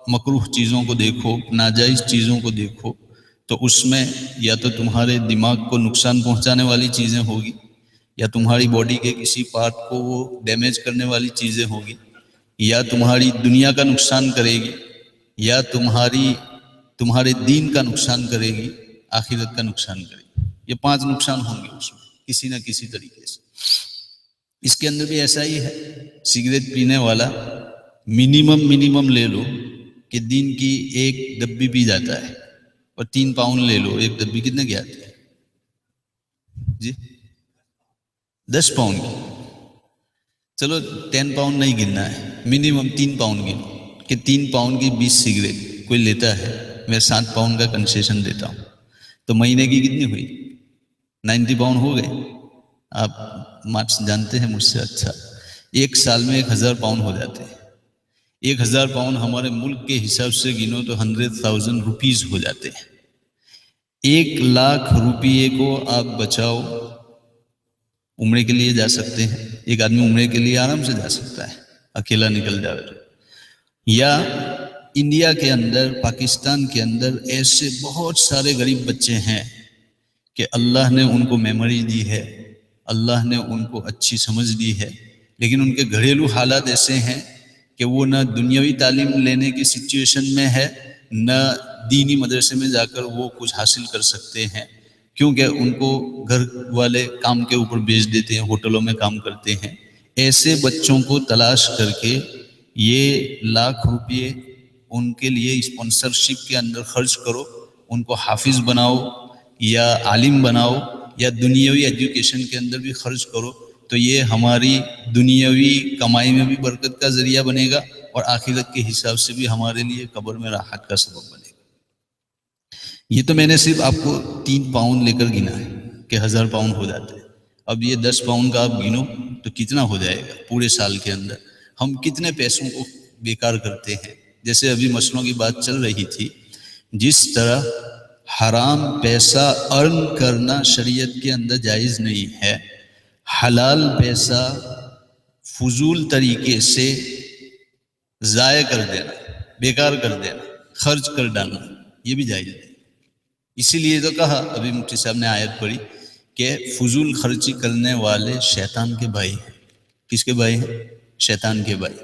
مکروہ چیزوں کو دیکھو، ناجائز چیزوں کو دیکھو، تو اس میں یا تو تمہارے دماغ کو نقصان پہنچانے والی چیزیں ہوگی، یا تمہاری باڈی کے کسی پارٹ کو وہ ڈیمیج کرنے والی چیزیں ہوگی، یا تمہاری دنیا کا نقصان کرے گی، یا تمہارے دین کا نقصان کرے گی، آخرت کا نقصان کرے گی. یہ 5 نقصان ہوں گے اس میں کسی نہ کسی طریقے سے. اس کے اندر بھی ایسا ہی ہے، سگریٹ پینے والا منیمم لے لو کہ دن کی 1 ڈبی پی جاتا ہے، اور 3 پاؤنڈ لے لو، 1 ڈبی کتنے کی آتی ہے جی؟ 10 پاؤنڈ کی. چلو 10 پاؤنڈ نہیں گننا ہے، منیمم 3 پاؤنڈ گنو کہ 3 پاؤنڈ کی 20 سگریٹ کوئی لیتا ہے، میں 7 پاؤنڈ کا کنسیشن دیتا ہوں، تو مہینے کی کتنی ہوئی؟ 90 پاؤنڈ ہو گئے. آپ مارکس جانتے ہیں مجھ سے اچھا. 1 سال میں 1000 پاؤنڈ ہو جاتے ہیں. 1000 پاؤنڈ ہمارے ملک کے حساب سے گنو تو 100,000 روپیز ہو جاتے ہیں. 1 لاکھ روپیے کو آپ بچاؤ، عمرے کے لیے جا سکتے ہیں. ایک آدمی عمرے کے لیے آرام سے جا سکتا ہے، اکیلا نکل جائے. یا انڈیا کے اندر، پاکستان کے اندر ایسے بہت سارے غریب بچے ہیں کہ اللہ نے ان کو میموری دی ہے، اللہ نے ان کو اچھی سمجھ دی ہے، لیکن ان کے گھریلو حالات ایسے ہیں کہ وہ نہ دنیاوی تعلیم لینے کی سچویشن میں ہے، نہ دینی مدرسے میں جا کر وہ کچھ حاصل کر سکتے ہیں، کیونکہ ان کو گھر والے کام کے اوپر بھیج دیتے ہیں، ہوٹلوں میں کام کرتے ہیں. ایسے بچوں کو تلاش کر کے یہ لاکھ روپے ان کے لیے اسپانسرشپ کے اندر خرچ کرو، ان کو حافظ بناؤ یا عالم بناؤ، یا دنیاوی ایجوکیشن کے اندر بھی خرچ کرو، تو یہ ہماری دنیاوی کمائی میں بھی برکت کا ذریعہ بنے گا، اور آخرت کے حساب سے بھی ہمارے لیے قبر میں راحت کا سبب بنے گا. یہ تو میں نے صرف آپ کو 3 پاؤنڈ لے کر گنا ہے کہ 1000 پاؤنڈ ہو جاتے ہیں. اب یہ 10 پاؤنڈ کا آپ گنو تو کتنا ہو جائے گا پورے سال کے اندر. ہم کتنے پیسوں کو بیکار کرتے ہیں. جیسے ابھی مسئلوں کی بات چل رہی تھی، جس طرح حرام پیسہ ارن کرنا شریعت کے اندر جائز نہیں ہے، حلال پیسہ فضول طریقے سے ضائع کر دینا، بیکار کر دینا، خرچ کر ڈالنا، یہ بھی جائز نہیں. اسی لیے تو کہا، ابھی مفتی صاحب نے آیت پڑھی کہ فضول خرچی کرنے والے شیطان کے بھائی ہیں. کس کے بھائی ہیں؟ شیطان کے بھائی.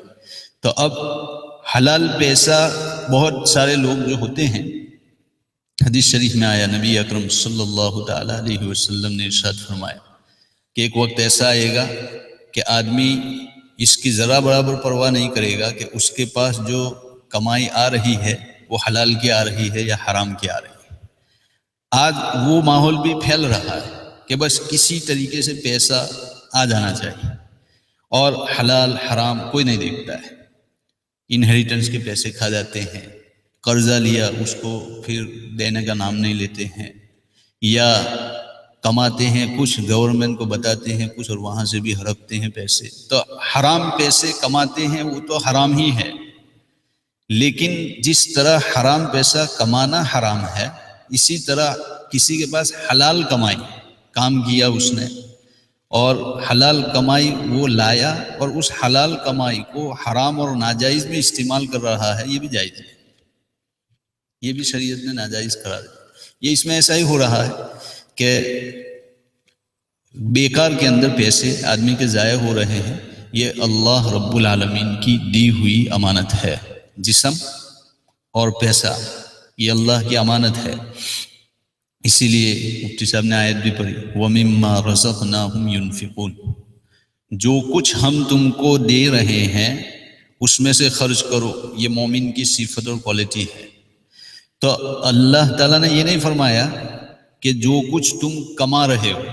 تو اب حلال پیسہ بہت سارے لوگ جو ہوتے ہیں، حدیث شریف میں آیا، نبی اکرم صلی اللہ تعالی علیہ وسلم نے ارشاد فرمایا کہ ایک وقت ایسا آئے گا کہ آدمی اس کی ذرا برابر پرواہ نہیں کرے گا کہ اس کے پاس جو کمائی آ رہی ہے وہ حلال کی آ رہی ہے یا حرام کی آ رہی ہے. آج وہ ماحول بھی پھیل رہا ہے کہ بس کسی طریقے سے پیسہ آ جانا چاہیے اور حلال حرام کوئی نہیں دیکھتا ہے. انہیریٹنس کے پیسے کھا جاتے ہیں، قرضہ لیا اس کو پھر دینے کا نام نہیں لیتے ہیں، یا کماتے ہیں کچھ گورنمنٹ کو بتاتے ہیں کچھ اور وہاں سے بھی ہڑپتے ہیں پیسے. تو حرام پیسے کماتے ہیں وہ تو حرام ہی ہے، لیکن جس طرح حرام پیسہ کمانا حرام ہے، اسی طرح کسی کے پاس حلال کمائی کام کیا اس نے اور حلال کمائی وہ لایا اور اس حلال کمائی کو حرام اور ناجائز میں استعمال کر رہا ہے، یہ بھی جائز ہے، یہ بھی شریعت نے ناجائز قرار دیا. یہ اس میں ایسا ہی ہو رہا ہے کہ بیکار کے اندر پیسے آدمی کے ضائع ہو رہے ہیں. یہ اللہ رب العالمین کی دی ہوئی امانت ہے. جسم اور پیسہ یہ اللہ کی امانت ہے. اسی لیے مفتی صاحب نے آیت بھی پڑھی وَمِمَّا رَزَقْنَاهُمْ يُنْفِقُونَ، جو کچھ ہم تم کو دے رہے ہیں اس میں سے خرچ کرو. یہ مومن کی صفت اور کوالٹی ہے. تو اللہ تعالیٰ نے یہ نہیں فرمایا کہ جو کچھ تم کما رہے ہو،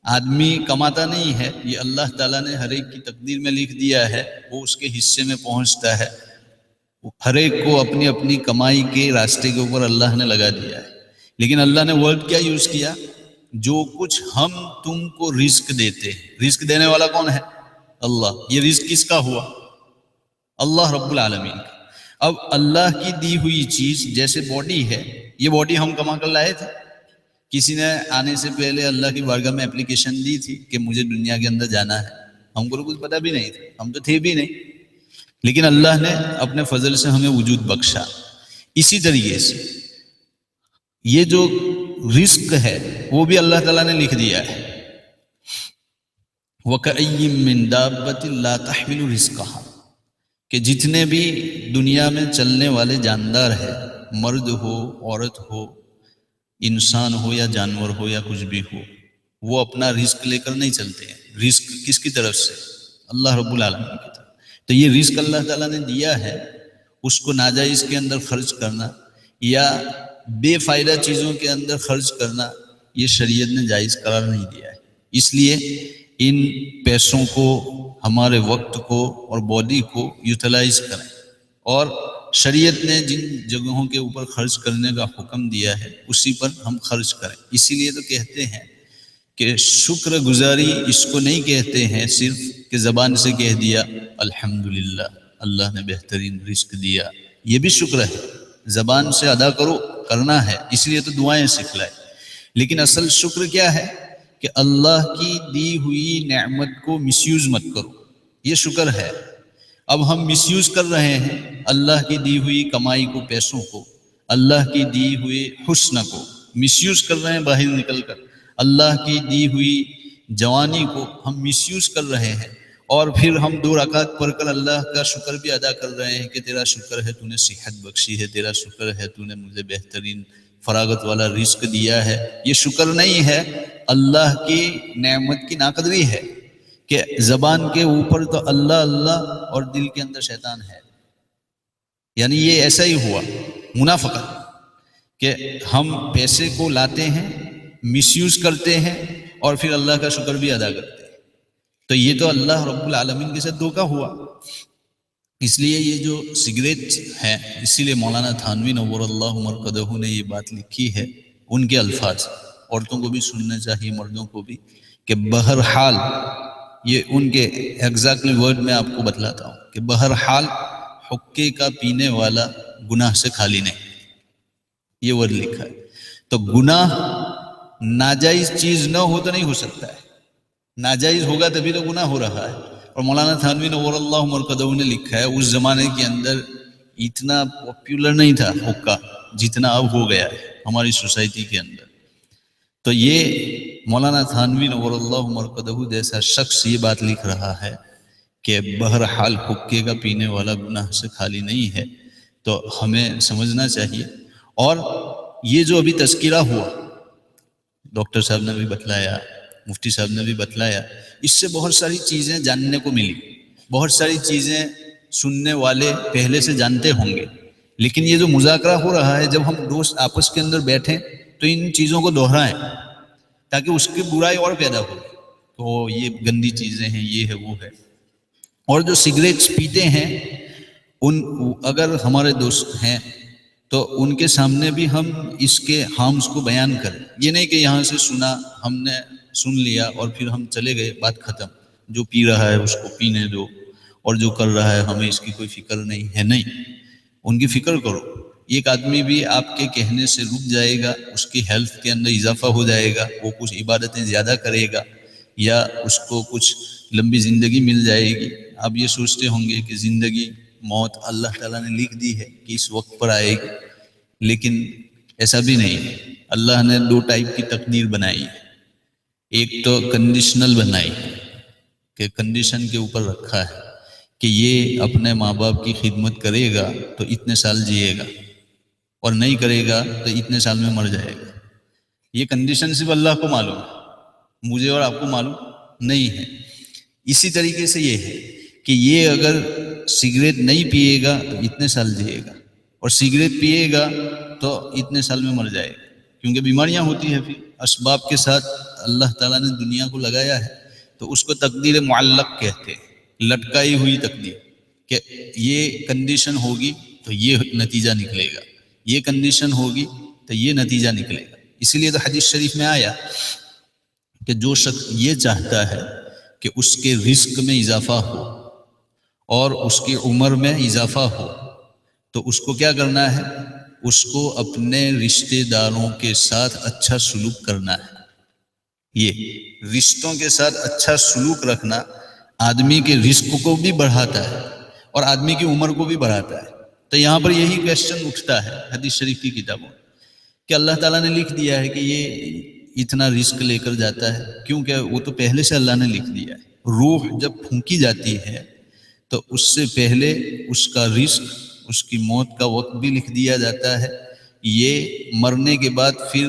آدمی کماتا نہیں ہے، یہ اللہ تعالیٰ نے ہر ایک کی تقدیر میں لکھ دیا ہے، وہ اس کے حصے میں پہنچتا ہے. ہر ایک کو اپنی اپنی کمائی کے راستے کے اوپر اللہ نے لگا دیا ہے. لیکن اللہ نے ورڈ کیا یوز کیا؟ جو کچھ ہم تم کو رزق دیتے ہیں. رزق دینے والا کون ہے؟ اللہ. یہ رزق کس کا ہوا؟ اللہ رب العالمین کا. اب اللہ کی دی ہوئی چیز جیسے باڈی ہے، یہ باڈی ہم کما کر لائے تھے. کسی نے آنے سے پہلے اللہ کی بارگاہ میں اپلیکیشن دی تھی کہ مجھے دنیا کے اندر جانا ہے، ہم کو کچھ پتہ بھی نہیں تھا، ہم تو تھے بھی نہیں، لیکن اللہ نے اپنے فضل سے ہمیں وجود بخشا. اسی طریقے سے یہ جو رزق ہے وہ بھی اللہ تعالیٰ نے لکھ دیا ہے. وَكَأَيٍّ مِّن دَابَّةٍ لَا تَحْمِلُ رِزْقَهَا، کہ جتنے بھی دنیا میں چلنے والے جاندار ہیں، مرد ہو عورت ہو انسان ہو یا جانور ہو یا کچھ بھی ہو، وہ اپنا رزق لے کر نہیں چلتے ہیں. رزق کس کی طرف سے؟ اللہ رب العالمین کی طرف. تو یہ رزق اللہ تعالیٰ نے دیا ہے، اس کو ناجائز کے اندر خرچ کرنا یا بے فائدہ چیزوں کے اندر خرچ کرنا یہ شریعت نے جائز قرار نہیں دیا ہے. اس لیے ان پیسوں کو، ہمارے وقت کو اور باڈی کو یوٹیلائز کریں، اور شریعت نے جن جگہوں کے اوپر خرچ کرنے کا حکم دیا ہے اسی پر ہم خرچ کریں. اسی لیے تو کہتے ہیں کہ شکر گزاری اس کو نہیں کہتے ہیں صرف کہ زبان سے کہہ دیا الحمدللہ اللہ نے بہترین رزق دیا، یہ بھی شکر ہے، زبان سے ادا کرو، کرنا ہے، اس لیے تو دعائیں سکھلائے. لیکن اصل شکر کیا ہے کہ اللہ کی دی ہوئی نعمت کو مس یوز مت کرو، یہ شکر ہے. اب ہم مس یوز کر رہے ہیں اللہ کی دی ہوئی کمائی کو، پیسوں کو، اللہ کی دی ہوئی حسن کو مس یوز کر رہے ہیں. باہر نکل کر اللہ کی دی ہوئی جوانی کو ہم مس یوز کر رہے ہیں، اور پھر ہم 2 رکعت پڑھ کر اللہ کا شکر بھی ادا کر رہے ہیں کہ تیرا شکر ہے تو نے صحت بخشی ہے، تیرا شکر ہے تو نے مجھے بہترین فراغت والا رزق دیا ہے. یہ شکر نہیں ہے، اللہ کی نعمت کی ناقدری ہے کہ زبان کے اوپر تو اللہ اللہ اور دل کے اندر شیطان ہے. یعنی یہ ایسا ہی ہوا منافقت کہ ہم پیسے کو لاتے ہیں، مس یوز کرتے ہیں، اور پھر اللہ کا شکر بھی ادا کرتے ہیں. تو یہ تو اللہ رب العالمین کے ساتھ دھوکہ ہوا. اس لیے یہ جو سگریٹ ہے، اسی لیے مولانا تھانوی نور اللہ مرقدہ نے یہ بات لکھی ہے، ان کے الفاظ عورتوں کو بھی سننا چاہیے، مردوں کو بھی، کہ بہرحال، یہ ان کے ایگزیکٹلی ورڈ میں آپ کو بتلاتا ہوں کہ بہرحال حقے کا پینے والا گناہ سے خالی نہیں، یہ ورڈ لکھا ہے. تو گناہ ناجائز چیز نہ ہو تو نہیں ہو سکتا ہے، ناجائز ہوگا تبھی تو گناہ ہو رہا ہے. اور مولانا تھانوی نور اللہ مرقدہ نے لکھا ہے اس زمانے کے اندر اتنا پاپولر نہیں تھا حقہ جتنا اب ہو گیا ہے ہماری سوسائٹی کے اندر. تو یہ مولانا تھانوی نور اللہ مرقدہ جیسا شخص یہ بات لکھ رہا ہے کہ بہرحال حقے کا پینے والا گناہ سے خالی نہیں ہے. تو ہمیں سمجھنا چاہیے. اور یہ جو ابھی تذکرہ ہوا، ڈاکٹر صاحب نے بھی بتلایا، مفتی صاحب نے بھی بتلایا، اس سے بہت ساری چیزیں جاننے کو ملی، بہت ساری چیزیں سننے والے پہلے سے جانتے ہوں گے، لیکن یہ جو مذاکرہ ہو رہا ہے، جب ہم دوست آپس کے اندر بیٹھیں تو ان چیزوں کو دہرائیں تاکہ اس کی برائی اور پیدا ہو، تو یہ گندی چیزیں ہیں، یہ ہے وہ ہے۔ اور جو سگریٹس پیتے ہیں، اگر ہمارے دوست ہیں تو ان کے سامنے بھی ہم اس کے ہارمز کو بیان کریں، یہ نہیں کہ یہاں سے سنا، ہم نے سن لیا اور پھر ہم چلے گئے، بات ختم، جو پی رہا ہے اس کو پینے دو، اور جو کر رہا ہے ہمیں اس کی کوئی فکر نہیں ہے، نہیں، ان کی فکر کرو۔ ایک آدمی بھی آپ کے کہنے سے رک جائے گا، اس کی ہیلتھ کے اندر اضافہ ہو جائے گا، وہ کچھ عبادتیں زیادہ کرے گا، یا اس کو کچھ لمبی زندگی مل جائے گی۔ آپ یہ سوچتے ہوں گے کہ زندگی موت اللہ تعالیٰ نے لکھ دی ہے کہ اس وقت پر آئے گی، لیکن ایسا بھی نہیں ہے۔ اللہ نے دو ٹائپ کی تقدیر بنائی ہے، ایک تو کنڈیشنل بنائی ہے کہ کنڈیشن کے اوپر رکھا ہے کہ یہ اپنے ماں باپ کی خدمت کرے گا تو اتنے سال جیے گا، اور نہیں کرے گا تو اتنے سال میں مر جائے گا۔ یہ کنڈیشن صرف اللہ کو معلوم ہے، مجھے اور آپ کو معلوم نہیں ہے۔ اسی طریقے سے یہ ہے کہ یہ اگر سگریٹ نہیں پیے گا تو اتنے سال جیے گا، اور سگریٹ پیے گا تو اتنے سال میں مر جائے گا، کیونکہ بیماریاں ہوتی ہیں۔ پھر اسباب کے ساتھ اللہ تعالیٰ نے دنیا کو لگایا ہے، تو اس کو تقدیر معلق کہتے ہیں، لٹکائی ہوئی تقدیر، کہ یہ کنڈیشن ہوگی تو یہ نتیجہ نکلے گا، یہ کنڈیشن ہوگی تو یہ نتیجہ نکلے گا۔ اسی لیے تو حدیث شریف میں آیا کہ جو شخص یہ چاہتا ہے کہ اس کے رزق میں اضافہ ہو اور اس کی عمر میں اضافہ ہو، تو اس کو کیا کرنا ہے؟ اس کو اپنے رشتہ داروں کے ساتھ اچھا سلوک کرنا ہے۔ یہ رشتوں کے ساتھ اچھا سلوک رکھنا آدمی کے رزق کو بھی بڑھاتا ہے اور آدمی کی عمر کو بھی بڑھاتا ہے۔ تو یہاں پر یہی کویسچن اٹھتا ہے حدیث شریف کی کتابوں کہ اللہ تعالیٰ نے لکھ دیا ہے کہ یہ اتنا رزق لے کر جاتا ہے، کیونکہ وہ تو پہلے سے اللہ نے لکھ دیا ہے۔ روح جب پھونکی جاتی ہے تو اس سے پہلے اس کا رزق، اس کی موت کا وقت بھی لکھ دیا جاتا ہے۔ یہ مرنے کے بعد پھر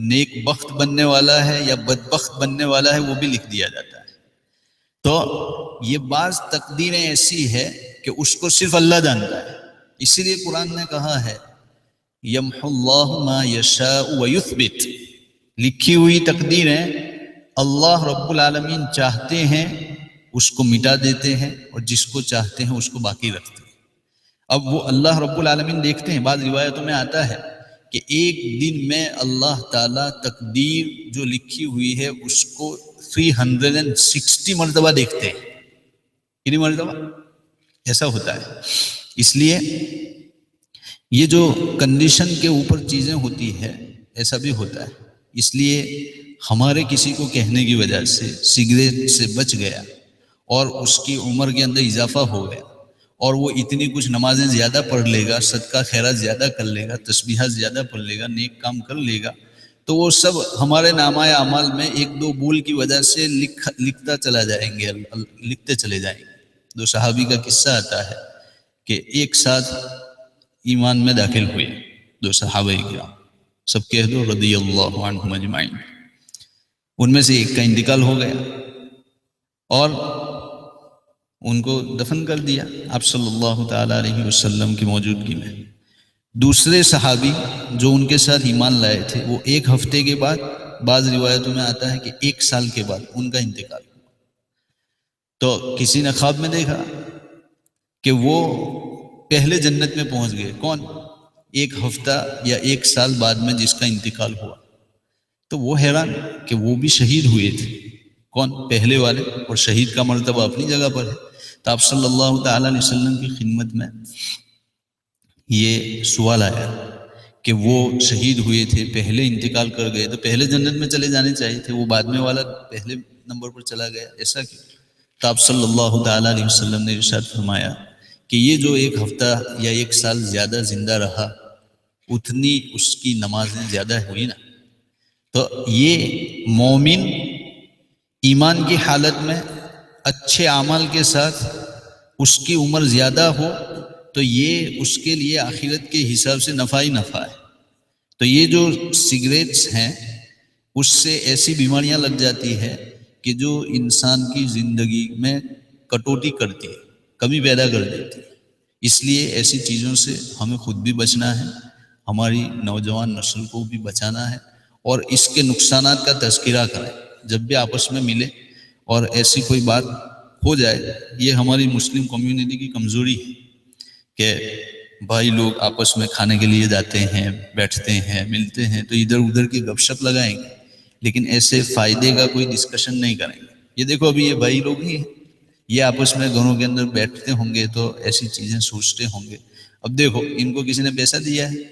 نیک بخت بننے والا ہے یا بدبخت بننے والا ہے، وہ بھی لکھ دیا جاتا ہے۔ تو یہ بعض تقدیریں ایسی ہے کہ اس کو صرف اللہ جانتا ہے۔ اسی لیے قرآن نے کہا ہے یمحو اللہ ما یشاء ویثبت، لکھی ہوئی تقدیریں اللہ رب العالمین چاہتے ہیں اس کو مٹا دیتے ہیں، اور جس کو چاہتے ہیں اس کو باقی رکھتے ہیں۔ اب وہ اللہ رب العالمین دیکھتے ہیں، بعض روایتوں میں آتا ہے کہ ایک دن میں اللہ تعالیٰ تقدیر جو لکھی ہوئی ہے اس کو 360 مرتبہ دیکھتے ہیں۔ کتنی مرتبہ؟ ایسا ہوتا ہے۔ اس لیے یہ جو کنڈیشن کے اوپر چیزیں ہوتی ہے، ایسا بھی ہوتا ہے۔ اس لیے ہمارے کسی کو کہنے کی وجہ سے سگریٹ سے بچ گیا اور اس کی عمر کے اندر اضافہ ہو گیا، اور وہ اتنی کچھ نمازیں زیادہ پڑھ لے گا، صدقہ خیرات زیادہ کر لے گا، تسبیحات زیادہ پڑھ لے گا، نیک کام کر لے گا، تو وہ سب ہمارے نامہ اعمال میں ایک دو بول کی وجہ سے لکھتا چلا جائیں گے، لکھتے چلے جائیں گے۔ دو صحابی کا قصہ آتا ہے کہ ایک ساتھ ایمان میں داخل ہوئے دو صحابہ کرام، سب کہہ دو رضی اللہ عنہم اجمعین۔ ان میں سے ایک کا انتقال ہو گیا اور ان کو دفن کر دیا آپ صلی اللہ تعالیٰ علیہ وسلم کی موجودگی میں۔ دوسرے صحابی جو ان کے ساتھ ایمان لائے تھے، وہ ایک ہفتے کے بعد، بعض روایتوں میں آتا ہے کہ ایک سال کے بعد ان کا انتقال ہوا۔ تو کسی نے خواب میں دیکھا کہ وہ پہلے جنت میں پہنچ گئے۔ کون؟ ایک ہفتہ یا ایک سال بعد میں جس کا انتقال ہوا۔ تو وہ حیران کہ وہ بھی شہید ہوئے تھے۔ کون؟ پہلے والے، اور شہید کا مرتبہ اپنی جگہ پر ہے۔ تو آپ صلی اللہ تعالیٰ علیہ وسلم کی خدمت میں یہ سوال آیا کہ وہ شہید ہوئے تھے، پہلے انتقال کر گئے، تو پہلے جنت میں چلے جانے چاہیے تھے، وہ بعد میں والا پہلے نمبر پر چلا گیا، ایسا کیوں؟ تو آپ صلی اللہ تعالیٰ علیہ وسلم نے ارشاد فرمایا کہ یہ جو ایک ہفتہ یا ایک سال زیادہ زندہ رہا، اتنی اس کی نمازیں زیادہ ہوئی نا۔ تو یہ مومن ایمان کی حالت میں اچھے اعمال کے ساتھ اس کی عمر زیادہ ہو تو یہ اس کے لیے آخرت کے حساب سے نفع ہی نفع ہے۔ تو یہ جو سگریٹس ہیں اس سے ایسی بیماریاں لگ جاتی ہے کہ جو انسان کی زندگی میں کٹوتی کرتی ہے، کمی پیدا کر دیتی ہے۔ اس لیے ایسی چیزوں سے ہمیں خود بھی بچنا ہے، ہماری نوجوان نسل کو بھی بچانا ہے، اور اس کے نقصانات کا تذکرہ کریں جب بھی آپس میں ملے اور ایسی کوئی بات ہو جائے۔ یہ ہماری مسلم کمیونٹی کی کمزوری ہے کہ بھائی لوگ آپس میں کھانے کے لیے جاتے ہیں، بیٹھتے ہیں، ملتے ہیں تو ادھر ادھر کی گپ شپ لگائیں گے، لیکن ایسے فائدے کا کوئی ڈسکشن نہیں کریں گے۔ یہ دیکھو ابھی یہ بھائی لوگ ہی ہیں، یہ آپس میں گھروں کے اندر بیٹھتے ہوں گے تو ایسی چیزیں سوچتے ہوں گے۔ اب دیکھو ان کو کسی نے پیسہ دیا ہے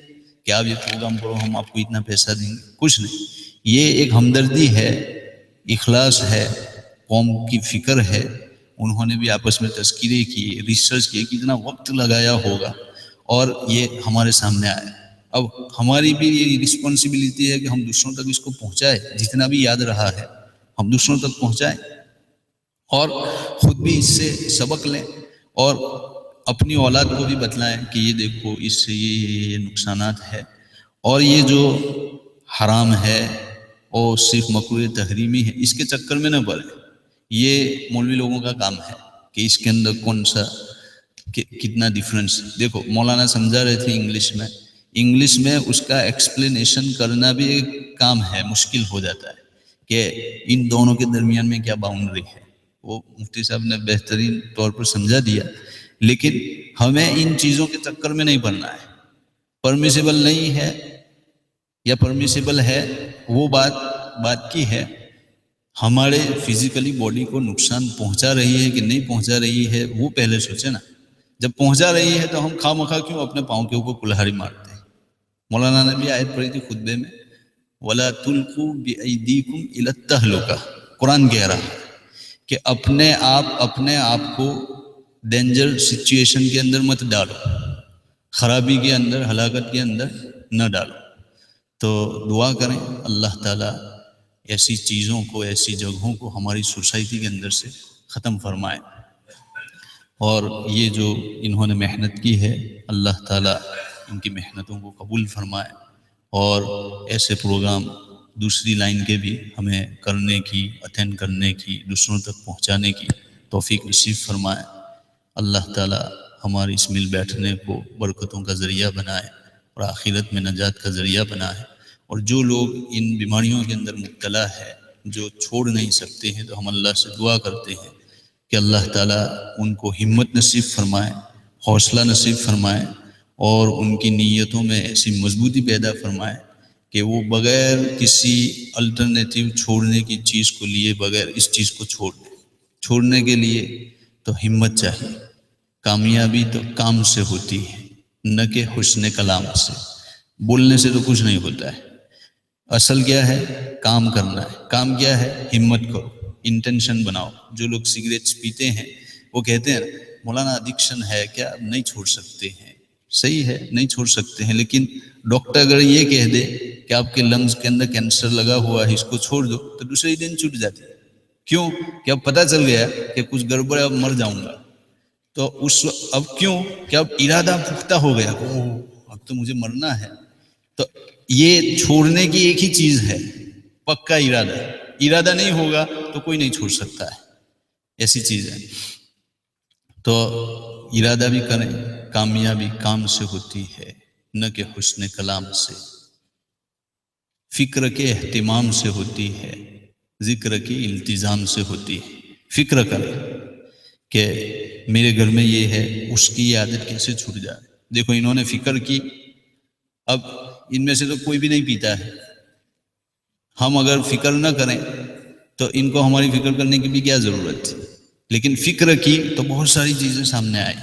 کہ آپ یہ پروگرام کرو، ہم آپ کو اتنا پیسہ دیں گے، کچھ نہیں۔ یہ ایک ہمدردی ہے، اخلاص ہے، قوم کی فکر ہے۔ انہوں نے بھی آپس میں تذکرے کیے، ریسرچ کیے، کتنا وقت لگایا ہوگا اور یہ ہمارے سامنے آیا۔ اب ہماری بھی یہ رسپانسبلٹی ہے کہ ہم دوسروں تک اس کو پہنچائیں، جتنا بھی یاد رہا ہے ہم دوسروں تک پہنچائیں اور خود بھی اس سے سبق لیں اور اپنی اولاد کو بھی بتلائیں کہ یہ دیکھو اس سے یہ نقصانات ہے، اور یہ جو حرام ہے اور صرف مکروہ تحریمی ہے اس کے چکر میں نہ پڑے۔ یہ مولوی لوگوں کا کام ہے کہ اس کے اندر کون سا کتنا ڈیفرنس۔ دیکھو مولانا سمجھا رہے تھے انگلش میں اس کا ایکسپلینیشن کرنا بھی ایک کام ہے، مشکل ہو جاتا ہے کہ ان دونوں کے درمیان میں کیا باؤنڈری ہے۔ وہ مفتی صاحب نے بہترین طور پر سمجھا دیا، لیکن ہمیں ان چیزوں کے چکر میں نہیں پڑنا ہے۔ پرمیسیبل نہیں ہے یا پرمیسیبل ہے وہ بات کی ہے، ہمارے فزیکلی باڈی کو نقصان پہنچا رہی ہے کہ نہیں پہنچا رہی ہے وہ پہلے سوچے نا۔ جب پہنچا رہی ہے تو ہم خواہ مخواہ کیوں اپنے پاؤں کے اوپر کلہاڑی مارتے ہیں۔ مولانا نے بھی آیت پڑھی تھی خطبے میں، وَلَا تُلْقُوا بِأَيْدِيكُمْ إِلَى التَّهْلُكَةِ، قرآن کہہ رہا ہے کہ اپنے آپ کو ڈینجر سچویشن کے اندر مت ڈالو، خرابی کے اندر، ہلاکت کے اندر نہ ڈالو۔ تو دعا کریں اللہ تعالیٰ ایسی چیزوں کو، ایسی جگہوں کو ہماری سوسائٹی کے اندر سے ختم فرمائے، اور یہ جو انہوں نے محنت کی ہے اللہ تعالیٰ ان کی محنتوں کو قبول فرمائے، اور ایسے پروگرام دوسری لائن کے بھی ہمیں کرنے کی، اٹینڈ کرنے کی، دوسروں تک پہنچانے کی توفیق نصیب فرمائے۔ اللہ تعالیٰ ہماری اس مل بیٹھنے کو برکتوں کا ذریعہ بنائے اور آخرت میں نجات کا ذریعہ بنائے، اور جو لوگ ان بیماریوں کے اندر مبتلا ہے، جو چھوڑ نہیں سکتے ہیں، تو ہم اللہ سے دعا کرتے ہیں کہ اللہ تعالیٰ ان کو ہمت نصیب فرمائے، حوصلہ نصیب فرمائے، اور ان کی نیتوں میں ایسی مضبوطی پیدا فرمائے کہ وہ بغیر کسی الٹرنیٹیو چھوڑنے کی چیز کو لیے بغیر اس چیز کو چھوڑ دیں۔ چھوڑنے کے لیے تو ہمت چاہیے۔ کامیابی تو کام سے ہوتی ہے، نہ کہ حسن کلام سے۔ بولنے سے تو کچھ نہیں ہوتا ہے، اصل کیا ہے؟ کام کرنا ہے۔ کام کیا ہے؟ ہمت کرو، انٹینشن بناؤ۔ جو لوگ سگریٹس پیتے ہیں وہ کہتے ہیں مولانا ایڈکشن ہے کیا، نہیں چھوڑ سکتے ہیں۔ صحیح ہے، نہیں چھوڑ سکتے ہیں، لیکن ڈاکٹر اگر یہ کہہ دے کہ آپ کے لنگز کے اندر کینسر لگا ہوا ہے، اس کو چھوڑ دو، تو دوسرے دن چھوٹ جاتی ہے۔ کیوں؟ کہ اب پتہ چل گیا کہ کچھ گڑبڑ ہے، اب مر جاؤں گا۔ تو اب کیوں کہ اب ارادہ پختہ ہو گیا، اب تو مجھے مرنا ہے۔ تو یہ چھوڑنے کی ایک ہی چیز ہے، پکا ارادہ۔ ارادہ نہیں ہوگا تو کوئی نہیں چھوڑ سکتا ہے، ایسی چیز ہے۔ تو ارادہ بھی کریں۔ کامیابی کام سے ہوتی ہے، نہ کہ حسن کلام سے۔ فکر کے اہتمام سے ہوتی ہے، ذکر کی التزام سے ہوتی ہے۔ فکر کریں کہ میرے گھر میں یہ ہے، اس کی عادت کیسے چھوٹ جائے۔ دیکھو انہوں نے فکر کی، اب ان میں سے تو کوئی بھی نہیں پیتا ہے۔ ہم اگر فکر نہ کریں تو ان کو ہماری فکر کرنے کی بھی کیا ضرورت تھی، لیکن فکر کی تو بہت ساری چیزیں سامنے آئی،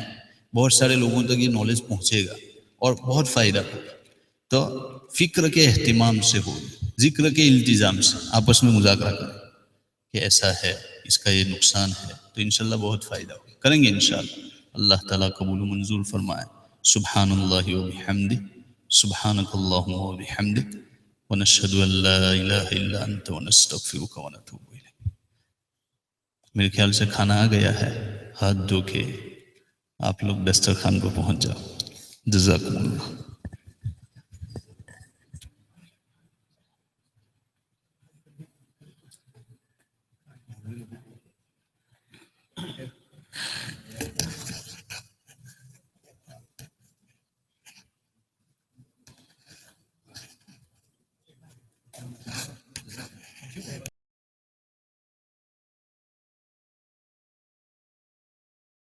بہت سارے لوگوں تک یہ نالج پہنچے گا اور بہت فائدہ ہوگا۔ تو فکر کے اہتمام سے ہو، ذکر کے التزام سے آپس میں مذاکرہ کریں کہ ایسا ہے، اس کا یہ نقصان ہے، تو انشاءاللہ بہت فائدہ ہوگا۔ کریں گے انشاءاللہ۔ اللہ تعالیٰ قبول و منظور فرمائے۔ سبحان اللہ و بحمدہ، سبحانک اللہم و بحمدک، ونشہد ان لا الہ الا انت ونستغفرک ونتوب الیک۔ میرے خیال سے کھانا آ گیا ہے، ہاتھ دھو کے آپ لوگ دسترخوان کو پہنچ جاؤ۔ جزاکم اللہ۔